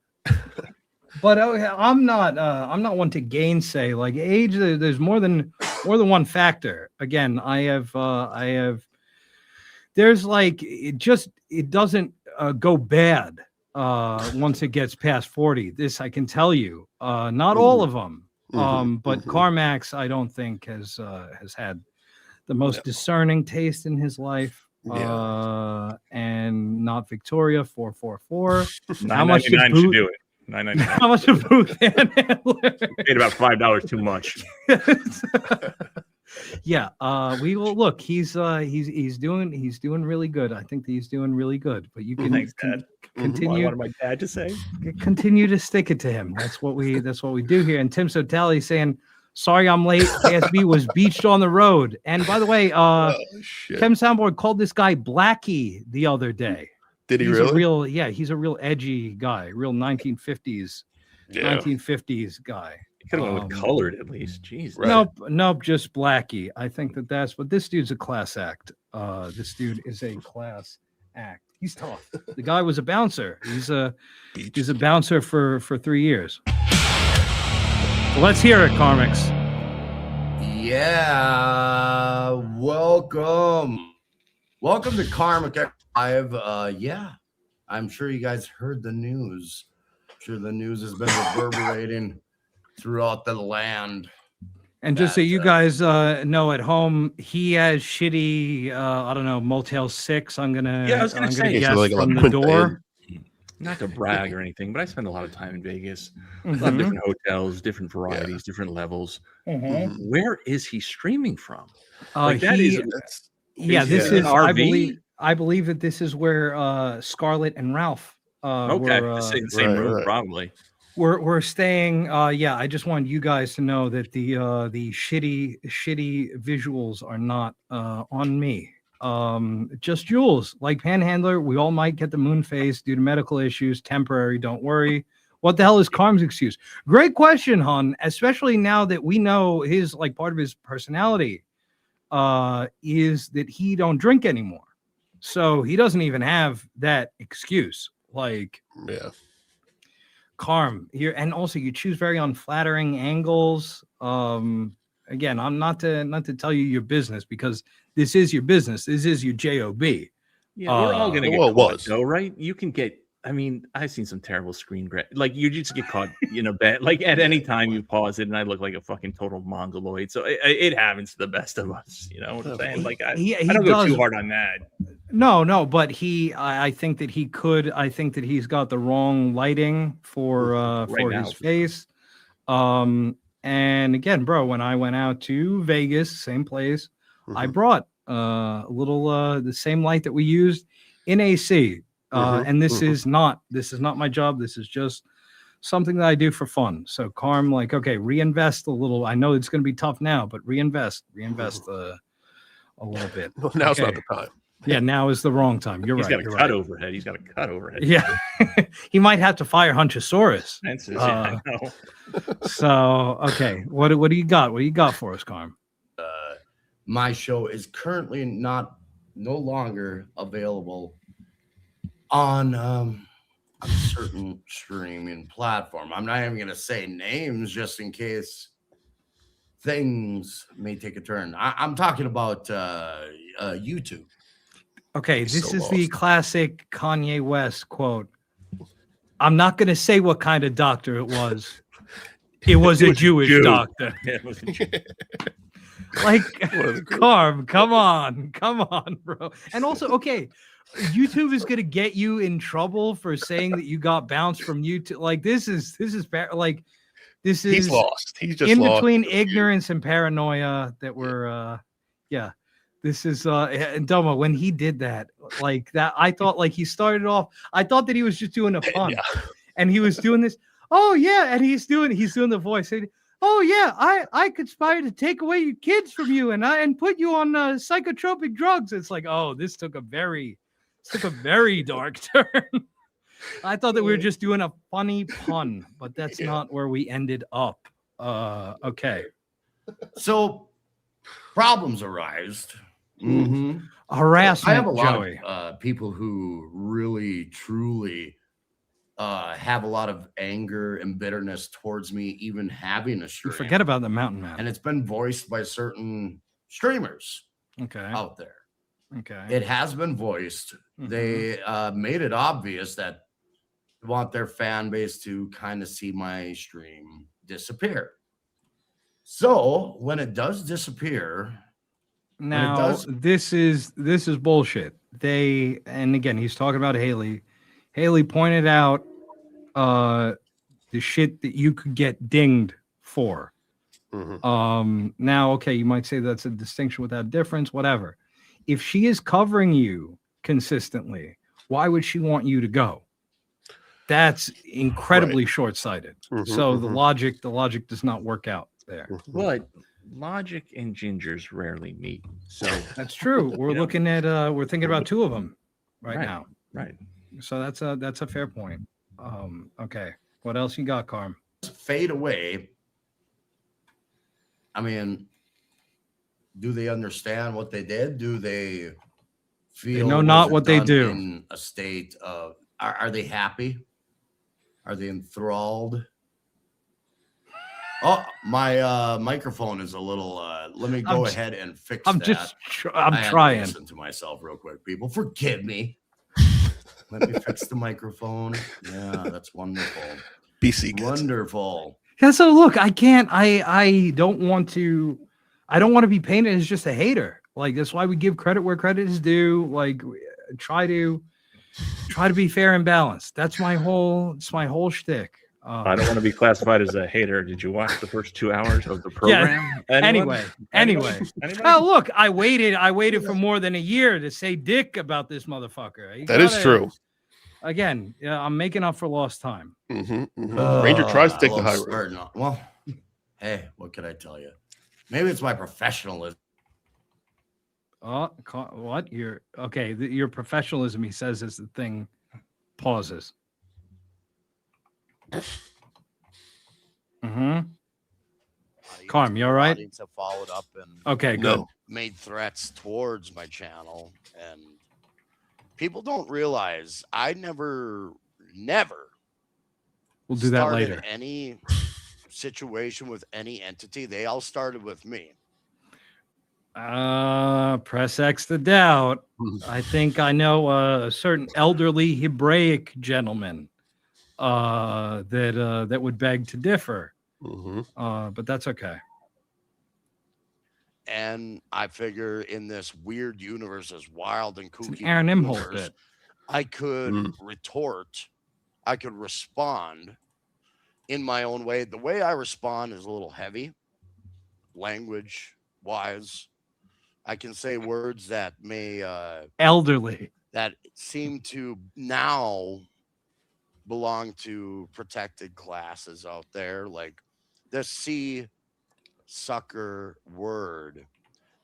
but I'm not one to gainsay like age. There's more than one factor. Again, I have there's like it doesn't go bad once it gets past 40. This I can tell you. Not all of them. But Carmax, I don't think has had the most discerning taste in his life. And not Victoria 444. How much should do it? $9.99. How much of Booth Panhandler? Paid about $5 too much. Yeah, we will look. He's doing really good. I think that he's doing really good. But you can continue. What my dad to say? Continue to stick it to him. That's what we do here. And Tim Sotali saying, "Sorry, I'm late. KSB was beached on the road." And by the way, Tim Soundboard called this guy Blackie the other day. Did he he's really? He's a real edgy guy, real 1950s guy. You could have went with colored at least. Jeez. Right. Nope, just Blackie. I think that's. But this dude's a class act. This dude is a class act. He's tough. The guy was a bouncer. He's a bouncer for 3 years. Let's hear it, Karmics. Yeah, welcome to Karmic X Live. I'm sure you guys heard the news. I'm sure the news has been reverberating throughout the land. And just so you guys know at home, he has shitty, Motel 6. I'm gonna guess from the door. Not to brag or anything, but I spend a lot of time in Vegas. A lot of different hotels, different varieties, different levels. Where is he streaming from? This is RV. I believe that this is where Scarlett and Ralph were same room, probably. We're staying. I just wanted you guys to know that the shitty visuals are not on me. Just Jules, like Panhandler, we all might get the moon phase due to medical issues. Temporary, don't worry. What the hell is Carm's excuse? Great question, hon. Especially now that we know his part of his personality is that he don't drink anymore. So he doesn't even have that excuse. Carm here, and also you choose very unflattering angles. Again, I'm not to tell you your business because this is your business. This is your job. Yeah, we're all gonna get caught, though, right? You can get. I mean, I've seen some terrible screen grab. You just get caught, bad. At any time you pause it, and I look like a fucking total mongoloid. So it happens to the best of us. You know what I'm saying? I don't go too hard on that. No, but I think that he could. I think that he's got the wrong lighting for his face. And again, bro, when I went out to Vegas, same place, I brought a little the same light that we used in AC. And this is not my job. This is just something that I do for fun. So Carm, reinvest a little. I know it's going to be tough now, but reinvest a little bit. Well, now's not the time. Yeah, now is the wrong time. You're right. He's got a cut overhead. He's got a cut overhead. Yeah, he might have to fire Hunchosaurus. I know. So okay, what do you got? What do you got for us, Carm? My show is currently no longer available on a certain streaming platform. I'm not even going to say names just in case things may take a turn. I'm talking about YouTube. Okay, this is the classic Kanye West quote. I'm not going to say what kind of doctor it was. It was a Jewish doctor. It was a Jew. Carm, come on, bro. And also, okay, YouTube is going to get you in trouble for saying that you got bounced from YouTube. This is he's lost. He's just in lost between ignorance and paranoia that we're This is and Domo, when he did that, I thought he started off. I thought that he was just doing a fun, and he was doing this. Oh yeah, and he's doing the voice. Oh yeah, I conspire to take away your kids from you and put you on psychotropic drugs. It's this took a very dark turn. I thought that we were just doing a funny pun, but that's not where we ended up. Okay, so problems arise. Harassment. I have a lot of people who really, truly have a lot of anger and bitterness towards me, even having a stream. Forget about the Mountain Man. And it's been voiced by certain streamers out there. Okay. It has been voiced. They made it obvious that want their fan base to kind of see my stream disappear. So when it does disappear, now this is bullshit. And again, he's talking about Haley. Haley pointed out the shit that you could get dinged for. Now, okay, you might say that's a distinction without difference, whatever. If she is covering you consistently, why would she want you to go? That's incredibly short-sighted. So the logic does not work out there. But logic and gingers rarely meet. So that's true. We're looking at we're thinking about two of them right now. Right. So that's a fair point. Okay. What else you got, Carm? Fade away. I mean, do they understand what they did? Do they feel know not what they do. In a state of are they happy? Are they enthralled? Oh, my microphone is a little let me go ahead and fix that. I'm trying. Listen to myself real quick, people. Forgive me. Let me fix the microphone. Yeah, that's wonderful. BC kids. Wonderful. Yeah, so look, I don't want to be painted as just a hater. Like, that's why we give credit where credit is due. Like, try to be fair and balanced. That's my whole shtick. I don't want to be classified as a hater. Did you watch the first 2 hours of the program? Yeah. Anyway. Oh, look, I waited for more than a year to say dick about this motherfucker. That is true. Again, I'm making up for lost time. Ranger tries to take the high road. Well, hey, what could I tell you? Maybe it's my professionalism. What? Your professionalism, he says, as the thing pauses. Carm, you all right? Have followed up and okay, good. Made threats towards my channel, and people don't realize I never we'll do that later. Any situation with any entity, they all started with me. Press X to doubt. I think I know a certain elderly Hebraic gentleman that would beg to differ. But that's okay. And I figure in this weird universe, as wild and kooky, Aaron Imholt bit. I could retort, I could respond in my own way. The way I respond is a little heavy, language wise. I can say words that may elderly that seem to now belong to protected classes out there, like the C sucker word.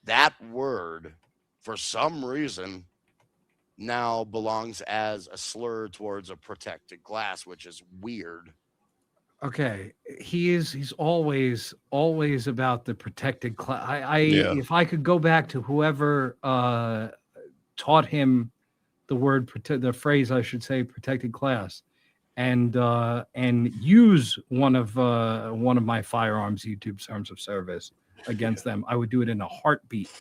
That word, for some reason, now belongs as a slur towards a protected class, which is weird. Okay, he's always about the protected class. If I could go back to whoever taught him the phrase, I should say, protected class, and use one of my firearms, YouTube's terms of service, against them, I would do it in a heartbeat.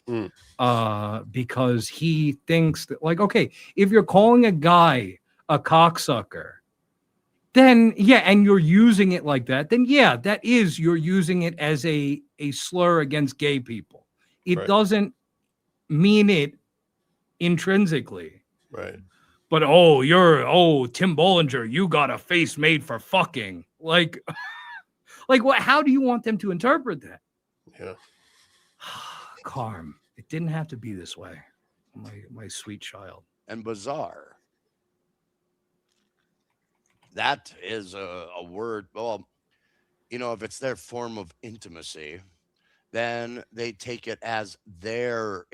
Because he thinks that, like, okay, if you're calling a guy a cocksucker, then and you're using it like that, then you're using it as a slur against gay people. It doesn't mean it intrinsically. Right. But Tim Bollinger, you got a face made for fucking. Like what? How do you want them to interpret that? Yeah. Carm, it didn't have to be this way, my sweet child. And bizarre. That is a word. Well, if it's their form of intimacy, then they take it as their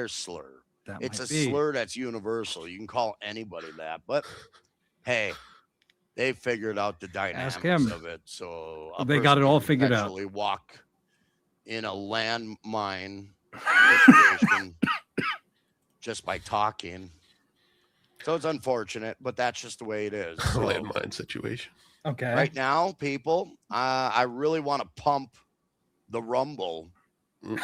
slur. It's a slur that's universal. You can call anybody that, but hey, they figured out the dynamics of it. So they got it all figured out. Walk in a landmine situation just by talking. So it's unfortunate, but that's just the way it is. So, landmine situation. Okay. Right now, people, I really want to pump the Rumble. The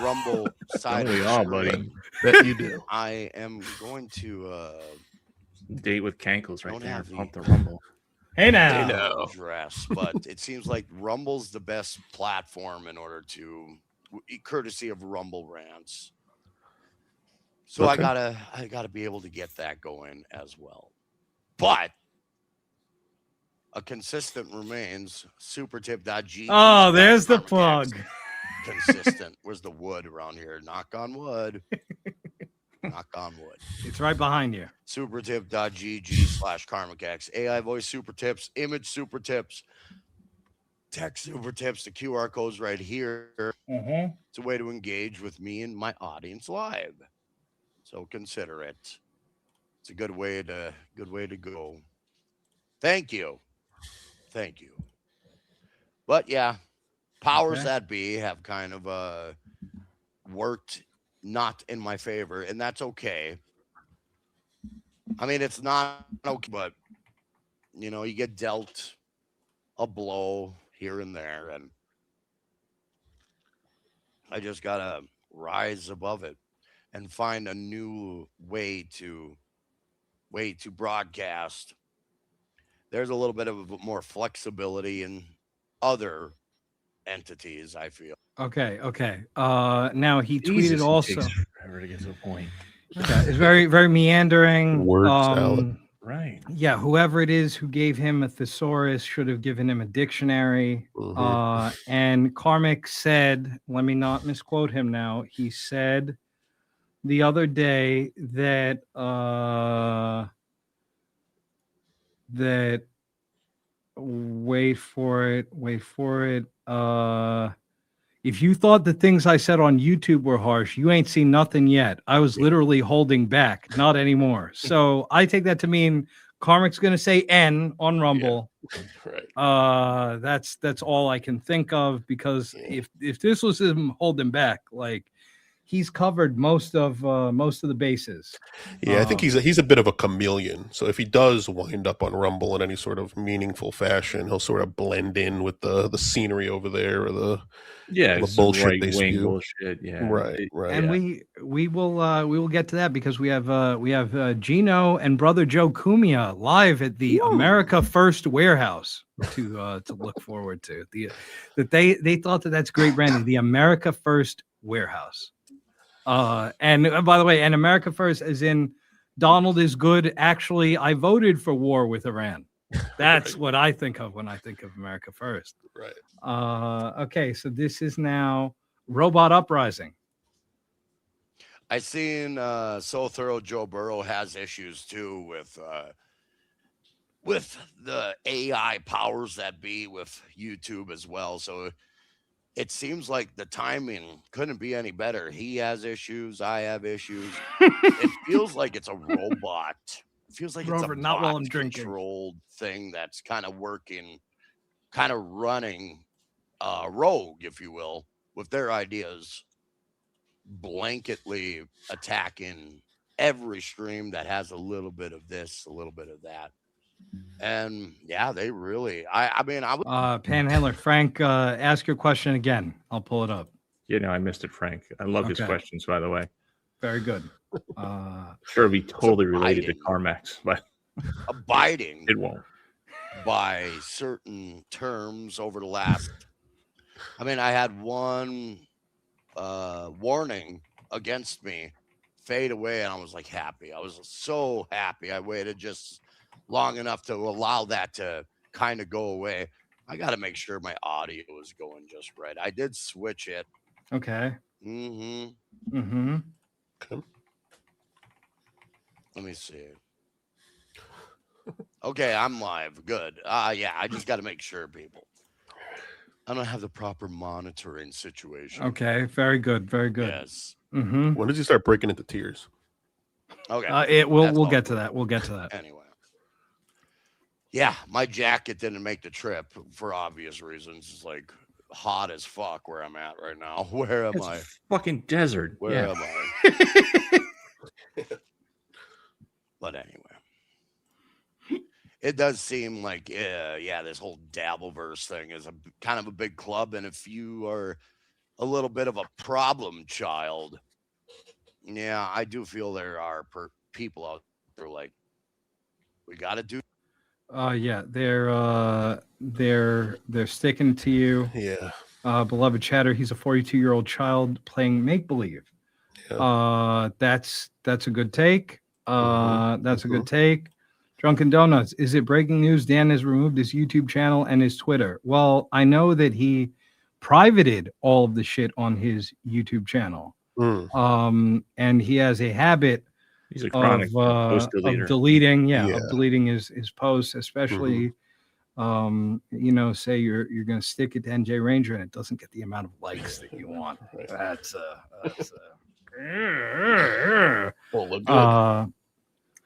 Rumble side. We all, buddy. Bet you do. I am going to Date with Cankles right Don't there. have Pump the Rumble. Hey now. Address, but it seems like Rumble's the best platform in order to, courtesy of Rumble Rants. So Okay. I gotta be able to get that going as well. But a consistent remains supertip.g. Oh, there's the plug. Consistent. Where's the wood around here? Knock on wood. Knock on wood. It's right behind you. Supertip.gg/Karmic X. AI voice super tips, image super tips, text super tips. The QR code's right here. It's a way to engage with me and my audience live. So consider it. It's a good way to go. Thank you. Thank you. But yeah, powers that be have kind of worked not in my favor, and that's okay. I mean, it's not okay, but you know, you get dealt a blow here and there, and I just gotta rise above it and find a new way to broadcast. There's a little bit of more flexibility in other entities, I feel. Okay. Now he tweeted Jesus, also. It takes forever to get to a point. Yeah, it's very, very meandering. Word salad. Right. Yeah, whoever it is who gave him a thesaurus should have given him a dictionary. And Karmic said, let me not misquote him now. He said the other day that wait for it. If you thought the things I said on YouTube were harsh, you ain't seen nothing yet. I was literally holding back, not anymore. So I take that to mean Karmic's going to say N on Rumble. Yeah. Right. That's all I can think of, because if this was him holding back, like, he's covered most of the bases. Yeah, I think he's a bit of a chameleon. So if he does wind up on Rumble in any sort of meaningful fashion, he'll sort of blend in with the scenery over there, or the bullshit they spew. Bullshit. Yeah, right. And we will get to that, because we have Geno and Brother Joe Cumia live at the America First Warehouse to look forward to. They thought that's great branding, the America First Warehouse. And by the way, and America First, as in Donald is good. Actually, I voted for war with Iran. That's what I think of when I think of America First. Right. Okay, so this is now Robot Uprising. I seen So Thorough Joe Burrow has issues too with the AI powers that be with YouTube as well. So it seems like the timing couldn't be any better. He has issues. I have issues. It feels like it's a robot. It feels like Rover, it's a not while I'm drinking. controlled thing that's kind of working, kind of running rogue, if you will, with their ideas, blanketly attacking every stream that has a little bit of this, a little bit of that. And yeah, they really, I mean, I would. Panhandler, Frank, ask your question again. I'll pull it up. I missed it, Frank. I love his questions, by the way. Very good. Sure, it'd be totally related to Carmex, but abiding it won't. By certain terms over the last, I mean, I had one warning against me fade away, and I was like happy. I was so happy. I waited just long enough to allow that to kind of go away. I got to make sure my audio is going just right. I did switch it. Okay. Okay. Let me see. Okay, I'm live. Good. Yeah, I just got to make sure, people. I don't have the proper monitoring situation. Okay, very good. Very good. Yes. When did you start breaking into tears? Okay. We'll get to that. We'll get to that. Anyway. Yeah, my jacket didn't make the trip for obvious reasons. It's like hot as fuck where I'm at right now. Where am I? Fucking desert. Where am I? But anyway, it does seem like, this whole Dabbleverse thing is a kind of a big club. And if you are a little bit of a problem child, yeah, I do feel there are people out there like We got to do. Yeah, they're sticking to you. Yeah. Beloved chatter, he's a 42-year-old child playing make believe. That's a good take. That's a good take. Drunken Donuts, is it breaking news? Dan has removed his YouTube channel and his Twitter. Well, I know that he privated all of the shit on his YouTube channel. And he has a habit He's a chronic post deleter. of deleting, of deleting his posts, especially you know, say you're going to stick it to NJ Ranger and it doesn't get the amount of likes that you want. That's look good.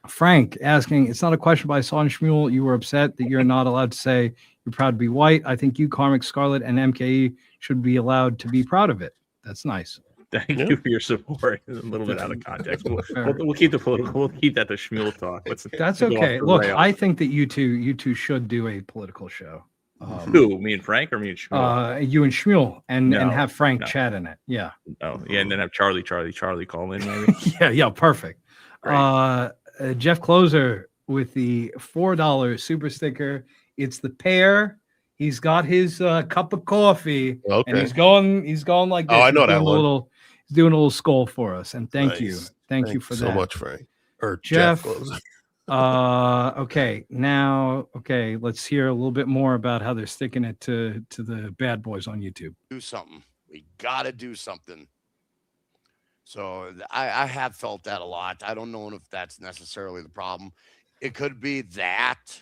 Frank asking, it's not a question, but I saw in Schmuel you were upset that you're not allowed to say you're proud to be white. I think you, Karmic, Scarlet, and MKE should be allowed to be proud of it. That's nice. Thank you for your support. A little bit out of context. We'll keep the political. We'll keep that to Schmuel talk. That's okay. Look, I think that you two should do a political show. Who? Me and Frank, or me and Schmuel? You and Schmuel, and have Frank chat in it. Yeah. Oh, yeah, and then have Charlie call in. Maybe. yeah, perfect. Jeff Closer with the $4 super sticker. It's the pear. He's got his cup of coffee, and he's going like this. Oh, I know that one. He's doing a little skull for us, and thank you for so that. much, Frank. Or Jeff. Closer. Okay, let's hear a little bit more about how they're sticking it to the bad boys on YouTube. Do something. We got to do something. So I have felt that a lot. I don't know if that's necessarily the problem. It could be that,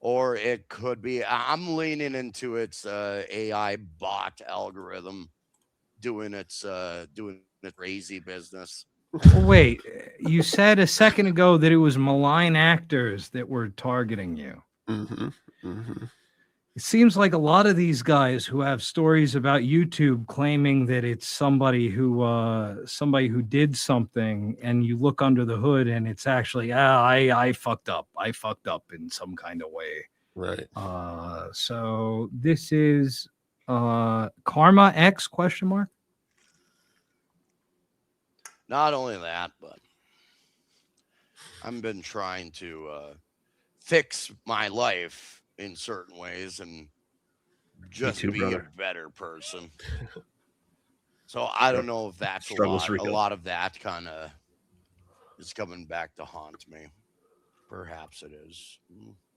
or it could be I'm leaning into its AI bot algorithm doing its crazy business. Wait, you said a second ago that it was malign actors that were targeting you. It seems like a lot of these guys who have stories about YouTube claiming that it's somebody who did something, and you look under the hood and it's actually I fucked up. I fucked up in some kind of way. Right. So this is Karma X ? Not only that, but I've been trying to fix my life in certain ways and just be a better person. So I don't know if that's a lot of that kind of is coming back to haunt me. Perhaps it is.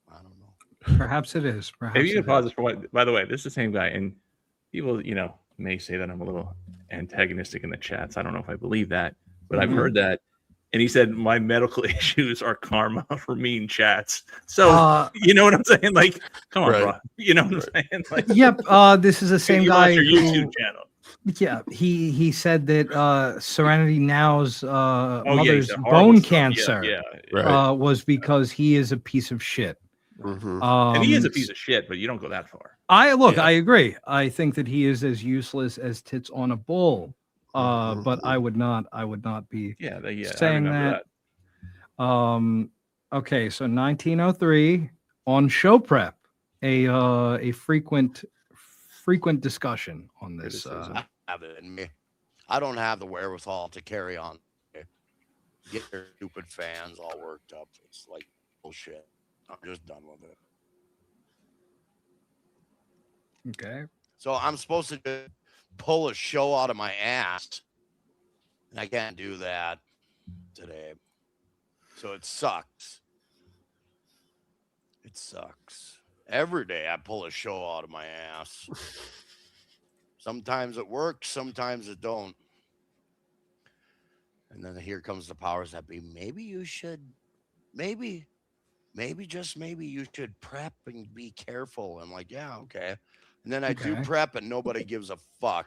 I don't know. Perhaps it is. Maybe you can pause this for what. By the way, this is the same guy, and people, may say that I'm a little antagonistic in the chats. I don't know if I believe that, but I've heard that. And he said my medical issues are karma for mean chats. So you know what I'm saying? Like, come on, bro. You know what I'm saying? Like, yep. This is the same guy. Your YouTube channel. Yeah, he said that Serenity Now's mother's bone cancer was because he is a piece of shit. And he is a piece of shit, but you don't go that far. I agree. I think that he is as useless as tits on a bull. But I would not be saying that. Okay, so 1903 on Show Prep, a frequent discussion on this. I have it in me. I don't have the wherewithal to carry on. Get their stupid fans all worked up. It's like bullshit. I'm just done with it. Okay. So I'm supposed to pull a show out of my ass, and I can't do that today. So it sucks. It sucks. Every day I pull a show out of my ass. Sometimes it works, sometimes it don't. And then here comes the powers that be. Maybe you should, maybe just maybe you should prep and be careful. I'm like, yeah, okay. And then I do prep and nobody gives a fuck.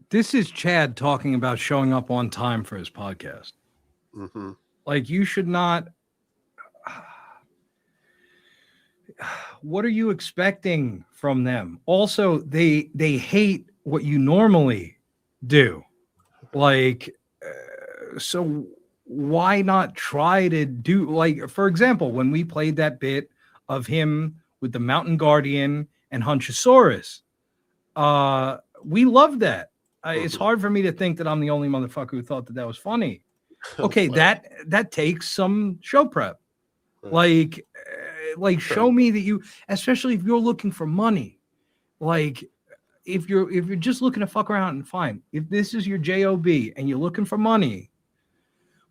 This is Chad talking about showing up on time for his podcast. Like, you should not. What are you expecting from them? Also, they hate what you normally do. Like, so why not try to do, like, for example, when we played that bit of him with the Mountain Guardian and Hunchosaurus, we loved that. It's hard for me to think that I'm the only motherfucker who thought that was funny. Okay, that takes some show prep. Like show me that you, especially if you're looking for money, like if you're just looking to fuck around and fine. If this is your job and you're looking for money,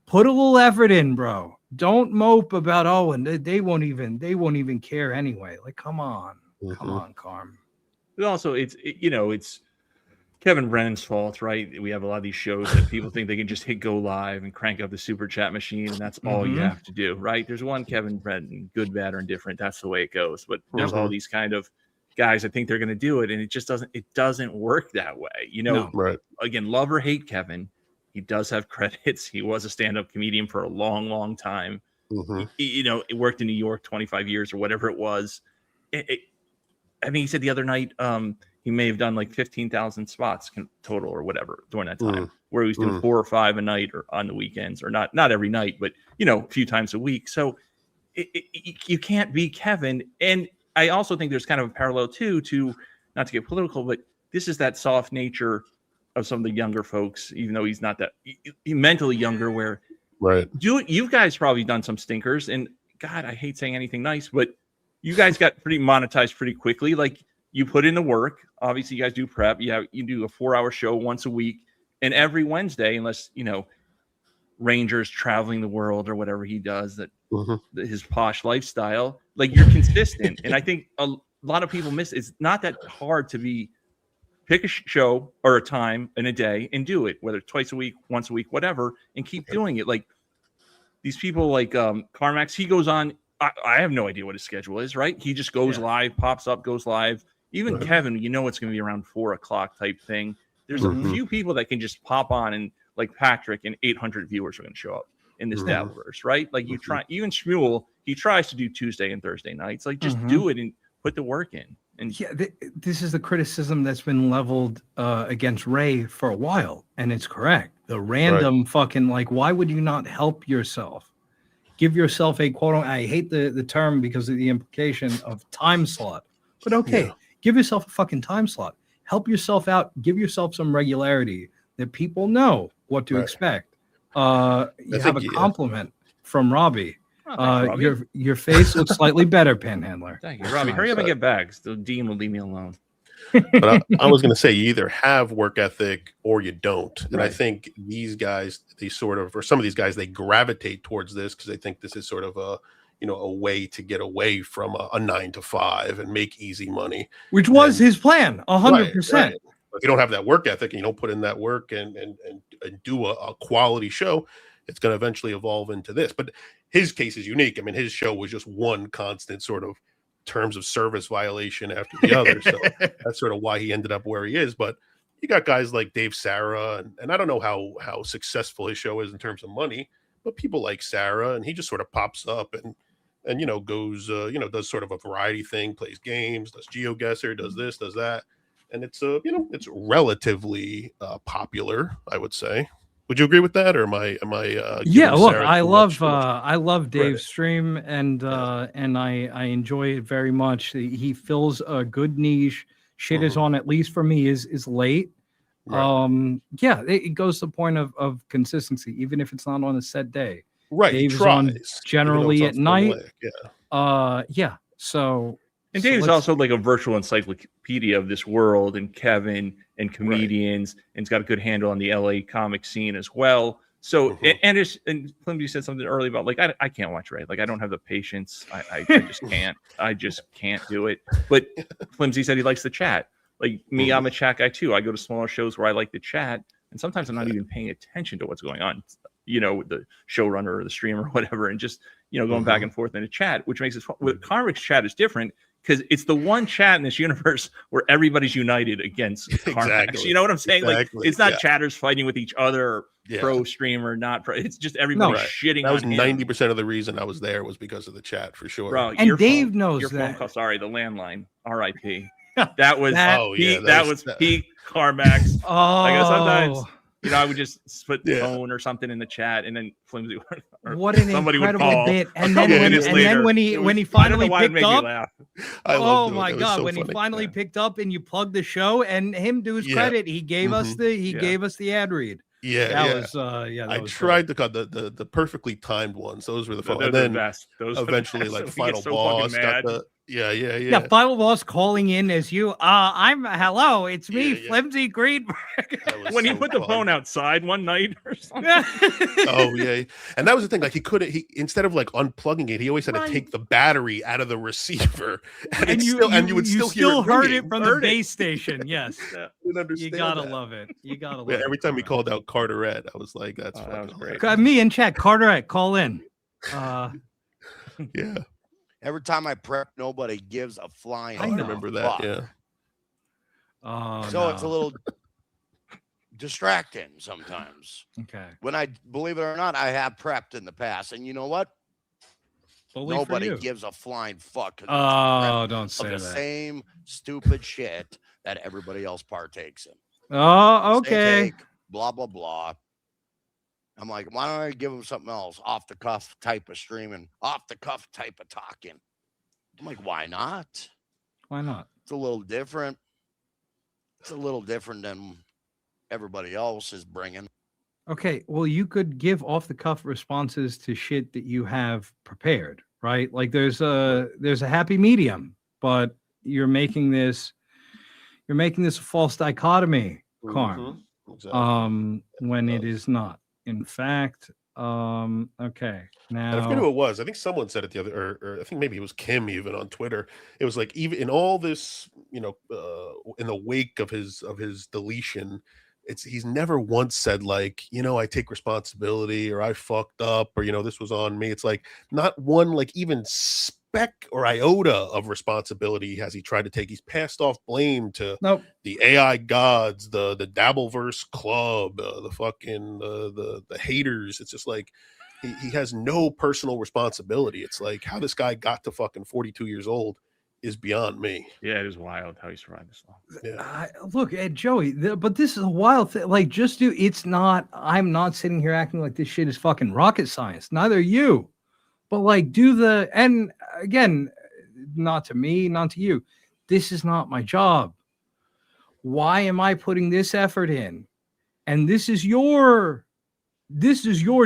put a little effort in, bro. Don't mope about and they won't even care anyway. Like, come on, Carm. But also, it's Kevin Brennan's fault, right? We have a lot of these shows that people think they can just hit go live and crank up the super chat machine, and that's all you have to do, right? There's one Kevin Brennan, good, bad, or indifferent. That's the way it goes. But there's all these kind of guys that think they're going to do it, and it just doesn't work that way. Again, love or hate Kevin, he does have credits. He was a stand-up comedian for a long, long time. He worked in New York 25 years or whatever it was. I think he said the other night he may have done like 15,000 spots total or whatever during that time, where he was doing 4 or 5 a night or on the weekends, or not every night, but a few times a week. So you can't be Kevin. And I also think there's kind of a parallel too, to not to get political, but this is that soft nature of some of the younger folks, even though he's not that mentally younger, where you guys probably done some stinkers, and God, I hate saying anything nice, but you guys got pretty monetized pretty quickly. Like, you put in the work. Obviously, you guys do prep. You do a 4-hour show once a week, and every Wednesday, unless Ranger's traveling the world or whatever he does, that his posh lifestyle, like, you're consistent. And I think a lot of people miss. It's not that hard to pick a show or a time in a day and do it, whether it's twice a week, once a week, whatever, and keep doing it. Like, these people like Karmic X, he goes on. I have no idea what his schedule is, right? He just goes live, pops up, goes live. Even Kevin, it's going to be around 4 o'clock type thing. There's a few people that can just pop on, and like Patrick, and 800 viewers are going to show up in this Dabbleverse, right? Like, you try, even Schmuel, he tries to do Tuesday and Thursday nights. Like, just do it and put the work in. And this is the criticism that's been leveled against Ray for a while, and it's correct. The random fucking, like, why would you not help yourself? Give yourself a quote. I hate the term because of the implication of time slot, but give yourself a fucking time slot. Help yourself out. Give yourself some regularity that people know what to expect. You have a compliment from Robbie. Robbie. Your face looks slightly better, Panhandler. Thank you, Robbie. Hurry up and get back. The Dean will leave me alone. But I was going to say, you either have work ethic or you don't. And I think these guys, some of these guys, they gravitate towards this because they think this is sort of a way to get away from a 9 to 5 and make easy money. Which was his plan, 100%. Right. If you don't have that work ethic and you don't put in that work and do a quality show, it's going to eventually evolve into this. But his case is unique. I mean, his show was just one constant sort of terms of service violation after the other. So that's sort of why he ended up where he is. But you got guys like Dave Sarah, and I don't know how successful his show is in terms of money, but people like Sarah, and he just sort of pops up and goes, does sort of a variety thing, plays games, does GeoGuessr, does this, does that. And it's, it's relatively popular, I would say. Would you agree with that, or am I? Yeah, look, I love Dave's stream, and I enjoy it very much. He fills a good niche. Shit is on, at least for me, is late. It goes to the point of consistency, even if it's not on a set day. Right, Dave's on generally at night. So. And Dave's also like a virtual encyclopedia of this world, and Kevin and comedians, and he's got a good handle on the LA comic scene as well. So, and Flimsy said something earlier about, like, I can't watch Ray. Like, I don't have the patience. I just can't. I just can't do it. But Flimsy said he likes the chat. Like me, I'm a chat guy too. I go to smaller shows where I like the chat, and sometimes I'm not even paying attention to what's going on, with the showrunner or the streamer or whatever, and just, going back and forth in the chat, which makes it fun. With Karmic's chat is different, because it's the one chat in this universe where everybody's united against Karmic X. You know what I'm saying? Exactly. Like, it's not chatters fighting with each other, pro streamer, not pro. It's just everybody shitting on him. That was 90% of the reason I was there, was because of the chat, for sure. Bro, and Dave knows your that. Phone call, sorry, the landline. R.I.P. That was peak Karmic X. Oh. Like, sometimes, I would just put the phone or something in the chat, and then Flimsy what an somebody incredible would call bit. And then when he finally picked up, oh my God, when he finally picked up and you plugged the show, and him to his credit, he gave us the ad read. That Yeah, was tried to cut the perfectly timed ones. Those were the fun. They're And the then best. Those are the eventually, best. like We Final get so Boss fucking got mad. the yeah. Yeah, Final Boss calling in as you. I'm hello, it's me, Flimsy Greenberg. When he put the phone outside one night or something. Oh yeah, and that was the thing. Like he couldn't. He instead of like unplugging it, he always had to take the battery out of the receiver, and you would still hear heard ringing. it from the base station. Yes, Didn't understand you gotta that. love it. You gotta love Yeah, it. every time he called out Carteret, I was like, "That's fucking was great." Me in chat, Carteret, call in. Yeah. Every time I prep, nobody gives a flying. I remember that. fuck. Yeah. So it's a little distracting sometimes. Okay. When I believe it or not, I have prepped in the past, and you know what? Bully for Nobody you. gives a flying fuck. 'Cause it's Oh, prep don't of say the that. same stupid shit that everybody else partakes in. Oh, okay. Steak, blah blah blah. I'm like, why don't I give them something else? Off the cuff type of streaming, off the cuff type of talking. I'm like, why not? Why not? It's a little different. It's a little different than everybody else is bringing. Okay, well, you could give off the cuff responses to shit that you have prepared, right? Like there's a happy medium, but you're making this a false dichotomy, Carm. Exactly. When it is not. In fact, okay. And I forget who it was. I think someone said it the other, or I think maybe it was Kim even on Twitter. It was like, even in all this, in the wake of his deletion, he's never once said like, I take responsibility, or I fucked up, or this was on me. It's like not one like even speck or iota of responsibility has he tried to take. He's passed off blame to the AI gods, the Dabbleverse club, the fucking the haters. It's just like he has no personal responsibility. It's like how this guy got to fucking 42 years old is beyond me. Yeah, it is wild how he survived this long. Yeah. Look at Joey, but this is a wild thing. Like, it's not. I'm not sitting here acting like this shit is fucking rocket science. Neither are you. But like, and again, not to me, not to you. This is not my job. Why am I putting this effort in? And this is your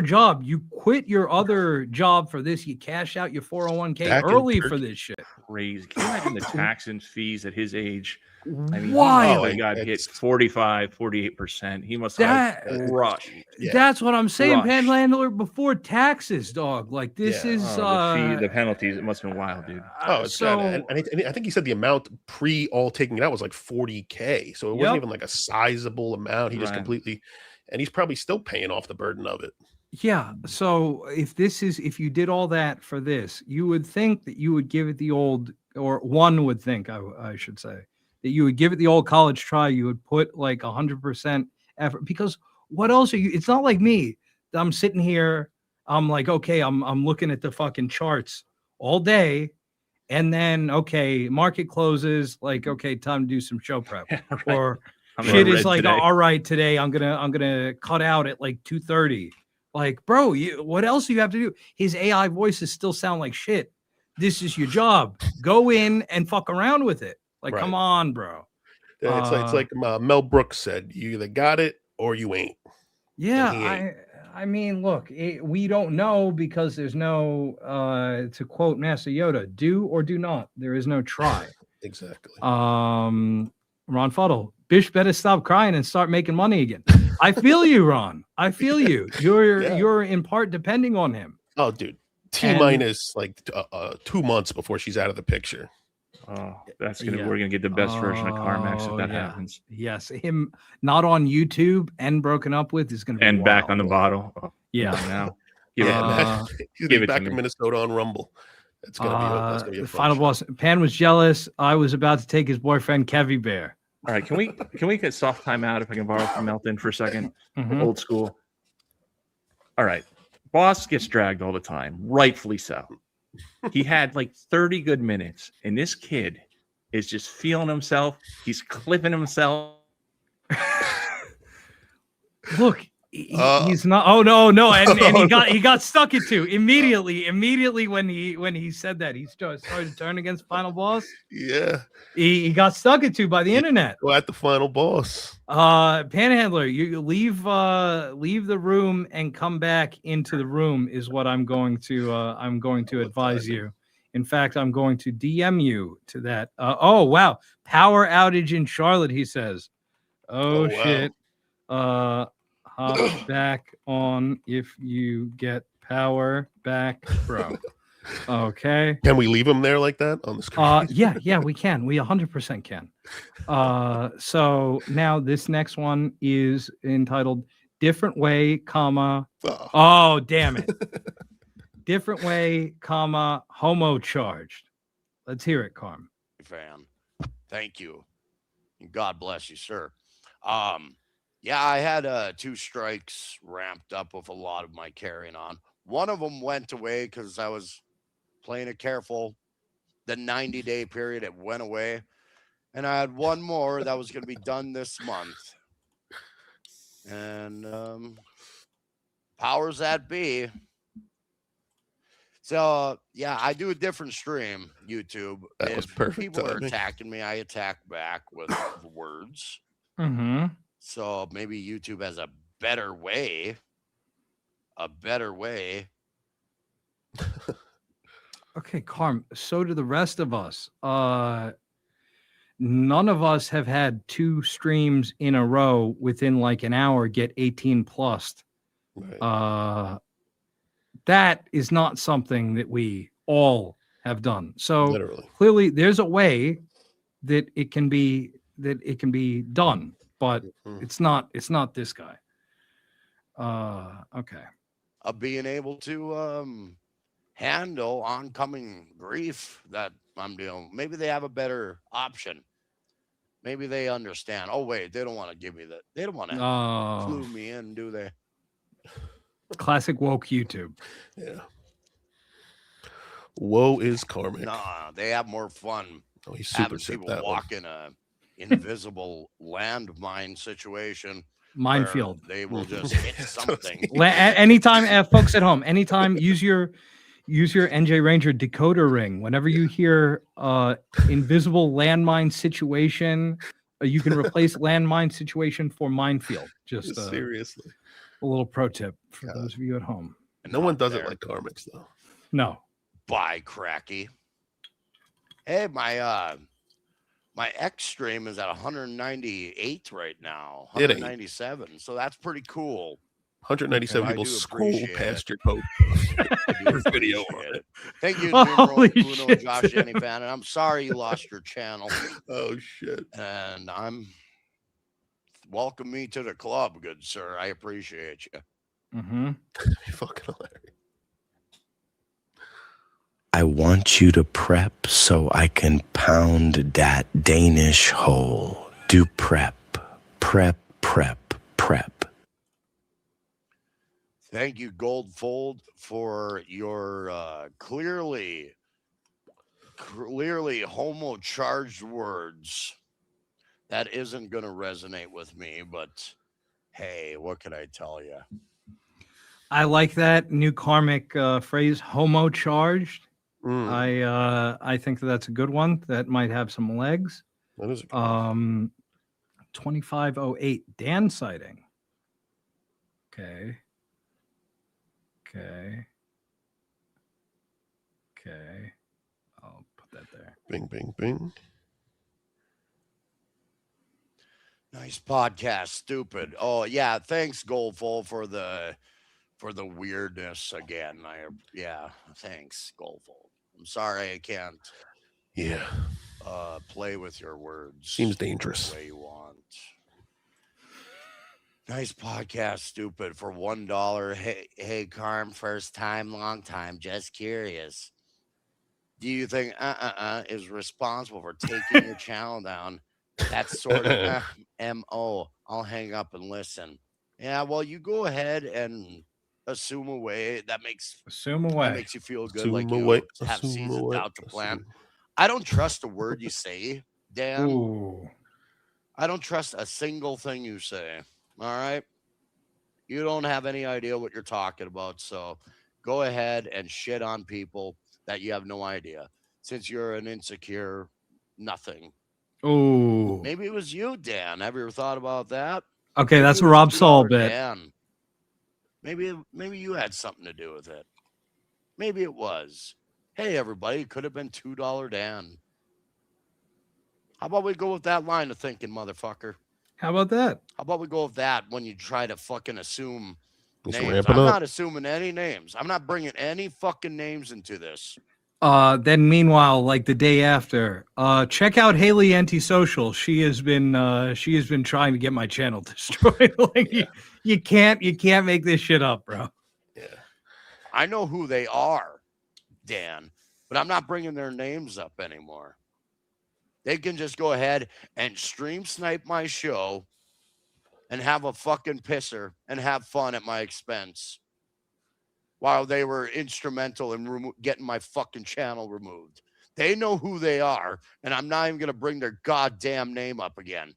job. You quit your other job for this. You cash out your 401k early for this shit. Crazy. Can you imagine the tax and fees at his age? I mean, Wild. he got hit 48%. He must have crushed. That's what I'm saying, Crushed. Panhandler, before taxes, dog. Like this is the penalties. It must have been wild, dude. Oh, it's and I think he said the amount pre all taking it out was like 40K. So it wasn't even like a sizable amount. He just completely, and he's probably still paying off the burden of it. Yeah. So if you did all that for this, you would think that you would give it the old, or one would think, I should say, that you would give it the old college try. You would put like 100% effort, because what else are you? It's not like me. I'm sitting here. I'm like, okay, I'm looking at the fucking charts all day. And then, okay, market closes, like, okay, time to do some show prep. Or shit is like, all right, today I'm gonna cut out at like 2:30. Like, bro, what else do you have to do? His AI voices still sound like shit. This is your job. Go in and fuck around with it. Like, come on, bro. It's like Mel Brooks said, you either got it or you ain't. Yeah, I mean, look, we don't know, because there's no, to quote Master Yoda, do or do not. There is no try. Exactly. Ron Fuddle, Bish better stop crying and start making money again. I feel you, Ron. I feel you. You're in part depending on him. Oh, dude. T-minus like 2 months before she's out of the picture. Oh, we're gonna get the best version of Karmic X if that happens. Yes, him not on YouTube and broken up with is gonna be wild. Back on the bottle. Oh, yeah. Now. He's gonna be back in Minnesota on Rumble. That's gonna be a the final boss. Pan was jealous. I was about to take his boyfriend Kevy Bear. All right, can we get soft time out if I can borrow from Melton for a second? Old school. All right. Boss gets dragged all the time, rightfully so. He had like 30 good minutes, and this kid is just feeling himself. He's clipping himself. Look, He's not. Oh no, and he got stuck into immediately when he said that he started to turn against Final Boss. Yeah, he got stuck into by the internet. Go at the Final Boss. Panhandler, you leave the room and come back into the room is what I'm going to advise you. In fact, I'm going to DM you to that. Oh wow, power outage in Charlotte. He says. Oh shit. Hop back on if you get power back, bro. Okay. Can we leave him there like that on the screen? Yeah, we can. We 100% can. So now this next one is entitled "Different Way, comma." Oh, damn it! Different way, comma, homo charged. Let's hear it, Carm. Fan, thank you. God bless you, sir. Yeah, I had 2 strikes ramped up with a lot of my carrying on. One of them went away because I was playing it careful. The 90-day period, it went away. And I had one more that was going to be done this month. And powers that be. So, yeah, I do a different stream, YouTube. That was perfect. People are attacking me, I attack back with words. Mm-hmm. So maybe YouTube has a better way. Okay, Carm. So do the rest of us. None of us have had 2 streams in a row within like an hour get 18 plus. Right. That is not something that we all have done. So Literally. Clearly there's a way that it can be done. But it's not this guy. Okay. Of being able to handle oncoming grief that I'm dealing. Maybe they have a better option. Maybe they understand. Oh wait, they don't want to give me that. They don't want to clue me in, do they? Classic woke YouTube. Yeah. Woe is Karmic. Nah, they have more fun. Oh, he's super having sick. people walk in a invisible landmine situation. Minefield. They will just hit something. Anytime, folks at home, anytime use your NJ Ranger decoder ring. Whenever you hear invisible landmine situation, you can replace landmine situation for minefield. Just seriously, a little pro tip for those of you at home. No one does it like Karmic's though. No. Bye, Cracky. Hey, my X stream is at 198 right now. 197. So that's pretty cool. 197 people scroll past your post. Video on it. Thank you, Holy Uno, and Josh Jenny fan. And I'm sorry you lost your channel. Oh shit. And welcome me to the club, good sir. I appreciate you. Mm-hmm. You're fucking hilarious. I want you to prep so I can pound that Danish hole. Do prep. Thank you, Goldfold, for your clearly homo-charged words. That isn't going to resonate with me, but hey, what can I tell you? I like that new karmic phrase, homo-charged. I think that's a good one. That might have some legs. That is 2508 Dan sighting. Okay. I'll put that there. Bing, bing, bing. Nice podcast, stupid. Oh yeah, thanks, Goldfold, for the weirdness again. Thanks, Goldfold. I'm sorry I can't. Yeah. Play with your words. Seems dangerous. The way you want. Nice podcast, stupid. For $1. Hey, Carm, first time, long time. Just curious. Do you think is responsible for taking your channel down? That's sort of MO. I'll hang up and listen. Yeah, well, you go ahead and assume away. That makes you feel good. Like you have seasoned out the plan. I don't trust a word you say, Dan. Ooh. I don't trust a single thing you say. All right. You don't have any idea what you're talking about. So go ahead and shit on people that you have no idea. Since you're an insecure nothing. Oh. Maybe it was you, Dan. Have you ever thought about that? Okay, Maybe that's it a was Rob $2 Saul bit. Dan. Maybe you had something to do with it. Maybe it was. Hey, everybody, it could have been $2 Dan. How about we go with that line of thinking, motherfucker? How about that? How about we go with that when you try to fucking assume Just names? ramp it I'm up. not assuming any names. I'm not bringing any fucking names into this. Then meanwhile, like the day after, check out Haley Antisocial. She has been trying to get my channel destroyed. Like, you can't make this shit up, bro. I know who they are, Dan, but I'm not bringing their names up anymore. They can just go ahead and stream snipe my show and have a fucking pisser and have fun at my expense while they were instrumental in getting my fucking channel removed. They know who they are, and I'm not even going to bring their goddamn name up again.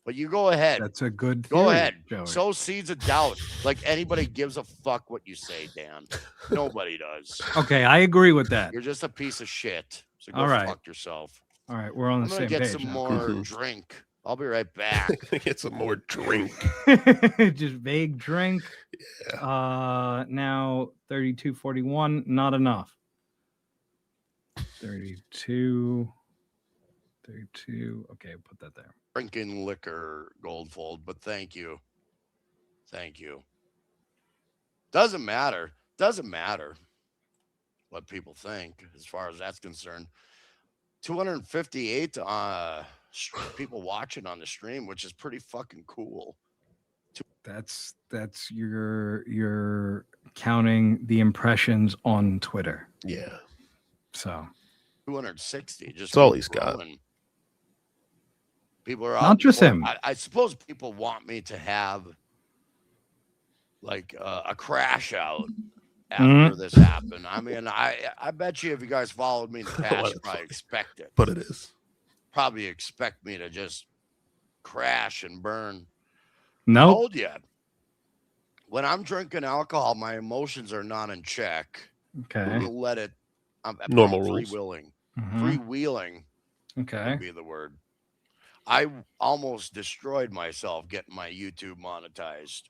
But you go ahead. That's a good Go theory, ahead. Joey. Sow seeds of doubt. Like anybody gives a fuck what you say, Dan. Nobody does. Okay, I agree with that. You're just a piece of shit. So go All right. fuck yourself. All right, we're on I'm the gonna same get page. some now. more drink. I'll be right back. Get some more drink. Just vague drink. Now 32.41, not enough. 32. Okay, put that there. Drinking liquor, Goldfold, but thank you. Thank you. Doesn't matter. Doesn't matter what people think as far as that's concerned. 258 people watching on the stream, which is pretty fucking cool. That's you're counting the impressions on Twitter. Yeah. So 260. Just That's all he's got. growing. People are Not out just for- him. I suppose people want me to have like a crash out after this happened. I mean, I bet you if you guys followed me in the past, you probably expect it. But it is. Probably expect me to just crash and burn. No. Told you. When I'm drinking alcohol, my emotions are not in check. Okay. I'm gonna let it. I'm Normal rules. freewheeling. Mhm. Freewheeling Okay. would be the word. I almost destroyed myself getting my YouTube monetized.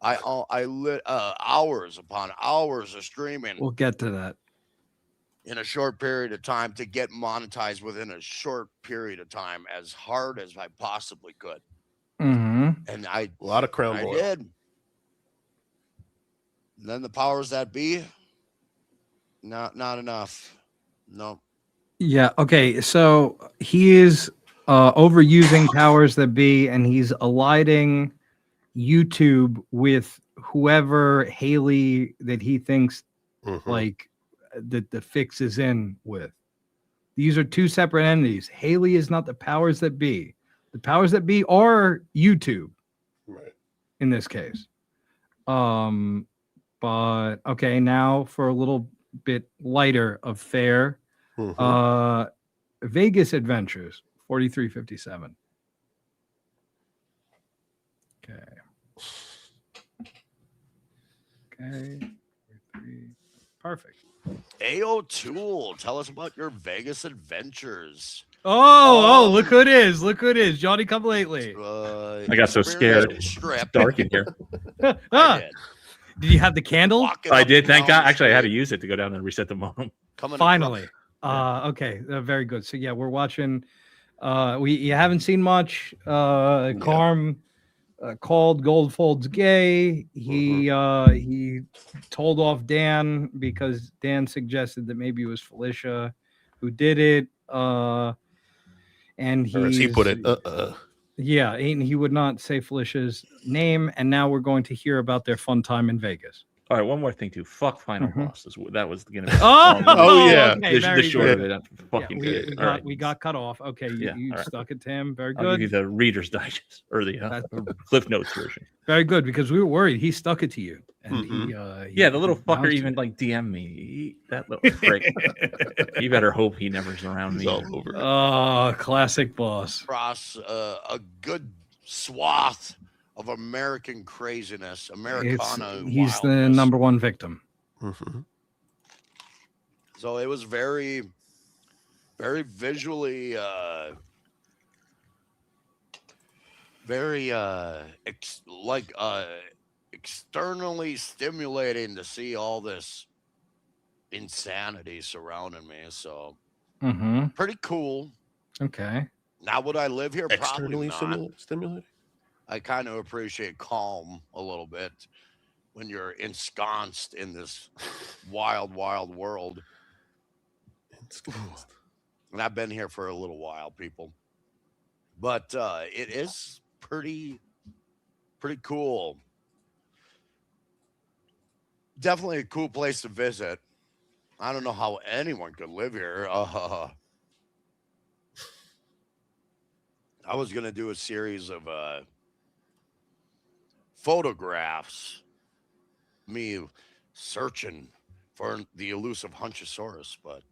I lit hours upon hours of streaming We'll get to that. in a short period of time to get monetized within a short period of time as hard as I possibly could. Mm-hmm. And I A lot of Crown I Royal. did. And then the powers that be, not enough. No. Yeah. Okay. So he is overusing powers that be, and he's aligning YouTube with whoever Haley that he thinks like that the fix is in with. These are two separate entities. Haley is not the powers that be. The powers that be are YouTube. Right. In this case. But okay, now for a little bit lighter of fare. Vegas Adventures, 43.57. Okay. Perfect. A.O. Tool, tell us about your Vegas adventures. Oh, look who it is. Look who it is. Johnny come lately. I got so scared. It's dark in here. Did you have the candle? I did. Thank God. Actually, I had to use it to go down and reset the modem. Finally. Okay. Very good. So yeah, we're watching. You haven't seen much. Carm called Goldfold's gay. He told off Dan because Dan suggested that maybe it was Felicia who did it. And Or as he put it, yeah, and he would not say Felicia's name. And now we're going to hear about their fun time in Vegas. All right, one more thing too. Fuck Final Boss. That was going to be. Yeah. Okay, the short good. of it. That's fucking good. We got cut off. Okay, you all right. stuck it to him. Very I'll give you good. the Reader's Digest or the Cliff Notes version. Very good, because we were worried he stuck it to you. And he Yeah, the little fucker bounced even it. like DM me. That little prick. You better hope he never's around me. all over. Oh, classic boss. Across a good swath of American craziness, Americana. He's the number one victim. So it was very, very visually, very externally stimulating to see all this insanity surrounding me. So pretty cool. Okay. Now would I live here? Externally Probably not. stimulating. I kind of appreciate calm a little bit when you're ensconced in this wild, wild world. And I've been here for a little while, people. But it is pretty cool. Definitely a cool place to visit. I don't know how anyone could live here. I was going to do a series of photographs, me searching for the elusive Hunchosaurus, but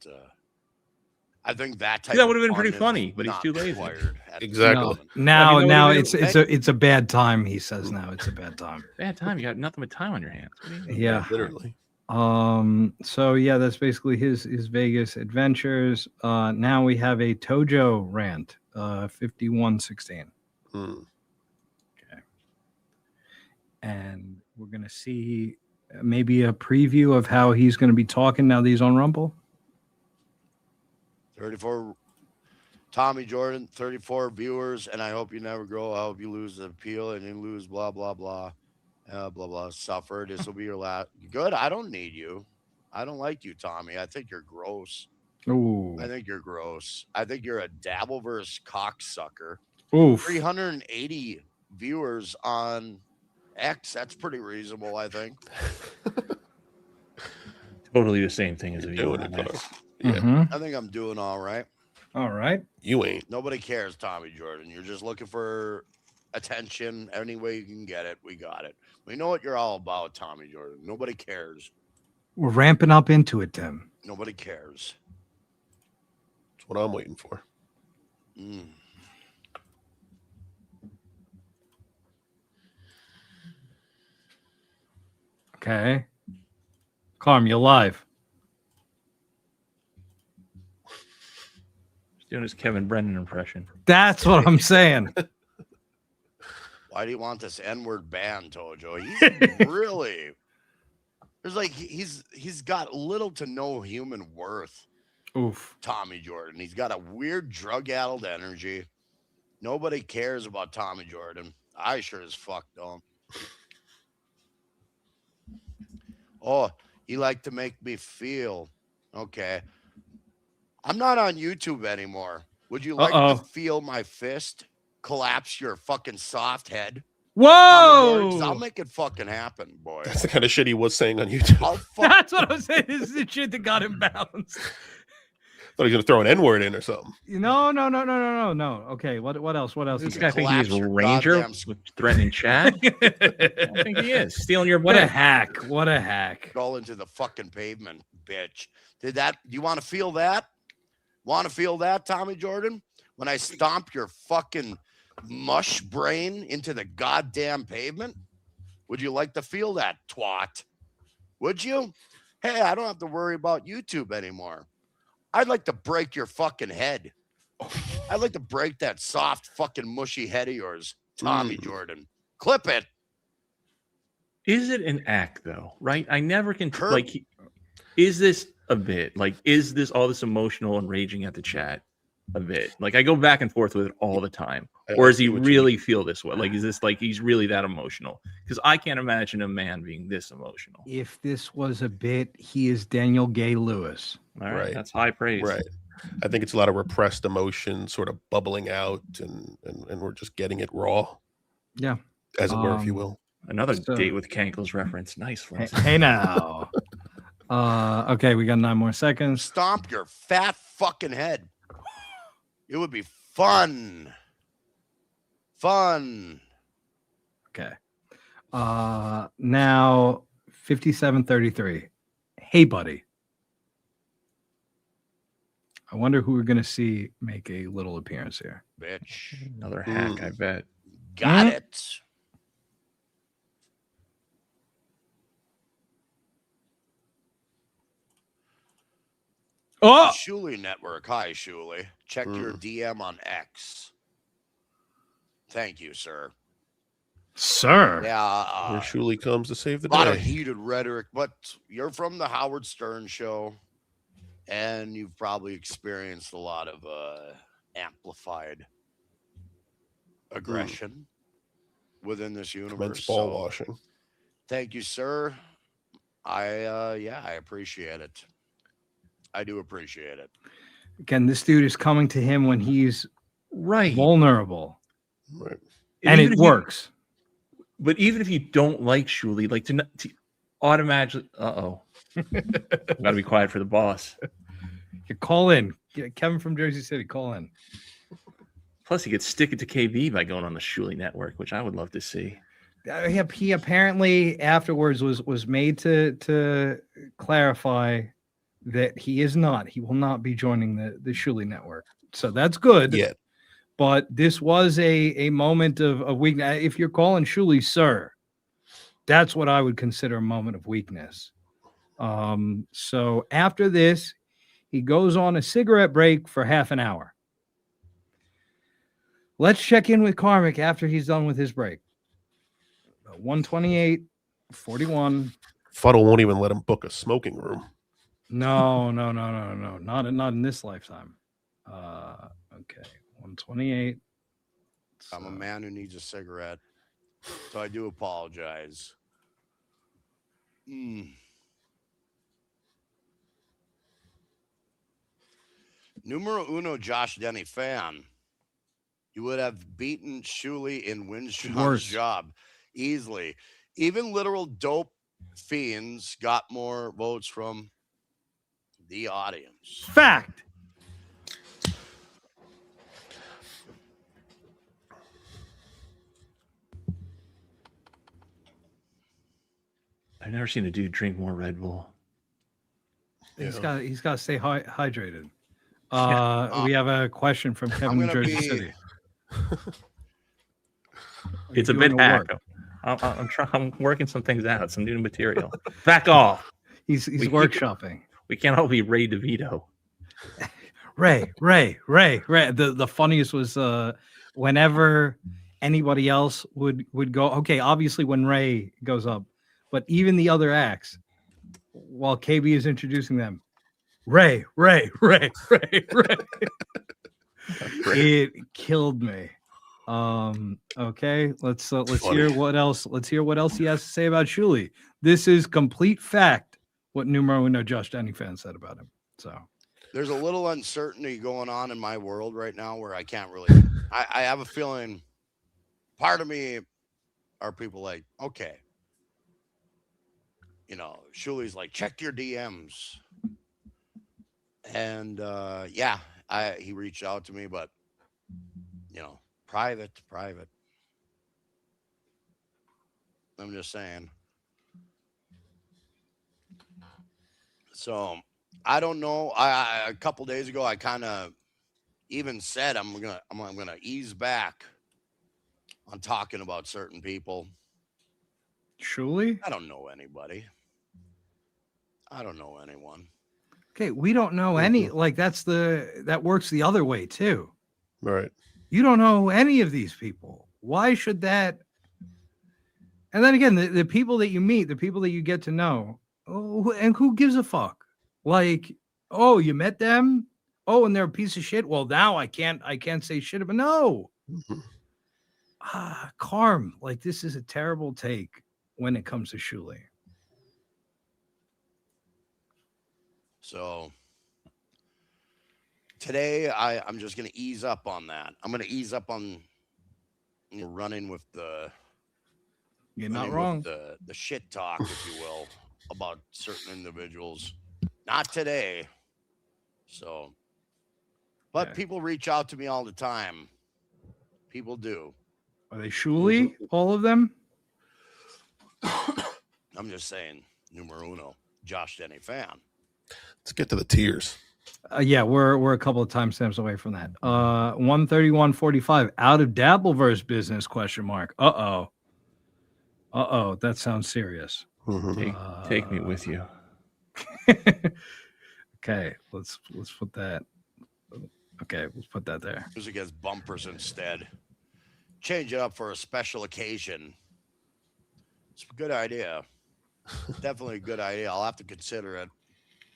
I think that type that would have been of pretty fun funny, is but he's not too lazy. required at Exactly. the moment. Now it's a bad time. He says now it's a bad time. Bad time. You got nothing but time on your hands. What do you mean? Yeah. Literally. So yeah, that's basically his Vegas adventures. Now we have a Tojo rant, 5116. Okay. And we're gonna see maybe a preview of how he's gonna be talking now that he's on Rumble. 34 Tommy Jordan, 34 viewers, and I hope you never grow. I hope you lose the appeal and you lose blah blah blah. Blah blah. Suffer. This will be your last. Good. I don't need you. I don't like you, Tommy. I think you're gross. Ooh. I think you're gross. I think you're a Dabbleverse cocksucker. Oof. 380 viewers on X. That's pretty reasonable, I think. Totally the same thing as a viewer. Yeah. I think I'm doing all right. All right. You ain't. Nobody cares, Tommy Jordan. You're just looking for attention any way you can get it. We got it. We know what you're all about, Tommy Jordan. Nobody cares. We're ramping up into it, Tim. Nobody cares. That's what I'm waiting for. Okay. Carm, you're live. He's doing his Kevin Brennan impression. That's what I'm saying. Why do you want this N-word banned, Tojo? He's really, there's like he's got little to no human worth. Oof. Tommy Jordan. He's got a weird drug-addled energy. Nobody cares about Tommy Jordan. I sure as fuck don't. Oh, he liked to make me feel. Okay. I'm not on YouTube anymore. Would you like to feel my fist collapse your fucking soft head? Whoa! I'll make it fucking happen, boy. That's the kind of shit he was saying on YouTube. That's what I'm saying. This is the shit that got him bounced. Thought he was gonna throw an N-word in or something. No. Okay, what else? What else? This guy think he's a ranger with threatening Chad? I think he is stealing your. What a bed. hack! What a hack! Go into the fucking pavement, bitch. Do you want to feel that? Want to feel that, Tommy Jordan? When I stomp your fucking mush brain into the goddamn pavement? Would you like to feel that, twat? Would you? Hey, I don't have to worry about YouTube anymore. I'd like to break your fucking head. I'd like to break that soft fucking mushy head of yours, Tommy Jordan. Clip it. Is it an act though? Right? I never can like. Is this a bit? Like, is this all this emotional and raging at the chat a bit? Like, I go back and forth with it all the time. Or does he really feel this way? Like, is this like he's really that emotional? Because I can't imagine a man being this emotional. If this was a bit, he is Daniel Gay Lewis. All right, that's high praise. Right. I think it's a lot of repressed emotion sort of bubbling out, and we're just getting it raw. Yeah. As it were, if you will. Another date with Cankles reference. Nice one. Hey now. Okay, we got 9 more seconds. Stomp your fat fucking head. It would be fun. Fun. Okay. Now 5733. Hey, buddy. I wonder who we're gonna see make a little appearance here. Bitch. Another hack, I bet. Got it. Oh, Shuli Network. Hi, Shuli. Check your DM on X. Thank you, sir. Sir. Yeah. Here Shuli comes to save the A lot of day. heated rhetoric, but you're from the Howard Stern show, and you've probably experienced a lot of amplified aggression within this universe. Men's ball washing. Thank you, sir. I appreciate it. I do appreciate it. Again, this dude is coming to him when he's vulnerable. Right. And even it if you- works. But even if you don't like Shuli, like to automatically, gotta be quiet for the boss. You call in. Kevin from Jersey City, call in. Plus, he could stick it to KB by going on the Shuli network, which I would love to see. He apparently afterwards was made to clarify that he will not be joining the Shuli network. So that's good. Yeah. But this was a moment of weakness. If you're calling Shuli sir, that's what I would consider a moment of weakness. So after this, he goes on a cigarette break for half an hour. Let's check in with Karmic after he's done with his break. 128-41. Fuddle won't even let him book a smoking room. No. Not in this lifetime. Okay. 128. I'm a man who needs a cigarette, so I do apologize. Numero uno Josh Denny fan. You would have beaten Shuli in Winshaw's job easily. Even literal dope fiends got more votes from the audience. Fact. I've never seen a dude drink more Red Bull. He's got to stay hydrated. We have a question from Kevin in Jersey City. It's a bit hack. I'm working some things out, some new material. Back off. He's workshopping. We can't all be Ray DeVito. Ray. The funniest was whenever anybody else would go. Okay, obviously when Ray goes up, but even the other acts, while KB is introducing them, Ray. It killed me. Okay, let's hear what else. Let's hear what else he has to say about Shuli. This is complete fact. What numero uno Josh Denny fan said about him. So there's a little uncertainty going on in my world right now where I can't really. I have a feeling. Part of me are people like, okay, Shuli's like, check your DMs, and he reached out to me, but private. I'm just saying. So I don't know. A couple days ago, I kind of even said I'm gonna ease back on talking about certain people. Shuli? I don't know anybody. I don't know anyone. Okay, we don't know any. Like that works the other way too. Right. You don't know any of these people. Why should that? And then again, the people that you meet, the people that you get to know, and who gives a fuck? Like, oh, you met them? Oh, and they're a piece of shit. Well, now I can't say shit about. No. Carm, like this is a terrible take when it comes to Shuli. So today I'm just gonna ease up on that. I'm gonna ease up on running with the. You're not wrong. The shit talk, if you will, about certain individuals. Not today. So, but people reach out to me all the time. People do. Are they Shuli? All of them? I'm just saying, numero uno, Josh Denny fan. Let's get to the tiers. Yeah, we're a couple of timestamps away from that. 131.45 out of Dabbleverse business ? That sounds serious. Take me with you. Okay, let's put that. Okay, let's put that there. Music as bumpers instead. Change it up for a special occasion. It's a good idea. Definitely a good idea. I'll have to consider it.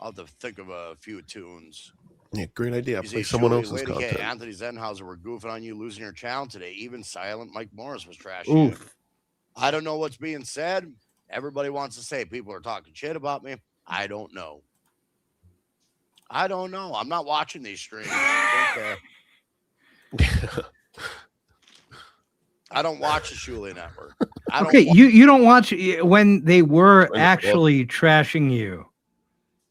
I'll have to think of a few tunes. Yeah, great idea. You Play see, someone Shuli, else's Lady K, content. Anthony Zenhauser were goofing on you losing your channel today. Even silent Mike Morris was trashing you. I don't know what's being said. Everybody wants to say people are talking shit about me. I don't know. I don't know. I'm not watching these streams. I don't watch the Shuli Network. You don't watch when they were actually trashing you.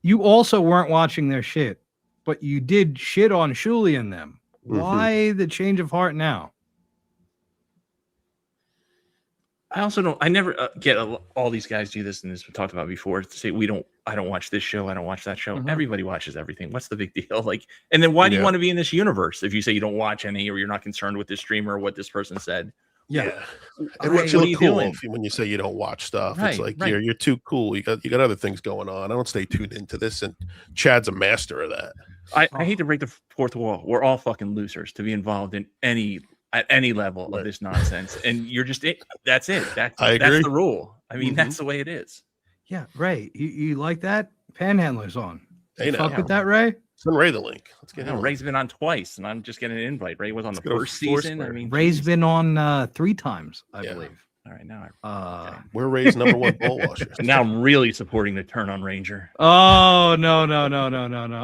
You also weren't watching their shit, but you did shit on Shuli and them. Why the change of heart now? I also don't. I never get all these guys do this, and this we talked about before. To say I don't watch this show. I don't watch that show. Everybody watches everything. What's the big deal? Like, and then why do you want to be in this universe if you say you don't watch any, or you're not concerned with this streamer or what this person said? Yeah. It makes you look cool when you say you don't watch stuff. It's like you're too cool. You got other things going on. I don't stay tuned into this, and Chad's a master of that. I hate to break the fourth wall. We're all fucking losers to be involved in at any level of this nonsense, and you're just that's it. That's the rule. I mean, that's the way it is. Yeah, Ray. You like that? Panhandler's on. Hey, You fuck with that, Ray? Send Ray the link. Let's get him. Ray's been on twice, and I'm just getting an invite. Ray was on the first season. I mean, Ray's been on 3 times, I believe. All right, now we're Ray's #1 ball washers. Now I'm really supporting the turn on Ranger. Oh no.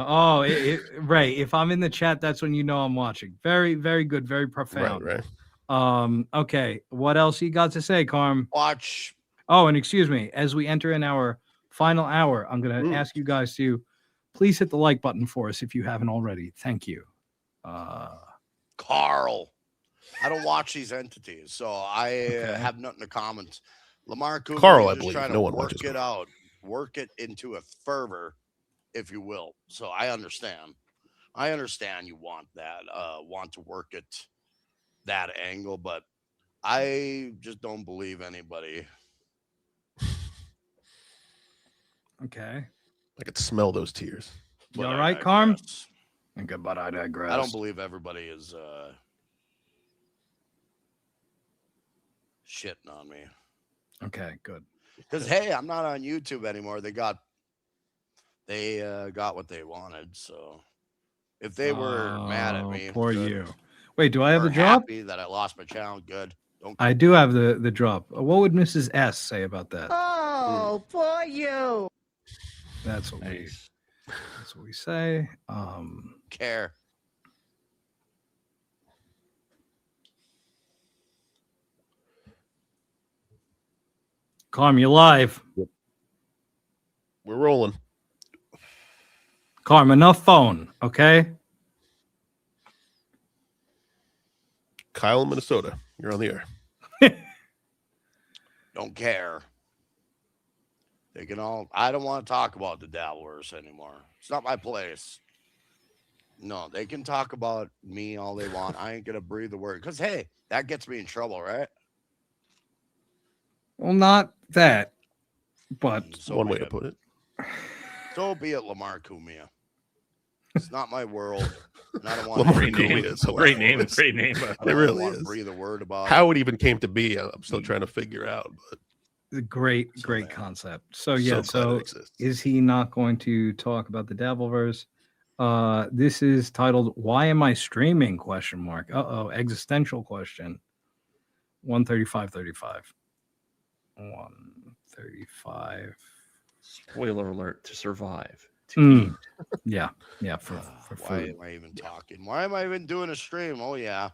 Oh, Ray, if I'm in the chat, that's when you know I'm watching. Very, very good, very profound. Right. Okay. What else you got to say, Carm? Watch. Oh, and excuse me, as we enter in our final hour, I'm gonna ask you guys to please hit the like button for us if you haven't already. Thank you. Carl. I don't watch these entities, so I have nothing to comment. Lamar Cooper, Carl, I just believe. trying No to one work watches it out, work it into a fervor, if you will. So I understand. I understand you want that, want to work it that angle, but I just don't believe anybody. Okay. I could smell those tears. You all right, Carm? Okay, but I digress. I don't believe everybody is shitting on me. Okay, good. Because hey, I'm not on YouTube anymore. They got what they wanted. So if they were mad at me, poor good. you. Wait, do I have Or the drop? happy that I lost my channel. Good. I do have the drop. What would Mrs. S say about that? Oh, poor you. That's what we say. Care. Carm, you live. We're rolling. Carm, enough phone, okay? Kyle in Minnesota. You're on the air. Don't care. They can all. I don't want to talk about the dabblers anymore. It's not my place. No, they can talk about me all they want. I ain't gonna breathe a word because hey, that gets me in trouble, right? Well, not that, but one way to put it. So be it, Lamar Cumia. It's not my world. And I don't want Lamar to Cumia is Great name. hilarious. Great name. It really want is. to breathe a word about How it even came to be, I'm still trying to figure out. But great concept. So glad yeah, it so exists. is he not going to talk about the Dabbleverse? This is titled "Why Am I Streaming?" question mark. Existential question. 135.35. 135. Spoiler alert: to survive. Yeah. For why food. am I even talking? Why am I even doing a stream? Oh yeah.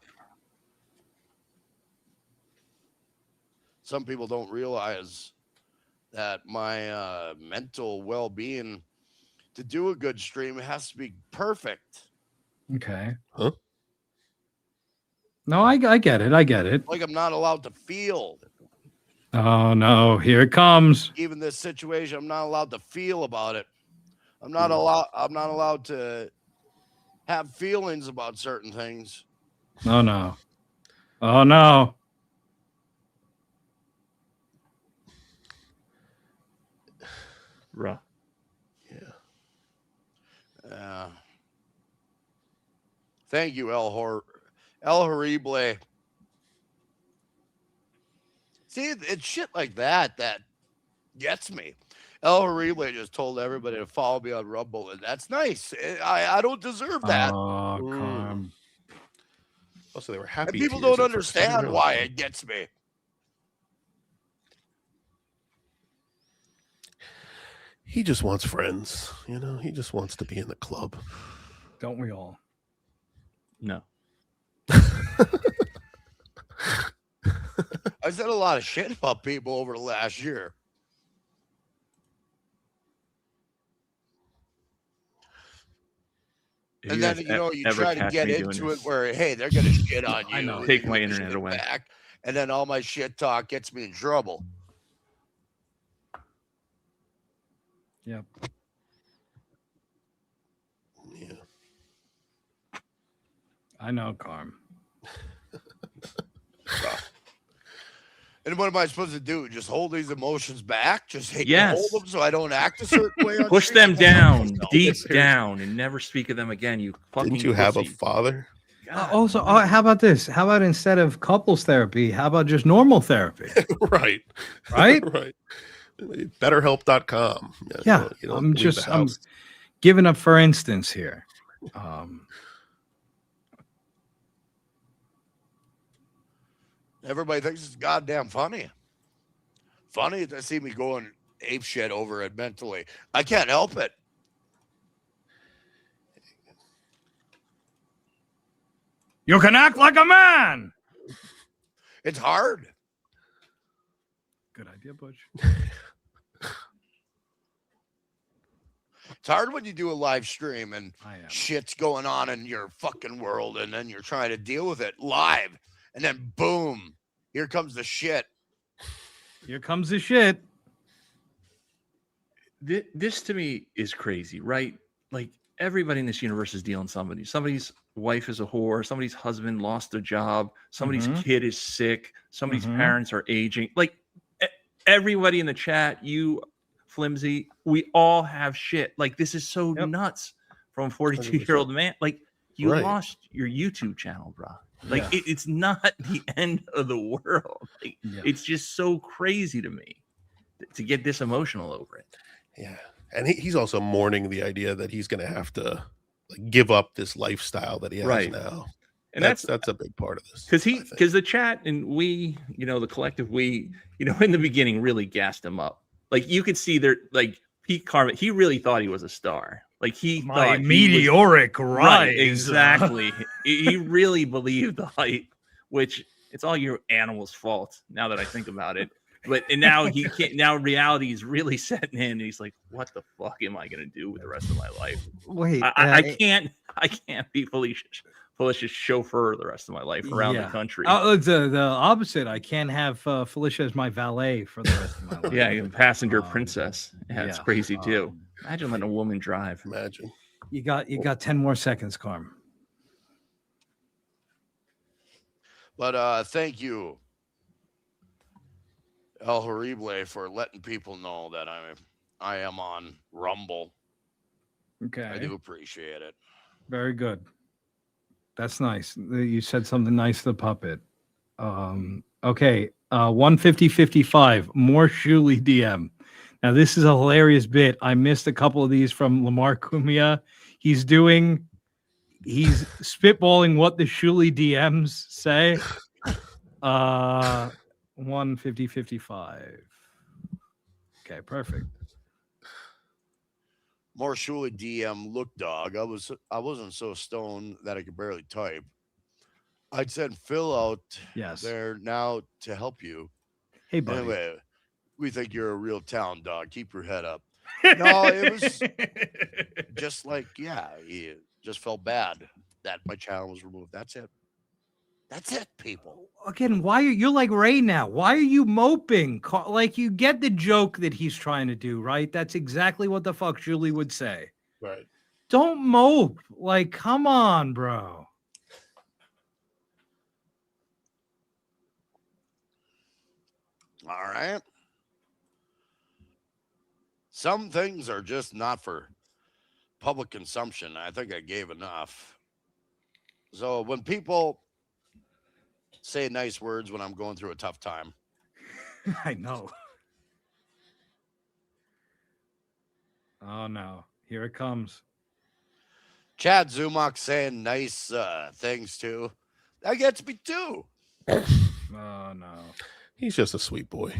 Some people don't realize that my mental well-being to do a good stream has to be perfect. Okay. Huh? No, I get it. I get it. Like I'm not allowed to feel. Oh no, here it comes. Even this situation, I'm not allowed to feel about it. I'm not allowed to have feelings about certain things. Oh no. Oh no. Ruh. Yeah. Thank you, El Horrible. See, it's shit like that that gets me. El Horrible just told everybody to follow me on Rumble, and that's nice. I don't deserve that. Oh, Carm. Also, they were happy. And people tears don't at first. I understand didn't why realize it gets me. He just wants friends. You know, he just wants to be in the club. Don't we all? No. I said a lot of shit about people over the last year. If And you then, guys you ever try to catch get me doing into it this, where, hey, they're going to shit on you. I know. and Take you're my gonna internet shit away. back, and then all my shit talk gets me in trouble. Yep. Yeah. I know, Carm. And what am I supposed to do? Just hold these emotions back? Just hold Yes. them so I don't act a certain way? On push stream? them down, deep down, and never speak of them again. You fucking. Didn't you have a pussy. father? Also, how about this? How about instead of couples therapy, how about just normal therapy? Right. Right? Right. BetterHelp.com. Yeah. You don't I'm leave the I'm house. giving up for instance here. Everybody thinks it's goddamn funny. Funny to see me going ape shit over it mentally. I can't help it. You can act like a man. It's hard. Good idea, Butch. It's hard when you do a live stream and shit's going on in your fucking world, and then you're trying to deal with it live, and then boom, here comes the shit. Here comes the shit. This to me is crazy, right? Like everybody in this universe is dealing with somebody. Somebody's wife is a whore. Somebody's husband lost their job. Somebody's kid is sick. Somebody's parents are aging. Like everybody in the chat, you, Flimsy, we all have shit. Like this is so nuts from a 42-year-old man. Like you lost your YouTube channel, bro. Like it's not the end of the world. Like, it's just so crazy to me to get this emotional over it. Yeah. And he's also mourning the idea that he's going to have to give up this lifestyle that he has now. And that's a big part of this. Because the chat and we, the collective, we, in the beginning really gassed him up. Like you could see there, like Pete Karmic, he really thought he was a star. Like he thought meteoric rise. Right, exactly. He really believed the hype, which it's all your animal's fault now that I think about it. And now he can't. Now reality is really setting in, and he's like, "What the fuck am I gonna do with the rest of my life? Wait, I can't be Felicia's chauffeur the rest of my life around the country. The opposite. I can't have Felicia as my valet for the rest of my life. Yeah, you're a passenger princess. Yeah, it's crazy too. Imagine letting a woman drive. Imagine. You got 10 more seconds, Carm. But thank you, El Horrible, for letting people know that I am on Rumble. Okay. I do appreciate it. Very good. That's nice. You said something nice to the puppet. Okay. 150.55. More Shuli DM. Now, this is a hilarious bit. I missed a couple of these from Lamar Cumia. He's spitballing what the Shuli DMs say. 150.55. Okay, perfect. More Shuli DM. Look, dog. I wasn't so stoned that I could barely type. I'd send Phil out there now to help you. Hey, buddy. Anyway, we think you're a real town dog. Keep your head up. No, it was just like, he just felt bad that my channel was removed. That's it. That's it, people. Again, you're like Ray now? Why are you moping? Like, you get the joke that he's trying to do, right? That's exactly what the fuck Julie would say. Right. Don't mope. Like, come on, bro. All right. Some things are just not for public consumption. I think I gave enough. So when people say nice words when I'm going through a tough time, I know. Oh no, here it comes. Chad Zumock saying nice things too. That gets me too. Oh no. He's just a sweet boy.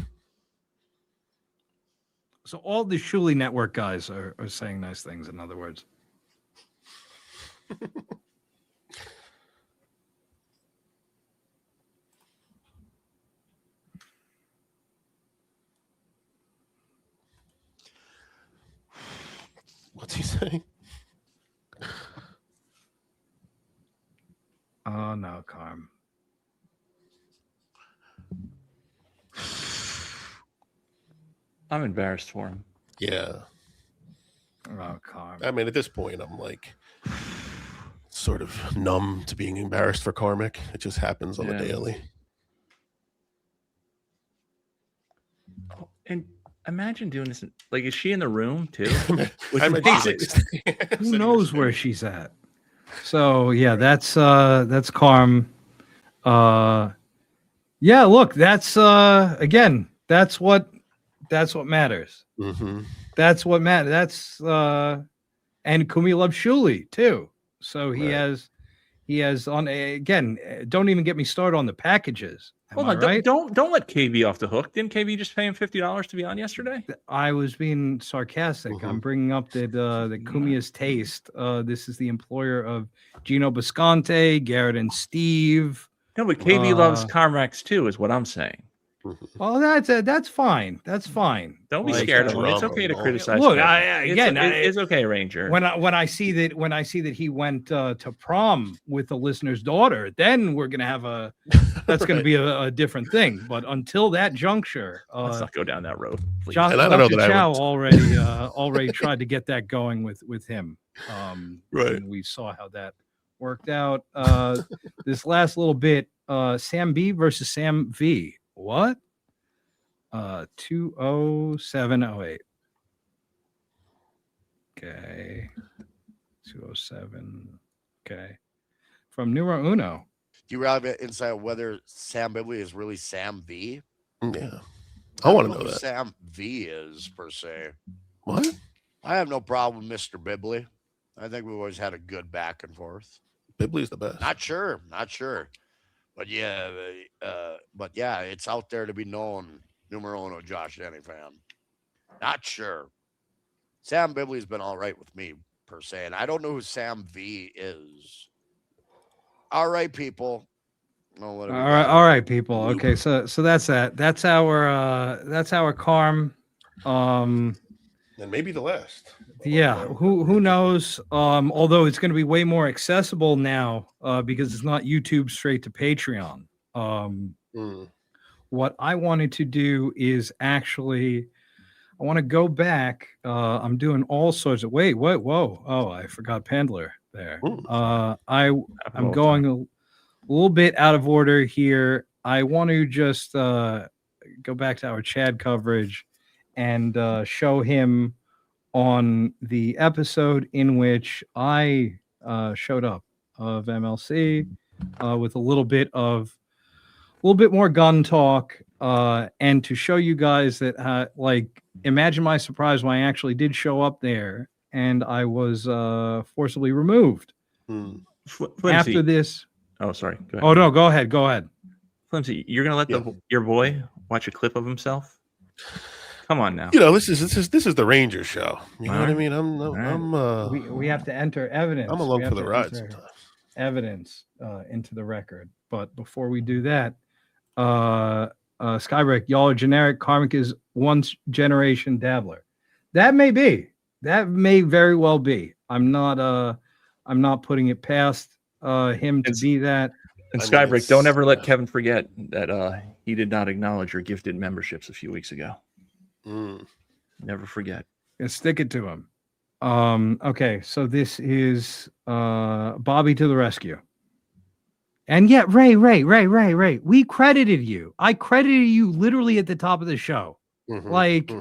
So all the Shuli Network guys are saying nice things, in other words. What's he saying? Oh no, Carm. I'm embarrassed for him. Yeah. Oh, Carm. I mean, at this point, I'm like sort of numb to being embarrassed for Karmic. It just happens on the daily. Oh, and imagine doing this. Like, is she in the room too? Who knows where she's at? So yeah, that's Carm. Yeah, look, that's again, that's what matters. Mm-hmm. That's what matters. That's and Cumia loves Shuli too. So he has on again. Don't even get me started on the packages. Hold on, right? don't let KB off the hook. Didn't KB just pay him $50 to be on yesterday? I was being sarcastic. I'm bringing up that Cumia's Taste. This is the employer of Geno Brother, Garrett and Steve. No, but KB loves Karmic too, is what I'm saying. Well, that's fine. That's fine. Don't be scared of him. It's okay to criticize. Look, again, it's okay, Ranger. When I see that he went to prom with the listener's daughter, then we're gonna have that's gonna be a different thing. But until that juncture, let's not go down that road. Please. Dr. Chow already tried to get that going with him. Right. And we saw how that worked out. This last little bit, Sam B versus Sam V. What? 20708. Okay. 207. Okay. From Numero Uno. Do you have insight on whether Sam Bibley is really Sam V? Yeah. I want to know who that. Sam V is, per se. What? I have no problem with Mr. Bibley. I think we've always had a good back and forth. Bibley's the best. Not sure. But yeah, it's out there to be known. Numero uno, Josh Denny fan. Not sure. Sam Bibley's been all right with me, per se, and I don't know who Sam V is. All right, people. All right, people. Okay, so that's that. That's our Carm. And maybe the last. Yeah, who knows? Although it's going to be way more accessible now because it's not YouTube straight to Patreon. What I wanted to do is actually, I want to go back. I'm doing all sorts of whoa. Oh, I forgot Panhandler there. I'm going a little bit out of order here. I want to just go back to our Chad coverage and show him on the episode in which I showed up of MLC with a little bit more gun talk and to show you guys that imagine my surprise when I actually did show up there and I was forcibly removed. After this. Oh, sorry. Go ahead. Oh no, go ahead. Flimsy, you're gonna let your boy watch a clip of himself? Come on now. You know, this is the Ranger show. You know what I mean? We have to enter evidence. I'm along for the ride sometimes. Evidence into the record. But before we do that, Skybreak, y'all are generic. Karmic is once generation dabbler. That may be. That may very well be. I'm not putting it past him to be that. And Skybreak, don't ever let Kevin forget that he did not acknowledge your gifted memberships a few weeks ago. Never forget. And stick it to him. Okay, so this is Bobby to the rescue. And yet, Ray, we credited you. I credited you literally at the top of the show. What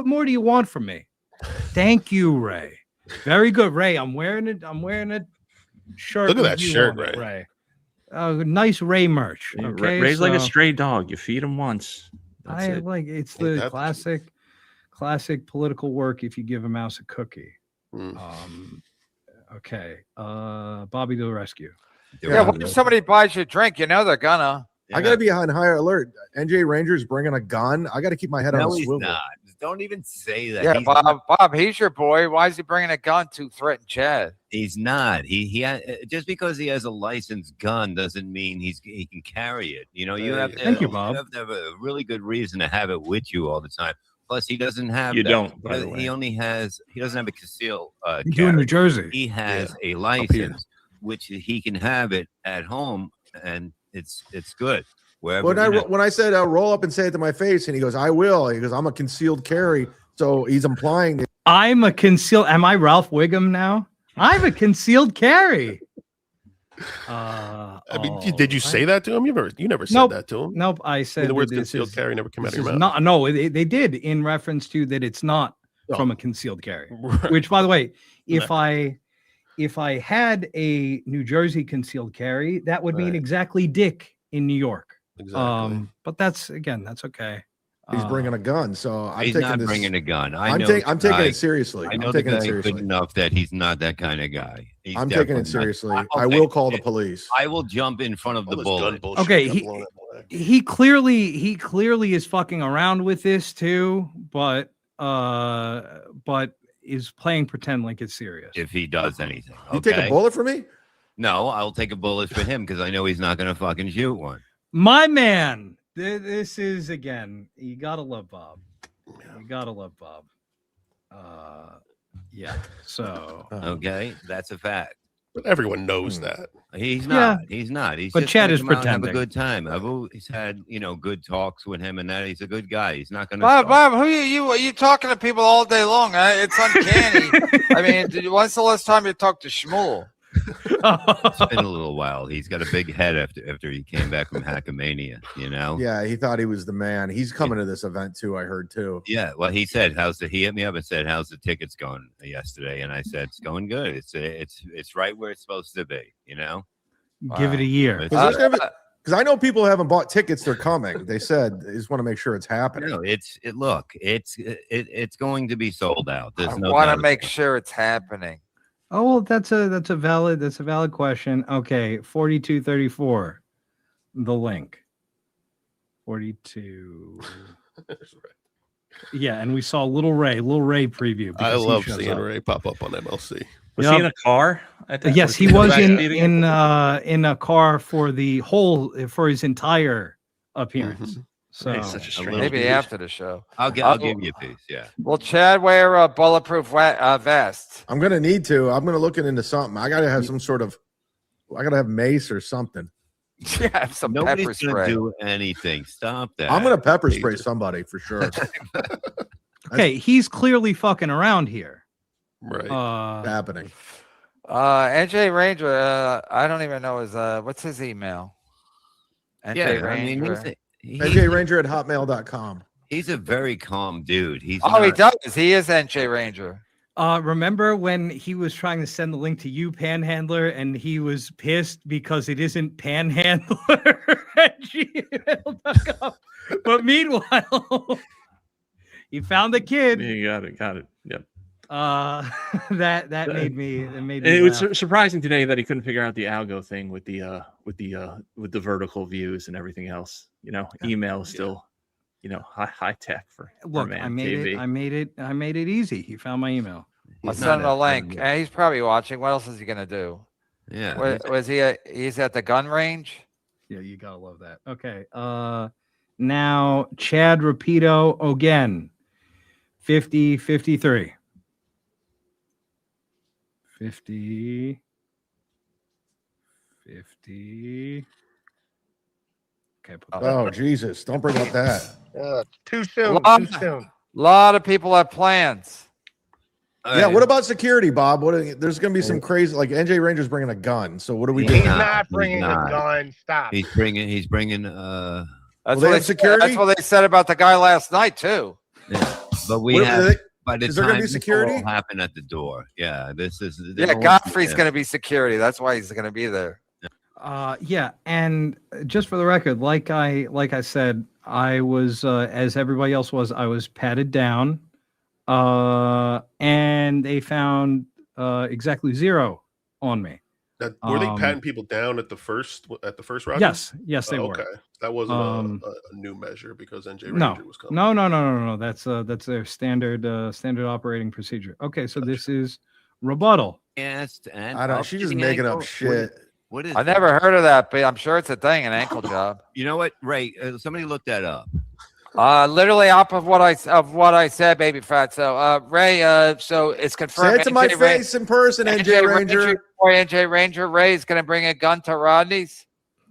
more do you want from me? Thank you, Ray. Very good, Ray. I'm wearing it. shirt. Look at that with you shirt, on it, Ray. Nice Ray merch. Okay, Ray's like a so stray dog. You feed him once. That's I it. like it's the classic political work. If you give a mouse a cookie. Okay. Bobby to the rescue. Yeah, when somebody buys you a drink, you know they're gonna. I got to be on higher alert. NJ Ranger's bringing a gun. I got to keep my head on a No, he's swivel. not. Don't even say that. Yeah, He's Bob, not. Bob, he's your boy. Why is he bringing a gun to threaten Chad? He's not. He just because he has a licensed gun doesn't mean he can carry it. You know, you have to. Thank you, Bob. You have to have a really good reason to have it with you all the time. Plus, he doesn't have. You that. don't, by the way. He only has. He doesn't have a concealed. You in New Jersey? He has a license, which he can have it at home, and it's good. Wherever. When I said roll up and say it to my face, and he goes, "I will." He goes, "I'm a concealed carry," so he's implying that I'm a concealed. Am I Ralph Wiggum now? I'm a concealed carry. I mean, did you say that to him? You never said Nope. that to him. Nope. I said the words that this concealed is- carry never come out this of your is mouth. not. No, they did in reference to that. It's not from a concealed carry. Which, by the way, if I had a New Jersey concealed carry, that would mean exactly Dick in New York. Exactly. But that's okay. he's bringing a gun. So I'm He's taking not this. bringing a gun. I'm know taking the guy- it seriously. I know I'm the taking it guy seriously. good enough that he's not that kind of guy. He's I'm taking it definitely not. seriously. I'll I will take call the it. police. I will jump in front of the bullet. Okay, he clearly is fucking around with this too, but is playing pretend like it's serious. If he does anything, You take a bullet for me? No, I'll take a bullet for him because I know he's not going to fucking shoot one. My man, this is again. You gotta love Bob. You gotta love Bob. Yeah. So okay, that's a fact. But everyone knows that. He's not. He's not. He's But just Chad gonna is come out and pretending. Have a good time. I've always had good talks with him, and that he's a good guy. He's not going to. Bob, who are you talking to people all day long? It's uncanny. I mean, when's the last time you talked to Schmuel? It's been a little while. He's got a big head after he came back from Hackamania. You know. Yeah, he thought he was the man. He's coming to this event too. I heard too. Yeah, well, he said, he hit me up and said, "How's the tickets going yesterday?" And I said, "It's going good. It's right where it's supposed to be." You know, give it a year. Because I know people haven't bought tickets. They're coming. They said they just want to make sure it's happening. No, it's going to be sold out. There's no want to doubt make sure it's happening. Oh well, that's a valid question. Okay, 4234, the link. 42. Yeah, and we saw Little Ray preview. I because he love shows seeing up. Ray pop up on MLC. Was he in a car? Yes, he was in a car for his entire appearance. So Maybe after the show. I'll give you a piece. Yeah. Will Chad wear a bulletproof vest? I'm gonna need to. I'm gonna look into something. I gotta have some sort of. I gotta have mace or something. Yeah, some Nobody's pepper gonna spray. do anything. Stop that. I'm gonna pepper spray somebody for sure. okay, he's clearly fucking around here. Right. Happening. NJ Ranger. I don't even know his. What's his email? NJ Yeah, I mean, Ranger. NJRanger@hotmail.com. He's a very calm dude. He not- does. He is NJ Ranger. Remember when he was trying to send the link to you, Panhandler, and he was pissed because it isn't Panhandler at gmail.com. But meanwhile, he found the kid. You got it. Yep. That made me. It was surprising today that he couldn't figure out the algo thing with the vertical views and everything else. Email is still, high tech for Look. man I made it easy. He found my email. I'll send him a link. And he's probably watching. What else is he gonna do? Yeah. Was he? He's at the gun range. Yeah, you gotta love that. Okay. Now Chad Rapido again. 50-53. 50. Okay. Oh Jesus! Don't bring up that. Too soon. Too soon. A lot of people have plans. Yeah. What about security, Bob? There's going to be some crazy. Like NJ Ranger's bringing a gun. So what do we do? He's not bringing a gun. Stop. He's bringing. That's what they said about the guy last night too. Yeah. But we What, have. By the Is there gonna time be this security? will happen at the door. Yeah, this is. Yeah, Godfrey's going to be security. That's why he's going to be there. Yeah, and just for the record, like I said, I was as everybody else was. I was patted down, and they found exactly 0 on me. Were they patting people down at the first round? Yes, they were. Okay, that wasn't a new measure because NJ Ranger No, was coming. no. That's their standard operating procedure. Okay, so this is rebuttal. Yes, and I don't. She's just making up shit. What is? I never heard of that, but I'm sure it's a thing, an ankle job. You know what, Ray? Somebody look that up. Literally off of what I said, baby fat. So Ray, so it's confirmed. Say it to my face in person, NJ Ranger. NJ Ranger, Ray is going to bring a gun to Rodney's.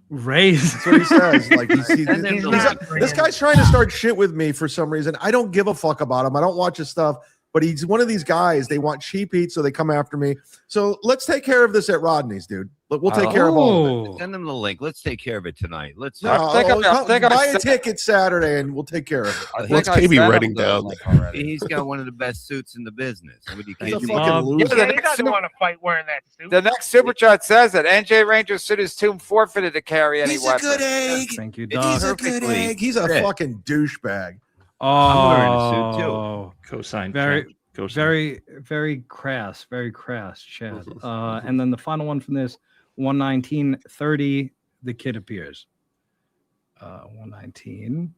Ray, that's what he says. Like this guy's trying to start shit with me for some reason. I don't give a fuck about him. I don't watch his stuff. But he's one of these guys. They want cheap heat, so they come after me. So let's take care of this at Rodney's, dude. Look, we'll take care of all of it. Send them the link. Let's take care of it tonight. Let's buy a ticket Saturday, and we'll take care of it. What's KB writing down? He's got one of the best suits in the business. He's a fucking loser. Yeah, he doesn't want to fight wearing that suit. The next super chat says that NJ Ranger suit his tomb forfeited to carry any weapon. He's a good egg. Thank you, He's a good egg. He's a fucking douchebag. I'm wearing a suit too. Cosign. Very crass, Chad. And then the final one from this 119:30, the kid appears. 119.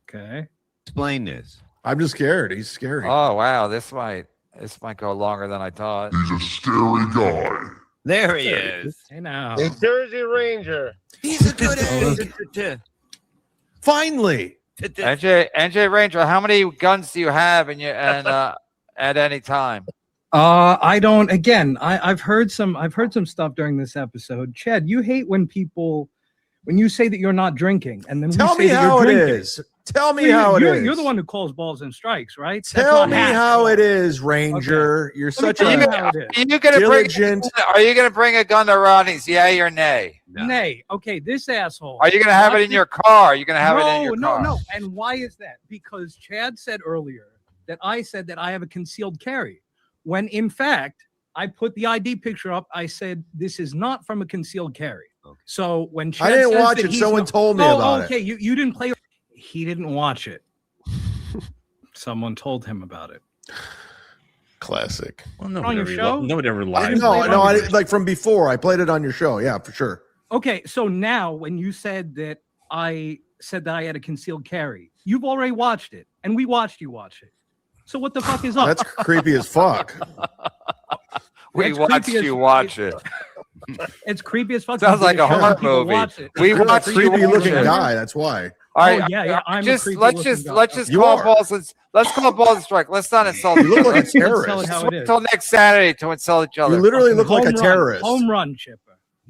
Okay. Explain this. I'm just scared. He's scary. Oh wow, this might go longer than I thought. He's a scary guy. There he is. Hey now. The Jersey Ranger. He's a good egg. Finally. NJ Ranger, how many guns do you have at any time? I don't. Again, I've heard some stuff during this episode. Chad, you hate when you say that you're not drinking, and then tell me how it is. Tell me how it is. You're the one who calls balls and strikes, right? Tell me how it is, Ranger. Okay. You're such a diligent. Are you gonna bring a gun to Rodney's? Yay or nay? No. Nay. Okay, this asshole. Are you gonna have it in your car? Are you gonna have it in your car? No. And why is that? Because Chad said earlier that I said that I have a concealed carry, when in fact I put the ID picture up. I said this is not from a concealed carry. Okay. So when Chad I didn't says watch that it, someone told me about it. Okay, you didn't play. He didn't watch it. Someone told him about it. Classic. Well, on your show? Nobody ever lied. No, I like from before. I played it on your show. Yeah, for sure. Okay, so now when you said that I said that I had a concealed carry, you've already watched it, and we watched you watch it. So what the fuck is up? That's creepy as fuck. We watched you watch it. It's creepy as fuck. Sounds like a horror movie. We watched a creepy looking guy. That's why. All right, yeah. Let's just call balls. Let's call balls and strike. Let's not insult each other. You look like a terrorist. Until next Saturday to insult each other. You literally look like a terrorist. Home run, Chipper.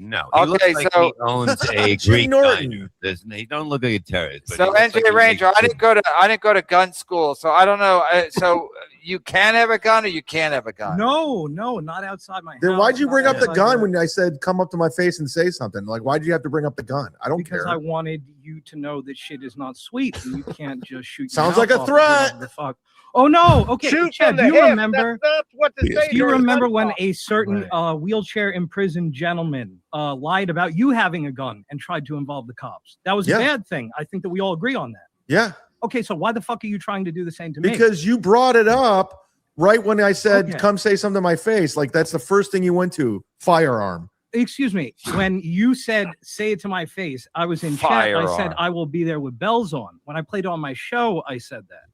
No. He looks like he owns a Greek diner. He don't look like a terrorist. So NJ Ranger, I didn't go to gun school, so I don't know. So you can have a gun or you can't have a gun. No, not outside my house. Then why'd you bring up the gun when I said come up to my face and say something? Like, why'd you have to bring up the gun? I don't care. Because I wanted you to know that shit is not sweet and you can't just shoot. Sounds like a threat. The fuck. Oh no! Okay, Shoot Chad, from do the you hip. remember? That's what to say. Do you remember when a certain wheelchair imprisoned gentleman lied about you having a gun and tried to involve the cops? That was a bad thing. I think that we all agree on that. Yeah. Okay, so why the fuck are you trying to do the same to me? Because you brought it up right when I said, come say something to my face. Like, that's the first thing you went to. Firearm. Excuse me. When you said, say it to my face, I was in chat. I said, I will be there with bells on. When I played on my show, I said that.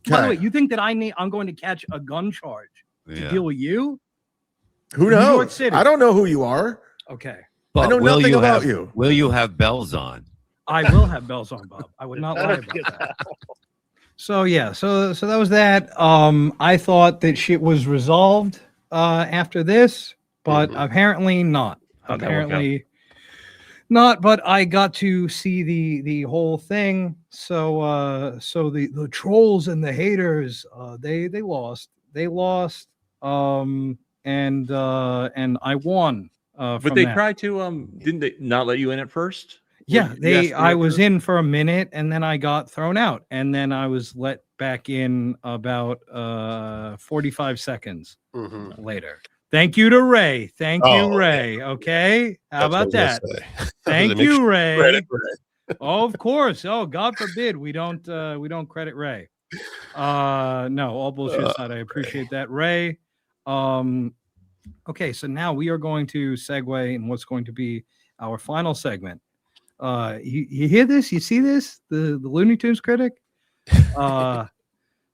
By the way, you think that I'm going to catch a gun charge to deal with you? Who knows? New York City. I don't know who you are. Okay. But I know nothing about you. Will you have bells on? I will have bells on, Bob. I would not lie about that. So yeah, so that was that. I thought that shit was resolved after this, but apparently not. Apparently not. But I got to see the whole thing. So the trolls and the haters, they lost. They lost. And I won. But they tried to didn't they not let you in at first? Yeah, I was in for a minute and then I got thrown out and then I was let back in about 45 seconds Mm-hmm. later. Thank you to Ray. Thank you, Oh, Ray. Okay. How That's what I about was that? gonna say. Thank Make you, sure Ray. credit Ray. Oh, of course. Oh, God forbid we don't credit Ray. No, all bullshit aside, I appreciate that, Ray. Okay, so now we are going to segue in what's going to be our final segment. You hear this? You see this? The Looney Tunes Critic?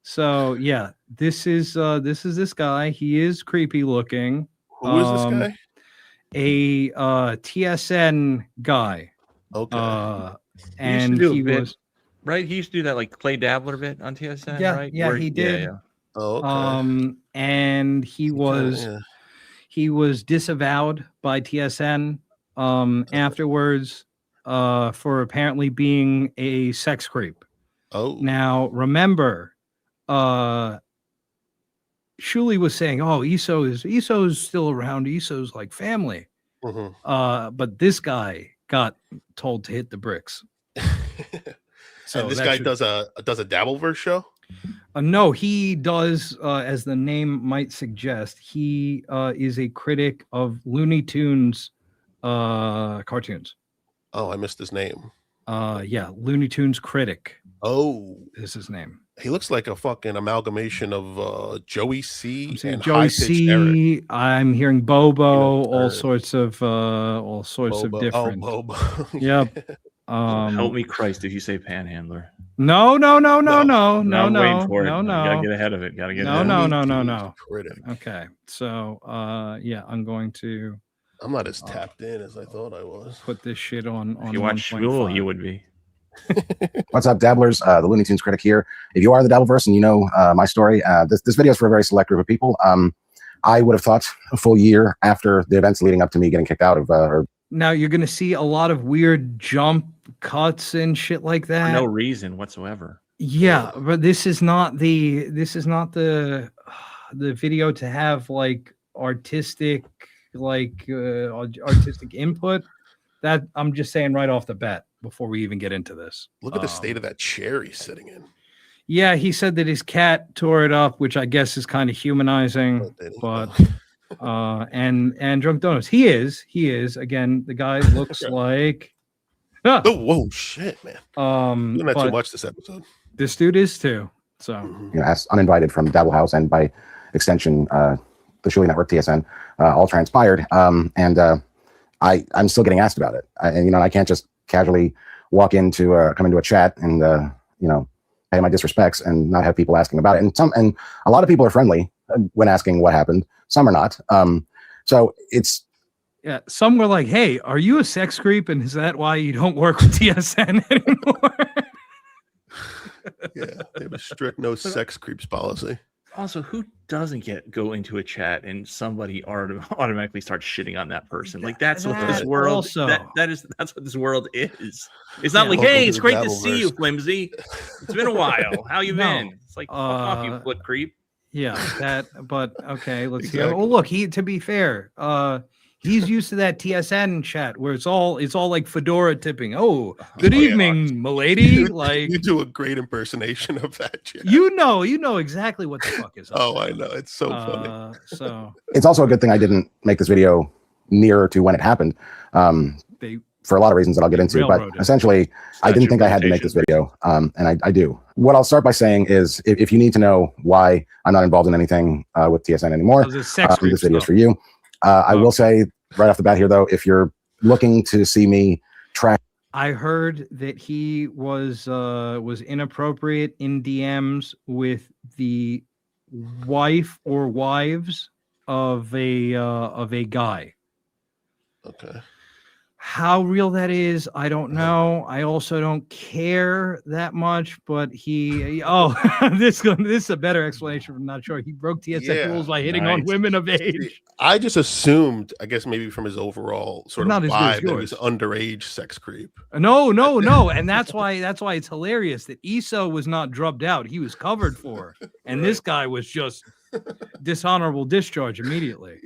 So yeah, this is this guy. He is creepy looking. Who is this guy? A TSN guy. Okay. And he was right. He used to do that like Clay Dabbler bit on TSN. Yeah, right? yeah, he did. Yeah. Oh, okay. And he was disavowed by TSN afterwards for apparently being a sex creep. Oh. Now remember, Shuli was saying, "Oh, Iso's still around. Iso's like family." Mm-hmm. But this guy got told to hit the bricks. So and this guy does a Dabbleverse show? No, he does, as the name might suggest, he is a critic of Looney Tunes cartoons. Oh, I missed his name. Yeah, Looney Tunes Critic. Oh, is his name. He looks like a fucking amalgamation of Joey C and Joey C. Eric. I'm hearing Bobo, all sorts of different. Oh, Bobo. Yep. Help me, Christ! If you say Panhandler. No. I'm waiting for it. Gotta get ahead of it. Gotta get No. Critic. Okay, so yeah, I'm going to. I'm not as tapped in as I thought I was. Put this shit on. If you watch Schmuel, you would be. What's up, dabblers? The Looney Tunes Critic here. If you are the Dabbleverse and you know my story, this video is for a very select group of people. I would have thought a full year after the events leading up to me getting kicked out of. Now you're going to see a lot of weird jump cuts and shit like that. For no reason whatsoever. Yeah, but this is not the video to have like artistic input. That I'm just saying right off the bat before we even get into this. Look at the state of that chair he's sitting in. Yeah, he said that his cat tore it up, which I guess is kind of humanizing. But and Drunk Donuts, he is again. The guy looks like. Oh, whoa, shit, man! You're not too much this episode. This dude is too. So as uninvited from Dabble House and by extension, the Shuli Network TSN, all transpired. I'm still getting asked about it, and I can't just casually walk into come into a chat and pay my disrespects and not have people asking about it. And a lot of people are friendly when asking what happened. Some are not. So it's. Yeah, some were like, "Hey, are you a sex creep? And is that why you don't work with TSN anymore?" Yeah, they have a strict no sex creeps policy. Also, who doesn't go into a chat and somebody automatically starts shitting on that person? Like that's what this world. Also. That's what this world is. It's not like, hey, it's great to see you, Flimsy. It's been a while. How you been? It's like, fuck off, you foot creep. Yeah, that. But okay, let's hear. Oh, look, to be fair, he's used to that TSN chat where it's all like fedora tipping. Oh, good evening, milady. Like you do a great impersonation of that chat. You know exactly what the fuck is up. Oh, I know. It's so funny. So it's also a good thing I didn't make this video nearer to when it happened. For a lot of reasons that I'll get into, but essentially, I didn't think I had to make this video, and I do. What I'll start by saying is, if you need to know why I'm not involved in anything with TSN anymore, this video is for you. I will say right off the bat here, though, if you're looking to see me track, I heard that he was inappropriate in DMs with the wife or wives of a guy. Okay. How real that is, I don't know. I also don't care that much, but this is a better explanation. I'm not sure. He broke TSN rules by hitting on women of age. I just assumed, I guess maybe from his overall sort of Not as good as vibe, that he yours. was underage sex creep. No, and that's why it's hilarious that Iso was not drubbed out. He was covered for, and this guy was just dishonorable discharge immediately.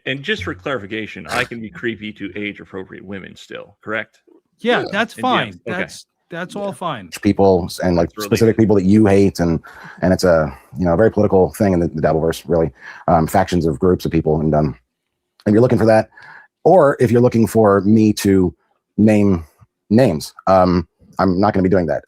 And just for clarification, I can be creepy to age appropriate women still, correct? Yeah, that's fine. Okay. That's all fine. People and like specific people that you hate, and it's a very political thing in the Dabbleverse, really. Factions of groups of people, and you're looking for that, or if you're looking for me to name names, I'm not going to be doing that.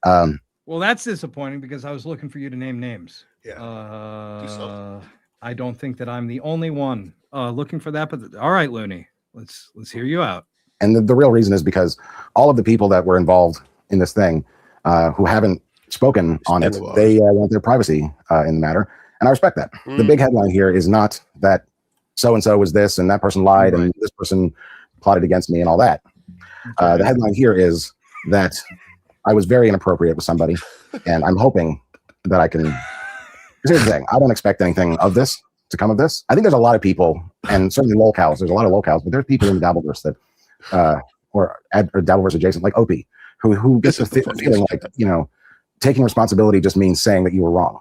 Well, that's disappointing because I was looking for you to name names. Yeah. I don't think that I'm the only one looking for that, but all right, Looney, let's hear you out. And the real reason is because all of the people that were involved in this thing, who haven't spoken on it, they want their privacy in the matter, and I respect that. The big headline here is not that so-and-so was this and that person lied and this person plotted against me and all that. The headline here is that I was very inappropriate with somebody, and I'm hoping that I can. Here's the thing: I don't expect anything of this to come of this. I think there's a lot of people, and certainly lolcows. There's a lot of lolcows, but there's people in the Dabbleverse that, or Dabbleverse adjacent, like Opie, who gets the feeling like taking responsibility just means saying that you were wrong,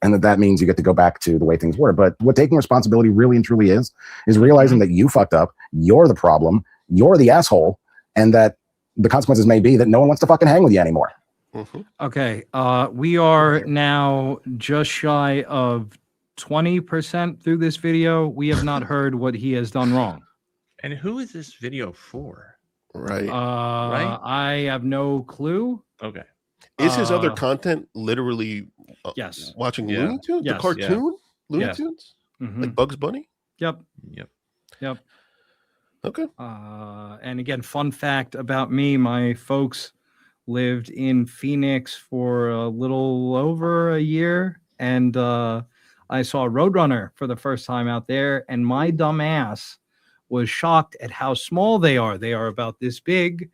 and that means you get to go back to the way things were. But what taking responsibility really and truly is realizing that you fucked up, you're the problem, you're the asshole, and that the consequences may be that no one wants to fucking hang with you anymore. Okay, we are now just shy of 20% through this video. We have not heard what he has done wrong. And who is this video for? Right. Right? I have no clue. Okay. Is his other content literally yes, watching Looney Tunes? The cartoon? Looney Tunes? Like Bugs Bunny? Yep. Okay. And again, fun fact about me, my folks lived in Phoenix for a little over a year, and I saw Roadrunner for the first time out there, and my dumb ass was shocked at how small they are. They are about this big.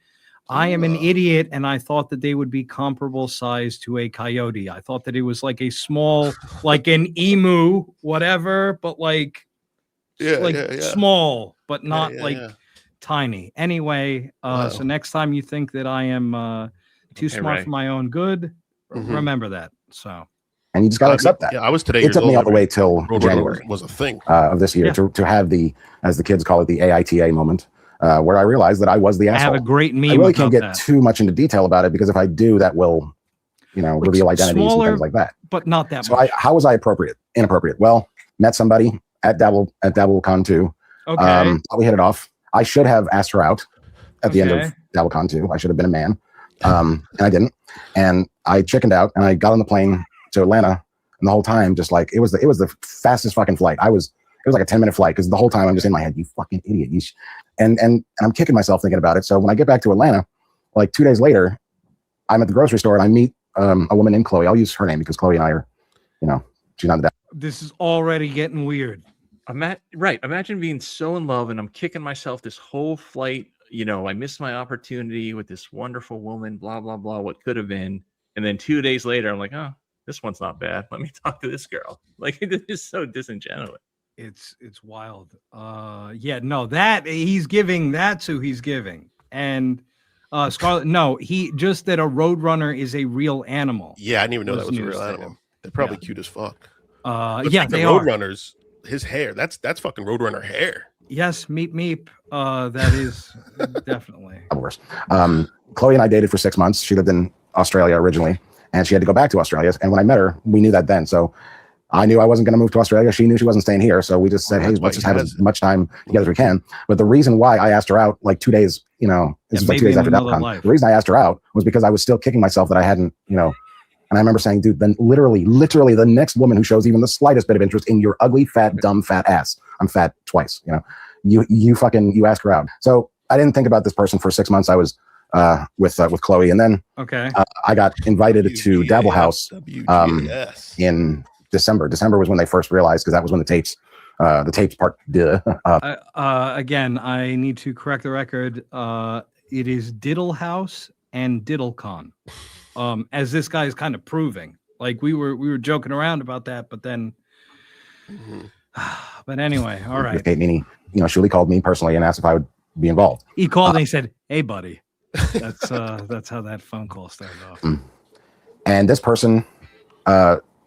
I am an idiot, and I thought that they would be comparable size to a coyote. I thought that it was like a small, like an emu, whatever, but like small, but not tiny. Anyway, so next time you think that I am too smart for my own good, remember that. So, and you just got to accept that. Yeah, I was today. It took me all the way till January was a thing of this year to have the, as the kids call it, the AITA moment, where I realized that I was the asshole. I have a great meme. I really can't get that. too much into detail about it because if I do, that will, reveal identities and things like that. But not that so much. How was I inappropriate? Well, met somebody at DabbleCon 2. Okay. Thought we hit it off. I should have asked her out at the end of DabbleCon 2. I should have been a man, and I didn't. And I chickened out, and I got on the plane to Atlanta, and the whole time, just like it was the fastest fucking flight. It was like a 10-minute flight because the whole time I'm just in my head, you fucking idiot. And I'm kicking myself thinking about it. So when I get back to Atlanta, like 2 days later, I'm at the grocery store and I meet a woman named Chloe. I'll use her name because Chloe and I are, she's not the. This is already getting weird. Imagine being so in love and I'm kicking myself this whole flight. I missed my opportunity with this wonderful woman, blah, blah, blah, what could have been. And then 2 days later, I'm like, oh, this one's not bad. Let me talk to this girl. Like, it is so disingenuous. It's wild. That he's giving, that's who he's giving. And Scarlett, no, he just that a roadrunner is a real animal. Yeah, I didn't even know that was a real animal. They're probably cute as fuck. They Roadrunners, his hair, that's fucking Roadrunner hair. Yes, meep. That is definitely. Chloe and I dated for 6 months. She lived in Australia originally, and she had to go back to Australia. And when I met her, we knew that then. So I knew I wasn't going to move to Australia. She knew she wasn't staying here. So we just said, hey, let's just have as much time together as we can. But the reason why I asked her out like 2 days, this is like 2 days after DabbleCon. The reason I asked her out was because I was still kicking myself that I hadn't, and I remember saying, dude, then literally the next woman who shows even the slightest bit of interest in your ugly, fat, dumb, fat ass. I'm fat twice, you ask her out. So I didn't think about this person for 6 months. I was with Chloe, and then I got invited to Dabble House in December. December was when they first realized, because that was when the tapes part. Again, I need to correct the record. It is Diddle House and DiddleCon, as this guy is kind of proving. Like we were joking around about that, but then. But anyway, all right. Meaning, Shuli called me personally and asked if I would be involved. He called and he said, "Hey, buddy." That's how that phone call started off. And this person,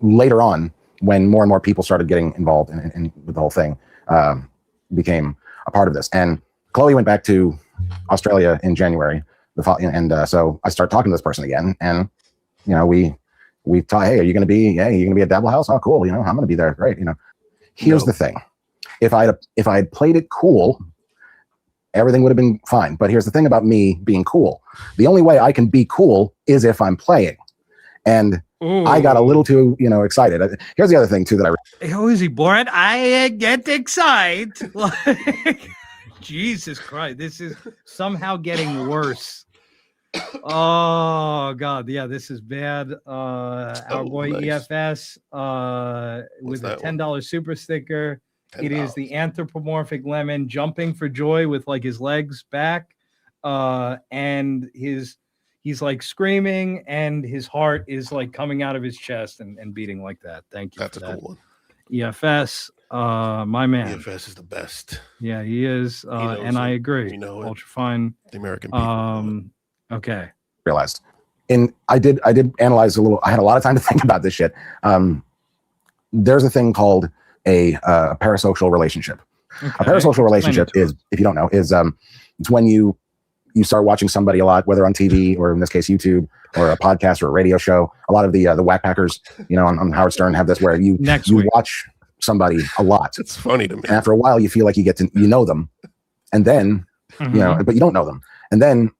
later on, when more and more people started getting involved in with the whole thing, became a part of this. And Chloe went back to Australia in January. So I start talking to this person again, and we talk. Hey, are you going to be? Yeah, you're going to be at Dabble House? Oh, cool. I'm going to be there. Great. Here's the thing: if I had played it cool, everything would have been fine. But here's the thing about me being cool: the only way I can be cool is if I'm playing. And I got a little too, excited. Here's the other thing too that How is he, Borat? I get excited. Like, Jesus Christ, this is somehow getting worse. Oh God, yeah, this is bad. Our boy nice. EFS with a $10 super sticker. $10. It is the anthropomorphic lemon jumping for joy with like his legs back, and he's like screaming, and his heart is like coming out of his chest and beating like that. Thank you. That's for a that. cool one. EFS, my man. EFS is the best. Yeah, he is, and I agree. Ultra fine. The American people. Okay. realized. And I did analyze a little. I had a lot of time to think about this shit. There's a thing called a parasocial relationship. Okay. A parasocial relationship is, if you don't know, is it's when you start watching somebody a lot, whether on TV or in this case YouTube or a podcast or a radio show. A lot of the Whackpackers, on Howard Stern have this where you watch somebody a lot. It's funny to me. And after a while, you feel like you get to know them, and then but you don't know them, and then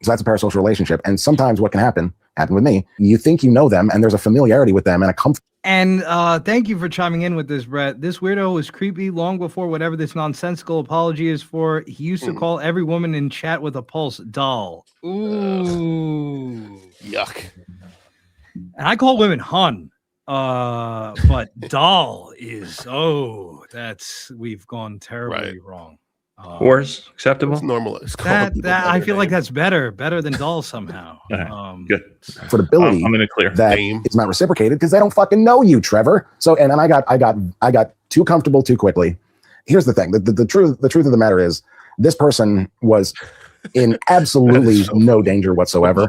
so that's a parasocial relationship. And sometimes what can happen with me, you think you know them, and there's a familiarity with them and a comfort. And thank you for chiming in with this, Brett. This weirdo was creepy long before whatever this nonsensical apology is for. He used to call every woman in chat with a pulse doll. Ooh. Yuck. And I call women hun. But doll is, we've gone terribly wrong. Whores acceptable? It's normalized. That I feel like that's better than doll somehow. Good. Comfortability I'm in a clear. that it's not reciprocated because they don't fucking know you, Trevor. So and then I got too comfortable too quickly. Here's the thing: the truth of the matter is, this person was in absolutely no danger whatsoever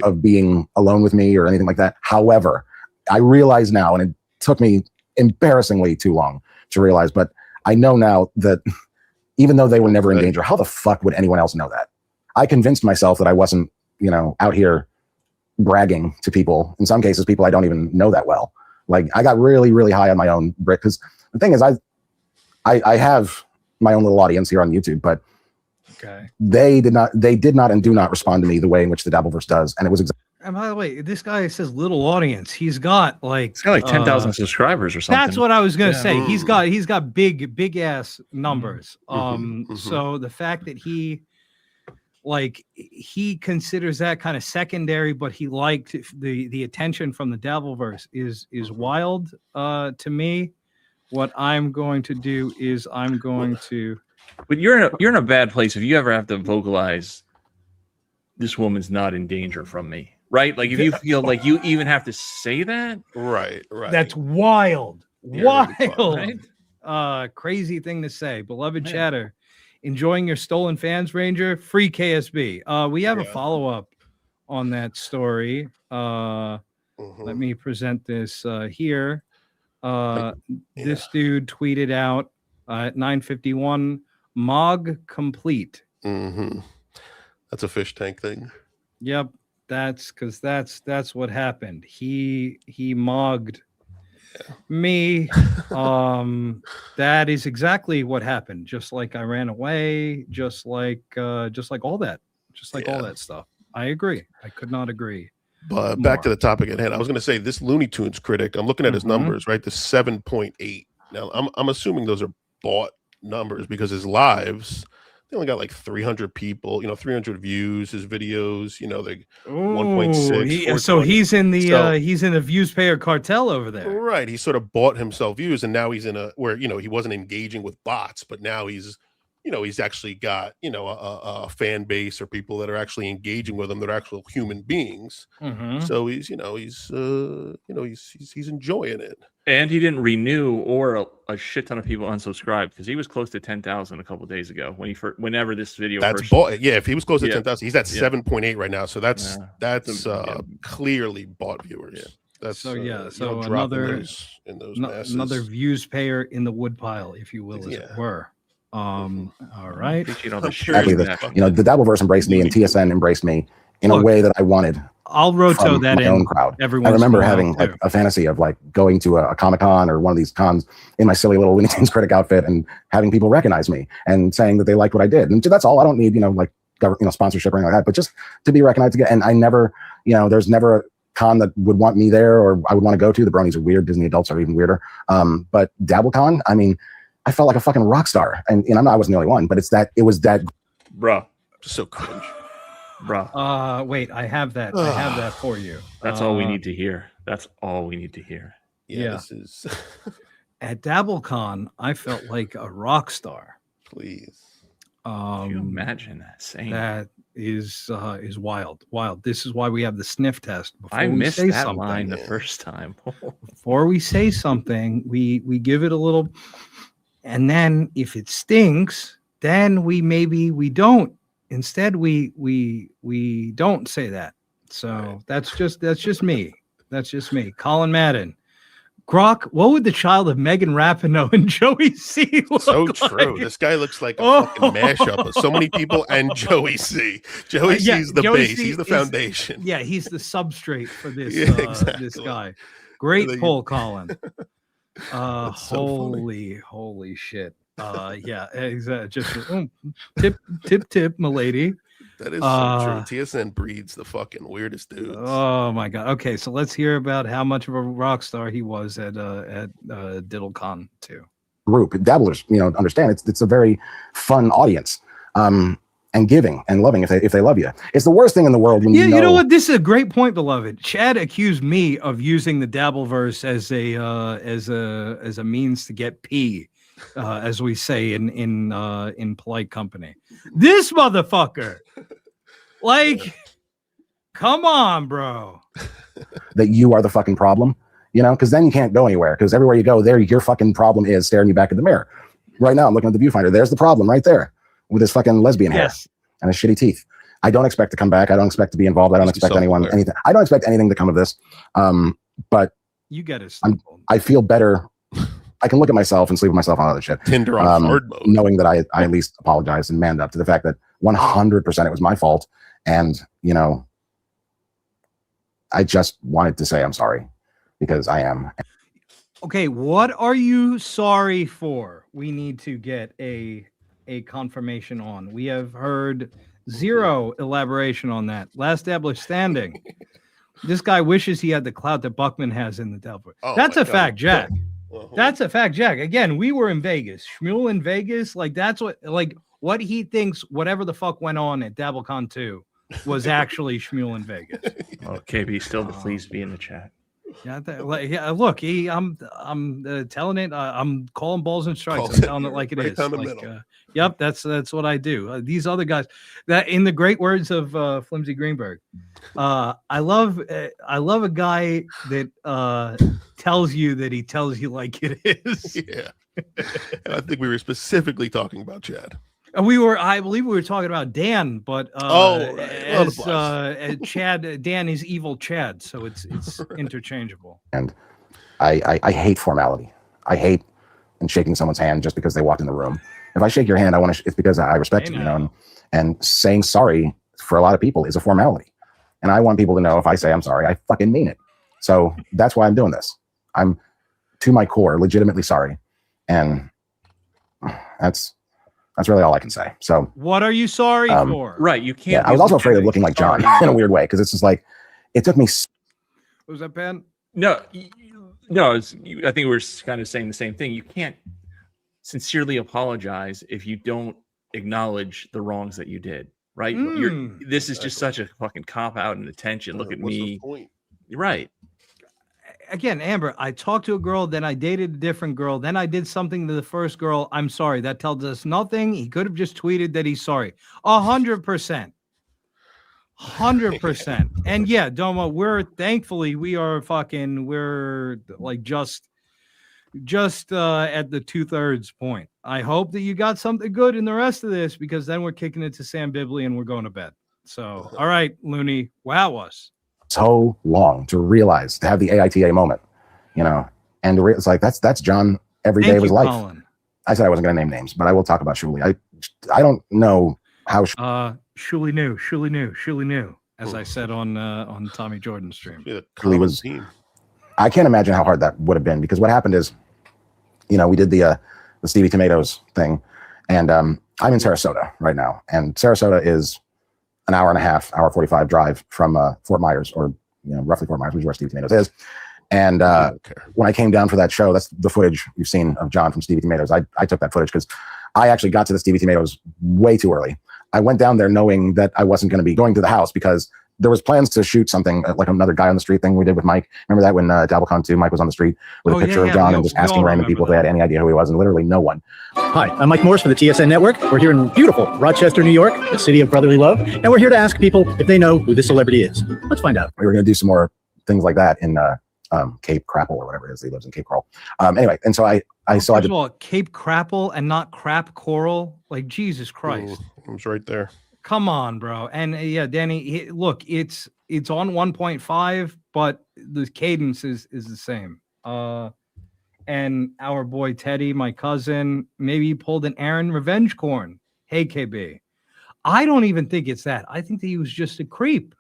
of being alone with me or anything like that. However, I realize now, and it took me embarrassingly too long to realize, but I know now that even though they were never in danger, how the fuck would anyone else know that? I convinced myself that I wasn't, out here bragging to people. In some cases, people I don't even know that well. Like I got really, really high on my own brick because the thing is, I have my own little audience here on YouTube, but they did not and do not respond to me the way in which the Dabbleverse does, and it was exactly. And by the way, this guy says little audience. He's got like 10,000 subscribers or something. That's what I was gonna say. He's got big ass numbers. So the fact that he considers that kind of secondary, but he liked the attention from the Dabbleverse is wild to me. What I'm going to do is But you're in a bad place if you ever have to vocalize this woman's not in danger from me. Right? Like if you feel like you even have to say that. Right. That's wild. Right? Crazy thing to say. Beloved chatter, enjoying your stolen fans, Ranger? Free KSB. We have a follow-up on that story. Let me present this here. This dude tweeted out at 9:51, Mog complete. That's a fish tank thing. Yep. That's what happened. He mogged me. That is exactly what happened. Just like I ran away, just like all that stuff. I agree. I could not agree. But back to the topic at hand. I was going to say this Looney Tunes Critic. I'm looking at his numbers, right? The 7.8. Now I'm assuming those are bought numbers because his lives. They only got like 300 people, 300 views. His videos, they 1.6. So he's in the views payer cartel over there, right? He sort of bought himself views, and now he's in a where he wasn't engaging with bots, but now he's actually got a fan base or people that are actually engaging with him that are actual human beings. So he's enjoying it. And he didn't renew, or a shit ton of people unsubscribed because he was close to 10,000 a couple of days ago whenever this video. That's bought. Yeah, if he was close to 10,000, he's at 7.8 right now. So that's clearly bought viewers. That's so another views payer in the woodpile, if you will, as it were. All right. Appreciate all the Exactly. shares. The Dabbleverse embraced me and TSN embraced me in a way that I wanted. I'll roto from that my in own crowd. every I once in a remember while, having like a fantasy of like going to a Comic-Con or one of these cons in my silly little Looney Tunes Critic outfit and having people recognize me and saying that they liked what I did. And that's all. I don't need, like sponsorship or anything like that, but just to be recognized again. And I never, there's never a con that would want me there or I would want to go to. The bronies are weird. Disney adults are even weirder. But DabbleCon, I mean, I felt like a fucking rock star. And I wasn't the only one, but it was that. Bruh. So cringe. Bruh. Wait, I have that. I have that for you. That's all we need to hear. That's all we need to hear. Yeah. This is At DabbleCon, I felt like a rock star. Please. Can you imagine that saying that is wild. This is why we have the sniff test. I missed that line the first time. Before we say something, we give it a little, and then if it stinks, then we don't. Instead, we don't say that. So that's just me. That's just me. Colin Madden. Grok, what would the child of Megan Rapinoe and Joey C look so like? true. This guy looks like a fucking mashup of so many people and Joey C. Joey C is the base. He's the foundation. He's the substrate for this exactly. this guy. Great pull, Colin. So holy shit. Exactly. Just tip, milady. That is so true. TSN breeds the fucking weirdest dudes. Oh my god. Okay, so let's hear about how much of a rock star he was at DiddleCon too. Group dabblers, understand it's a very fun audience, and giving and loving if they love you. It's the worst thing in the world when you know what? This is a great point, beloved. Chad accused me of using the Dabbleverse as a means to get pee. As we say in polite company, this motherfucker, like, come on, bro. That you are the fucking problem, because then you can't go anywhere. Because everywhere you go, there your fucking problem is staring you back in the mirror. Right now, I'm looking at the viewfinder. There's the problem right there with his fucking lesbian hair and his shitty teeth. I don't expect to come back. I don't expect to be involved. I don't expect anything. I don't expect anything to come of this. But you get it. I feel better. I can look at myself and sleep with myself on other shit. Tinder on hard mode. Knowing that I at least apologized and manned up to the fact that 100% it was my fault. And, I just wanted to say I'm sorry because I am. Okay, what are you sorry for? We need to get a confirmation on. We have heard zero elaboration on that. Last Dabbler standing. This guy wishes he had the clout that Buckman has in the Dabbler. That's a fact, Jack. That's a fact, Jack. Again, we were in Vegas. Schmuel in Vegas, that's what he thinks, whatever the fuck went on at DabbleCon 2 was actually Schmuel in Vegas. Oh, KB, still the please be in the chat. Yeah, look, I'm telling it. I'm calling balls and strikes. I'm telling it like it is. Yep, that's what I do. These other guys, that in the great words of Flimsy Greenberg, I love a guy that tells you that he tells you like it is. Yeah, and I think we were specifically talking about Chad. I believe we were talking about Dan, but Chad, Dan is evil Chad, so it's interchangeable. And I hate formality. I hate shaking someone's hand just because they walked in the room. If I shake your hand, it's because I respect you, and saying sorry for a lot of people is a formality. And I want people to know if I say I'm sorry, I fucking mean it. So that's why I'm doing this. I'm to my core legitimately sorry. And that's really all I can say. So what are you sorry for? Right. You can't. Yeah, I was also afraid of looking like John in a weird way because it's just like it took me. What was that, Ben? No, I think we're kind of saying the same thing. You can't sincerely apologize if you don't acknowledge the wrongs that you did. Right. This is just such a fucking cop out and attention. Look at me. You're right. Again, Amber, I talked to a girl, then I dated a different girl, then I did something to the first girl. I'm sorry. That tells us nothing. He could have just tweeted that he's sorry. 100%. 100%. And yeah, Domo, we're like just at the 2/3 point. I hope that you got something good in the rest of this because then we're kicking it to Sam Bibley and we're going to bed. So, all right, Looney, wow us. So long to realize, to have the AITA moment, and it's like that's John every day of his life. Colin. I said I wasn't going to name names, but I will talk about Shuli. I don't know how. Shuli knew, as I said on Tommy Jordan's stream. Shuli was. I can't imagine how hard that would have been, because what happened is, we did the Stevie Tomatoes thing, and I'm in Sarasota right now, and Sarasota is an hour and a half, hour 45 drive from Fort Myers, or roughly Fort Myers, which is where Stevie Tomatoes is. And when I came down for that show, that's the footage you've seen of John from Stevie Tomatoes. I took that footage because I actually got to the Stevie Tomatoes way too early. I went down there knowing that I wasn't going to be going to the house, because there was plans to shoot something like another guy on the street thing we did with Mike. Remember that when DabbleCon 2, Mike was on the street with a picture of John and just asking random people if they had any idea who he was, and literally no one. Hi, I'm Mike Morse for the TSN Network. We're here in beautiful Rochester, New York, the city of brotherly love, and we're here to ask people if they know who this celebrity is. Let's find out. We were going to do some more things like that in Cape Crapple or whatever it is. He lives in Cape Coral. Anyway, and so I saw. First of all, Cape Crapple and not Crap Coral. Like, Jesus Christ. It was right there. Come on, bro. And yeah, Danny, look, it's on 1.5, but the cadence is the same. And our boy Teddy, my cousin, maybe he pulled an Aaron Revenge Corn. Hey, KB. I don't even think it's that. I think that he was just a creep.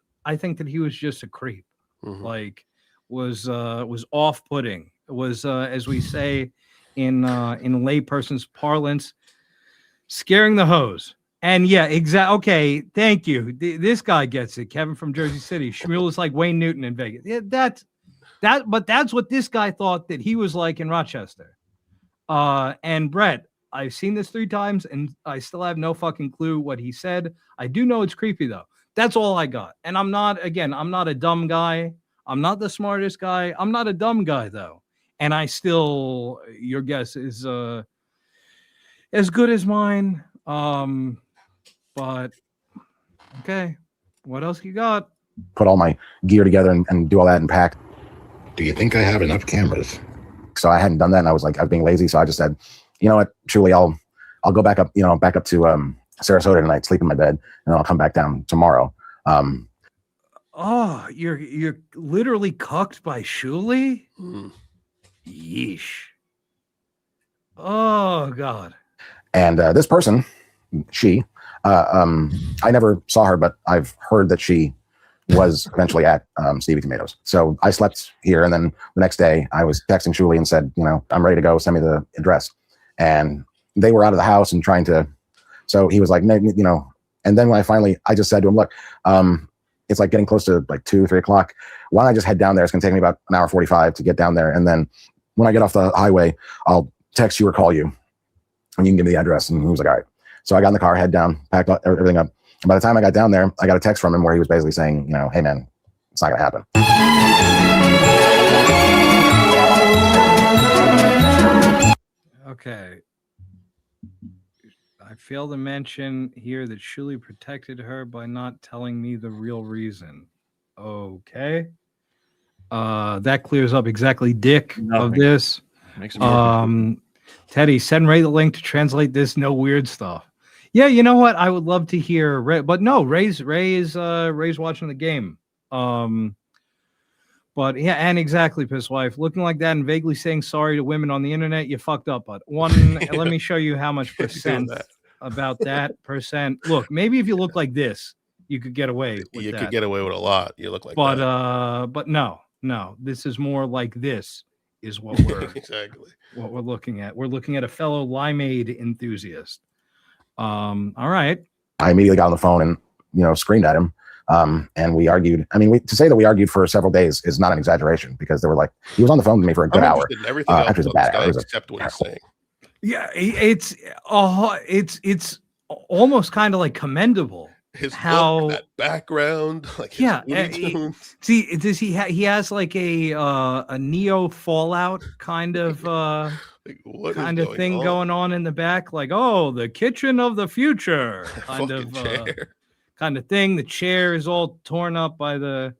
Like, was off-putting. Was as we say in layperson's parlance, scaring the hose. And yeah, exactly. Okay, thank you. This guy gets it. Kevin from Jersey City. Shmuel is like Wayne Newton in Vegas. Yeah, but that's what this guy thought that he was like in Rochester. And Brett, I've seen this 3 times, and I still have no fucking clue what he said. I do know it's creepy though. That's all I got. And I'm not a dumb guy. I'm not the smartest guy. I'm not a dumb guy though. And I still, your guess is as good as mine. But okay, what else you got? Put all my gear together and do all that and pack. Do you think I have enough cameras? So I hadn't done that, and I was being lazy. So I just said, you know what, truly, I'll go back up to Sarasota tonight, sleep in my bed, and then I'll come back down tomorrow. Oh, you're literally cucked by Shuli? Yeesh. Oh God. And this person, she, I never saw her, but I've heard that she was eventually at Stevie Tomatoes. So I slept here, and then the next day I was texting Shuli and said, I'm ready to go. Send me the address. And they were out of the house and trying to. So he was like, And then when I just said to him, look, it's like getting close to 2, 3 o'clock. Why don't I just head down there? It's going to take me about an hour 45 to get down there, and then when I get off the highway, I'll text you or call you, and you can give me the address. And he was like, all right. So I got in the car, head down, packed everything up. And by the time I got down there, I got a text from him where he was basically saying, hey man, it's not going to happen. Okay. I fail to mention here that Shuli protected her by not telling me the real reason. Okay. That clears up exactly dick of this. Makes it more Teddy, send Ray the link to translate this. No weird stuff. Yeah, you know what? I would love to hear Ray, but no, Ray is watching the game. But yeah, and exactly, Piss Wife, looking like that and vaguely saying sorry to women on the internet, you fucked up. But let me show you how much percent about that percent. Look, maybe if you look like this, you could get away with You that. could get away with a lot. You look like But that. but no, this is more like this is what we're exactly what we're looking at. We're looking at a fellow limeade enthusiast. All right. I immediately got on the phone and screamed at him. And we argued. I mean, to say that we argued for several days is not an exaggeration, because they were he was on the phone with me for a good hour. Everything else Actually, it was a bad hour. It was except what he's saying. Yeah, it's almost kind of like commendable. His how look, that background, Looney Tunes. See, does he has like a Neo Fallout kind of thing going on in the back, like, oh, the kitchen of the future kind of thing. The chair is all torn up by the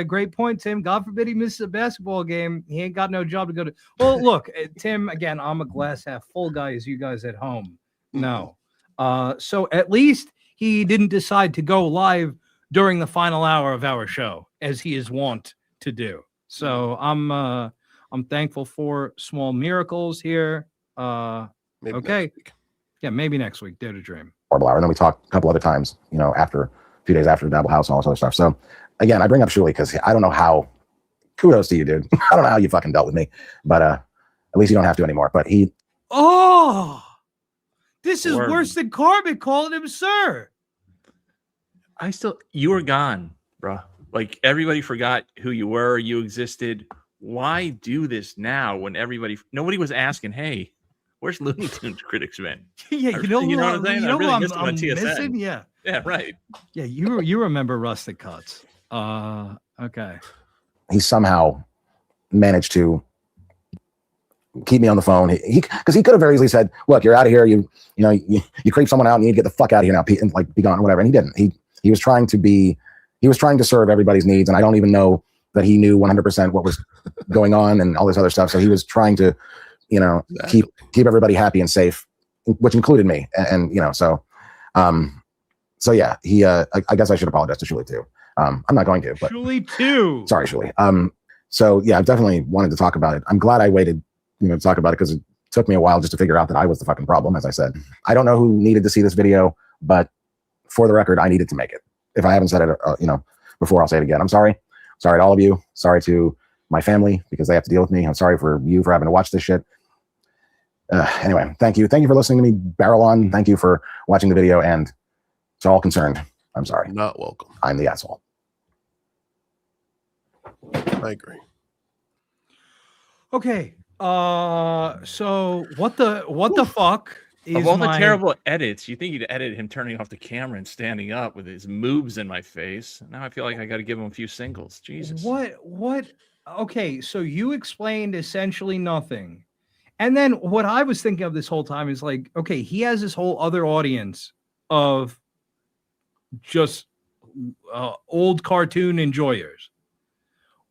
great point, Tim. God forbid he misses a basketball game. He ain't got no job to go to. Well, look, Tim, again, I'm a glass half full guy, as you guys at home know. So at least he didn't decide to go live during the final hour of our show, as he is wont to do. So I'm thankful for small miracles here. Maybe okay. Yeah, maybe next week. Dare to dream. Horrible hour. And then we talked a couple other times, after a few days after the Dabble House and all this other stuff. So again, I bring up Shuli because I don't know how. Kudos to you, dude. I don't know how you fucking dealt with me, but at least you don't have to anymore. But he. Oh, this is worse than Karmic calling him sir. You were gone, bro. Like everybody forgot who you were. You existed. Why do this now when nobody was asking, hey, where's Looney Tunes Critics been? Yeah, you know what I'm saying? I really missed them on TSN. Missing? Yeah. Yeah, right. Yeah, you remember Rustic Cuts. Okay. He somehow managed to keep me on the phone. Because he could have very easily said, look, you're out of here. You creep someone out and you need to get the fuck out of here now, and like be gone or whatever. And he didn't. He was trying to serve everybody's needs. And I don't even know that he knew 100% what was going on and all this other stuff. So he was trying to, keep everybody happy and safe, which included me. And so yeah, I guess I should apologize to Shuli too. I'm not going to, but Shuli too. Sorry, Shuli. So yeah, I definitely wanted to talk about it. I'm glad I waited, to talk about it because it took me a while just to figure out that I was the fucking problem. As I said, I don't know who needed to see this video, but for the record, I needed to make it. If I haven't said it, before, I'll say it again. I'm sorry. Sorry to all of you. Sorry to my family because they have to deal with me. I'm sorry for you for having to watch this shit. Anyway, thank you. Thank you for listening to me barrel on. Thank you for watching the video. And to all concerned, I'm sorry. Not welcome. I'm the asshole. I agree. Okay. So what the fuck is of all the terrible edits, you think you'd edit him turning off the camera and standing up with his moves in my face. Now I feel like I got to give him a few singles. Jesus. What? Okay, so you explained essentially nothing. And then what I was thinking of this whole time is like, okay, he has this whole other audience of just old cartoon enjoyers.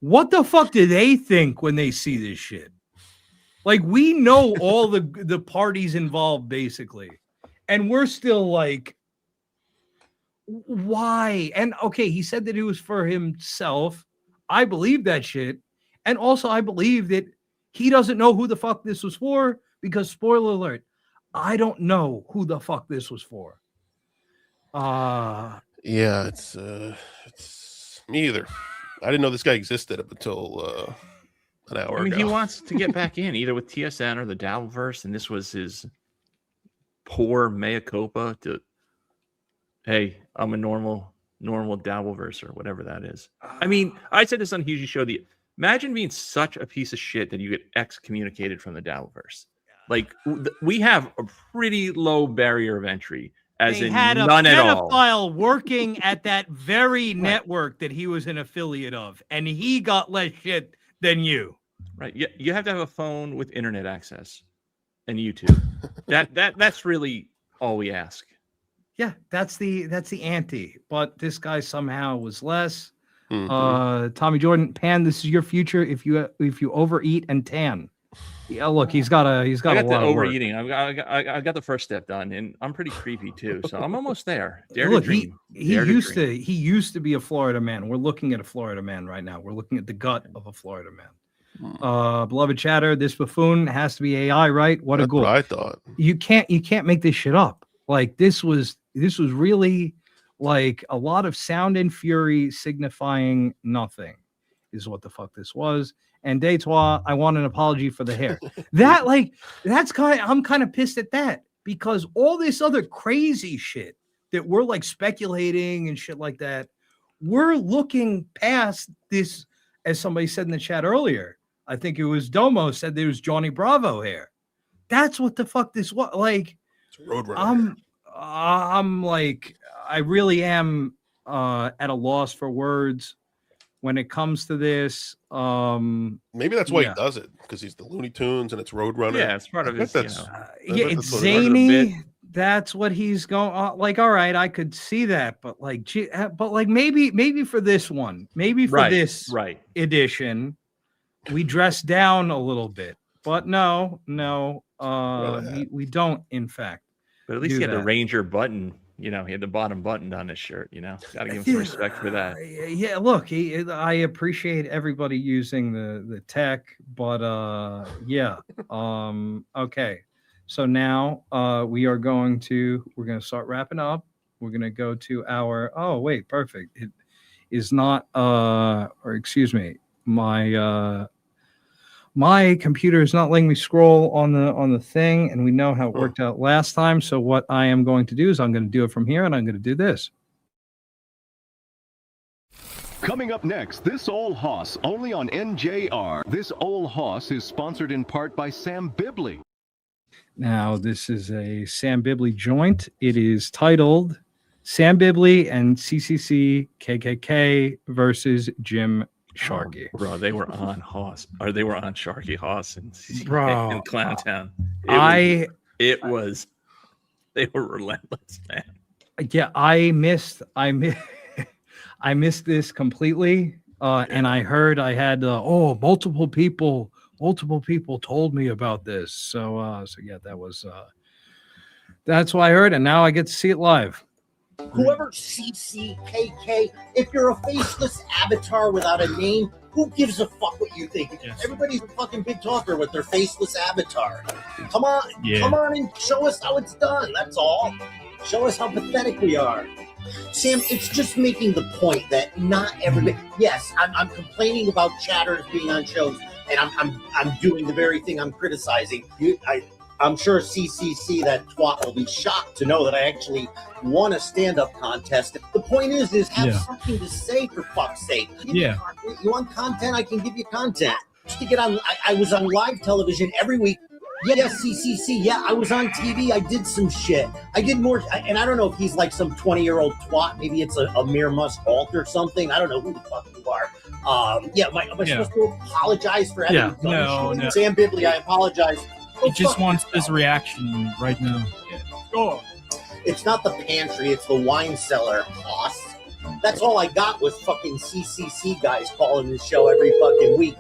What the fuck do they think when they see this shit? Like, we know all the parties involved, basically. And we're still like, why? And okay, he said that it was for himself. I believe that shit. And also, I believe that he doesn't know who the fuck this was for because, spoiler alert, I don't know who the fuck this was for. Yeah, it's me either. I didn't know this guy existed up until an hour ago. He wants to get back in either with TSN or the Dabbleverse, and this was his poor mea culpa to, hey, I'm a normal Dabbleverse or whatever that is. I mean, I said this on Hughesy Show. Imagine being such a piece of shit that you get excommunicated from the Dabbleverse. Like, we have a pretty low barrier of entry. As they in had a none at all. pedophile working at that very network that he was an affiliate of, and he got less shit than you. Right. You have to have a phone with internet access and YouTube. That's really all we ask. Yeah, that's the ante. But this guy somehow was less. Mm-hmm. Tommy Jordan, Pan, this is your future if you overeat and tan. Yeah, look, he's got a lot of overeating. I got the first step done, and I'm pretty creepy too, so I'm almost there. Look, he used to be a Florida man. We're looking at a Florida man right now. We're looking at the gut of a Florida man. Beloved chatter, this buffoon has to be AI, right? What a goal! I thought you can't make this shit up. Like this was really like a lot of sound and fury signifying nothing, is what the fuck this was. And Deitois, I want an apology for the hair. I'm kind of pissed at that because all this other crazy shit that we're like speculating and shit like that, we're looking past this, as somebody said in the chat earlier. I think it was Domo said there was Johnny Bravo hair. That's what the fuck this was. Like, I'm like, I really am at a loss for words when it comes to this. Maybe that's why he does it, because he's the Looney Tunes and it's Roadrunner. Yeah, it's part of his. It's zany. That's what he's going. Like, all right, I could see that, but like, maybe for this one, maybe for this edition, we dress down a little bit. But no, we don't. In fact, but at least he had the Ranger button. He had the bottom button on his shirt, got to give him some respect for that. Yeah, look, I appreciate everybody using the tech, but yeah. Okay. So now we're going to start wrapping up. We're going to go to our, oh, wait, perfect. It is not, or excuse me, my computer is not letting me scroll on the thing, and we know how it worked out last time. So what I am going to do is I'm going to do it from here, and I'm going to do this. Coming up next, This Ol' Hoss, only on NJR. This Ol' Hoss is sponsored in part by Sam Bibley. Now, this is a Sam Bibley joint. It is titled Sam Bibley and CCC KKK versus Jim Sharkey. Bro, they were on Hoss, or they were on Sharkey Hoss and Bro, in Clowntown. They were relentless, man. Yeah, I missed this completely. And I heard I had multiple people told me about this. So yeah, that's why I heard, and now I get to see it live. Whoever CCKK, if you're a faceless avatar without a name, who gives a fuck what you think? Yes. Everybody's a fucking big talker with their faceless avatar. Come on and show us how it's done. That's all. Show us how pathetic we are. Sam, it's just making the point that not everybody. Yes, I'm complaining about chatters being on shows, and I'm doing the very thing I'm criticizing. I'm sure CCC, that twat, will be shocked to know that I actually won a stand-up contest. The point is have something to say, for fuck's sake. You want content? I can give you content. Just to get on, I was on live television every week. Yes, CCC. Yeah, I was on TV. I did some shit. I did more, and I don't know if he's like some 20-year-old twat. Maybe it's a mere must halt or something. I don't know who the fuck you are. Am I supposed to apologize for having done shit? Sam Bibley, I apologize. He just wants his reaction right now. Sure. It's not the pantry, it's the wine cellar, boss. That's all I got was fucking CCC guys calling this show every fucking week.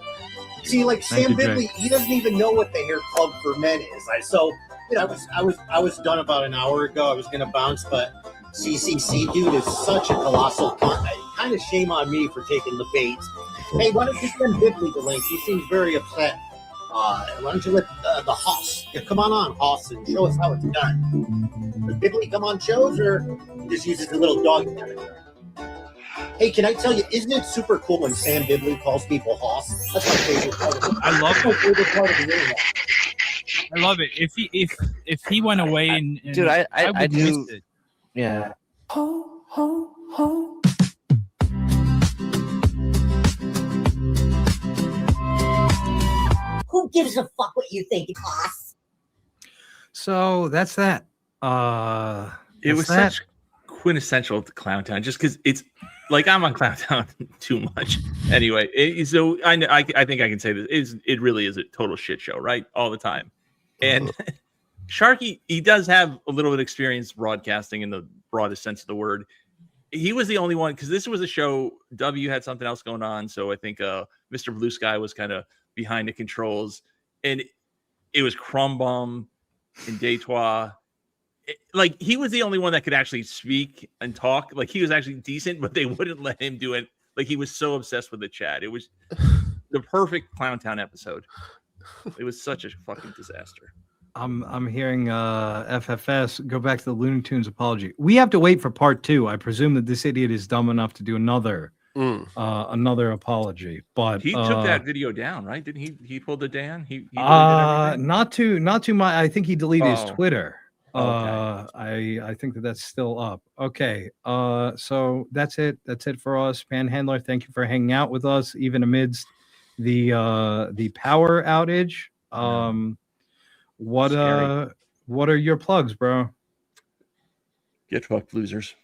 See, like Sam Bibley, he doesn't even know what the Hair Club for Men is. I was done about an hour ago. I was gonna bounce, but CCC dude is such a colossal cunt. Kind of shame on me for taking the bait. Hey, why don't you send Bibley the link? He seems very upset. Why don't you let the Hoss come on Hoss, and show us how it's done? Does Bibley come on shows, or just uses a little dog character? Hey, can I tell you, isn't it super cool when Sam Bibley calls people Hoss? That's my favorite part of it. I love my favorite part of the internet. I love it. If he went away and dude, I would do. miss it. Yeah. Ho, ho, ho. Who gives a fuck what you think, Hoss? So that's that. It was such quintessential to Clowntown, just because it's like I'm on Clowntown too much. Anyway, so I think I can say this. It really is a total shit show, right? All the time. And Sharky, he does have a little bit of experience broadcasting in the broadest sense of the word. He was the only one, because this was a show. W had something else going on, so I think Mr. Blue Sky was kind of behind the controls, and it was Crumbum and Detroit. Like, he was the only one that could actually speak and talk. Like, he was actually decent, but they wouldn't let him do it. Like, he was so obsessed with the chat. It was the perfect Clowntown episode. It was such a fucking disaster. I'm hearing FFS go back to the Looney Tunes apology. We have to wait for part 2. I presume that this idiot is dumb enough to do another apology, but he took that video down, right? Didn't he pulled it down? He not too much. I think he deleted his Twitter. Okay. I think that's still up. Okay. So that's it for us. Panhandler, thank you for hanging out with us even amidst the power outage. What are your plugs, bro? Get fucked, losers.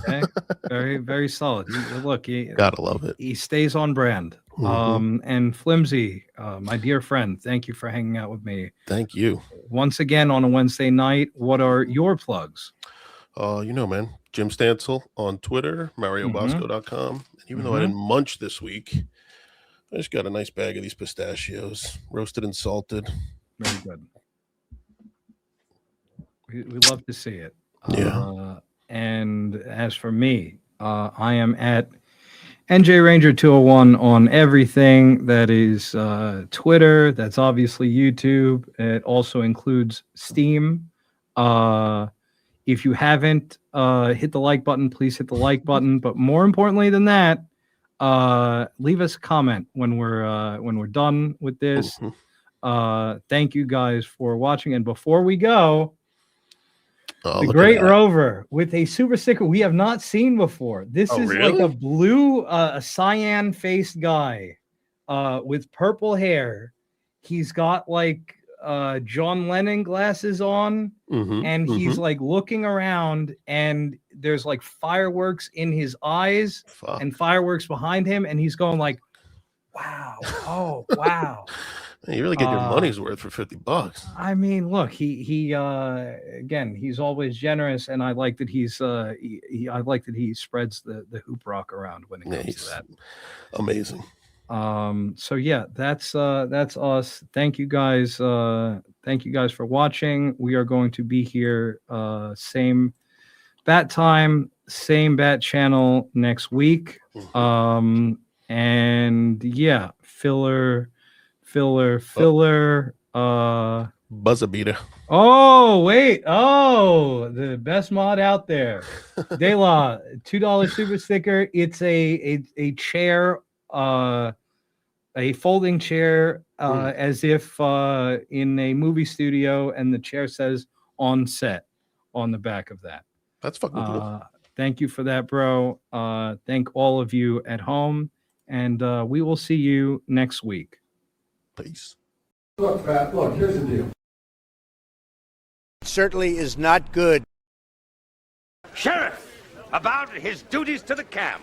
Okay. Very, very solid. Gotta love it. He stays on brand. And Flimsy, my dear friend, thank you for hanging out with me. Thank you. Once again on a Wednesday night. What are your plugs? Man, Jim Stansel on Twitter, MarioBosco.com. And even though I didn't munch this week, I just got a nice bag of these pistachios, roasted and salted. Very good. We love to see it. Yeah. And as for me, I am at NJ Ranger 201 on everything. That is Twitter. That's obviously YouTube. It also includes Steam. If you haven't hit the like button, please hit the like button. But more importantly than that, leave us a comment when we're done with this. Thank you guys for watching. And before we go, the Great Rover with a super sticker we have not seen before. This is like a blue, a cyan-faced guy with purple hair. He's got like John Lennon glasses on, and he's like looking around, and there's like fireworks in his eyes and fireworks behind him, and he's going like, "Wow, oh wow." You really get your money's worth for $50. I mean, look, he again, he's always generous, and I like that I like that he spreads the hoop rock around when it comes to that. Amazing. So yeah, that's us. Thank you guys for watching. We are going to be here same bat time, same bat channel next week. And yeah, filler buzzer beater. Oh wait, the best mod out there. De La, $2 super sticker. It's a chair, a folding chair, as if in a movie studio, and the chair says "on set" on the back of that. That's fucking cool. Thank you for that, bro. Thank all of you at home, and we will see you next week. Peace. Look, Pat, look, here's the deal. Certainly is not good. Sheriff, about his duties to the camp.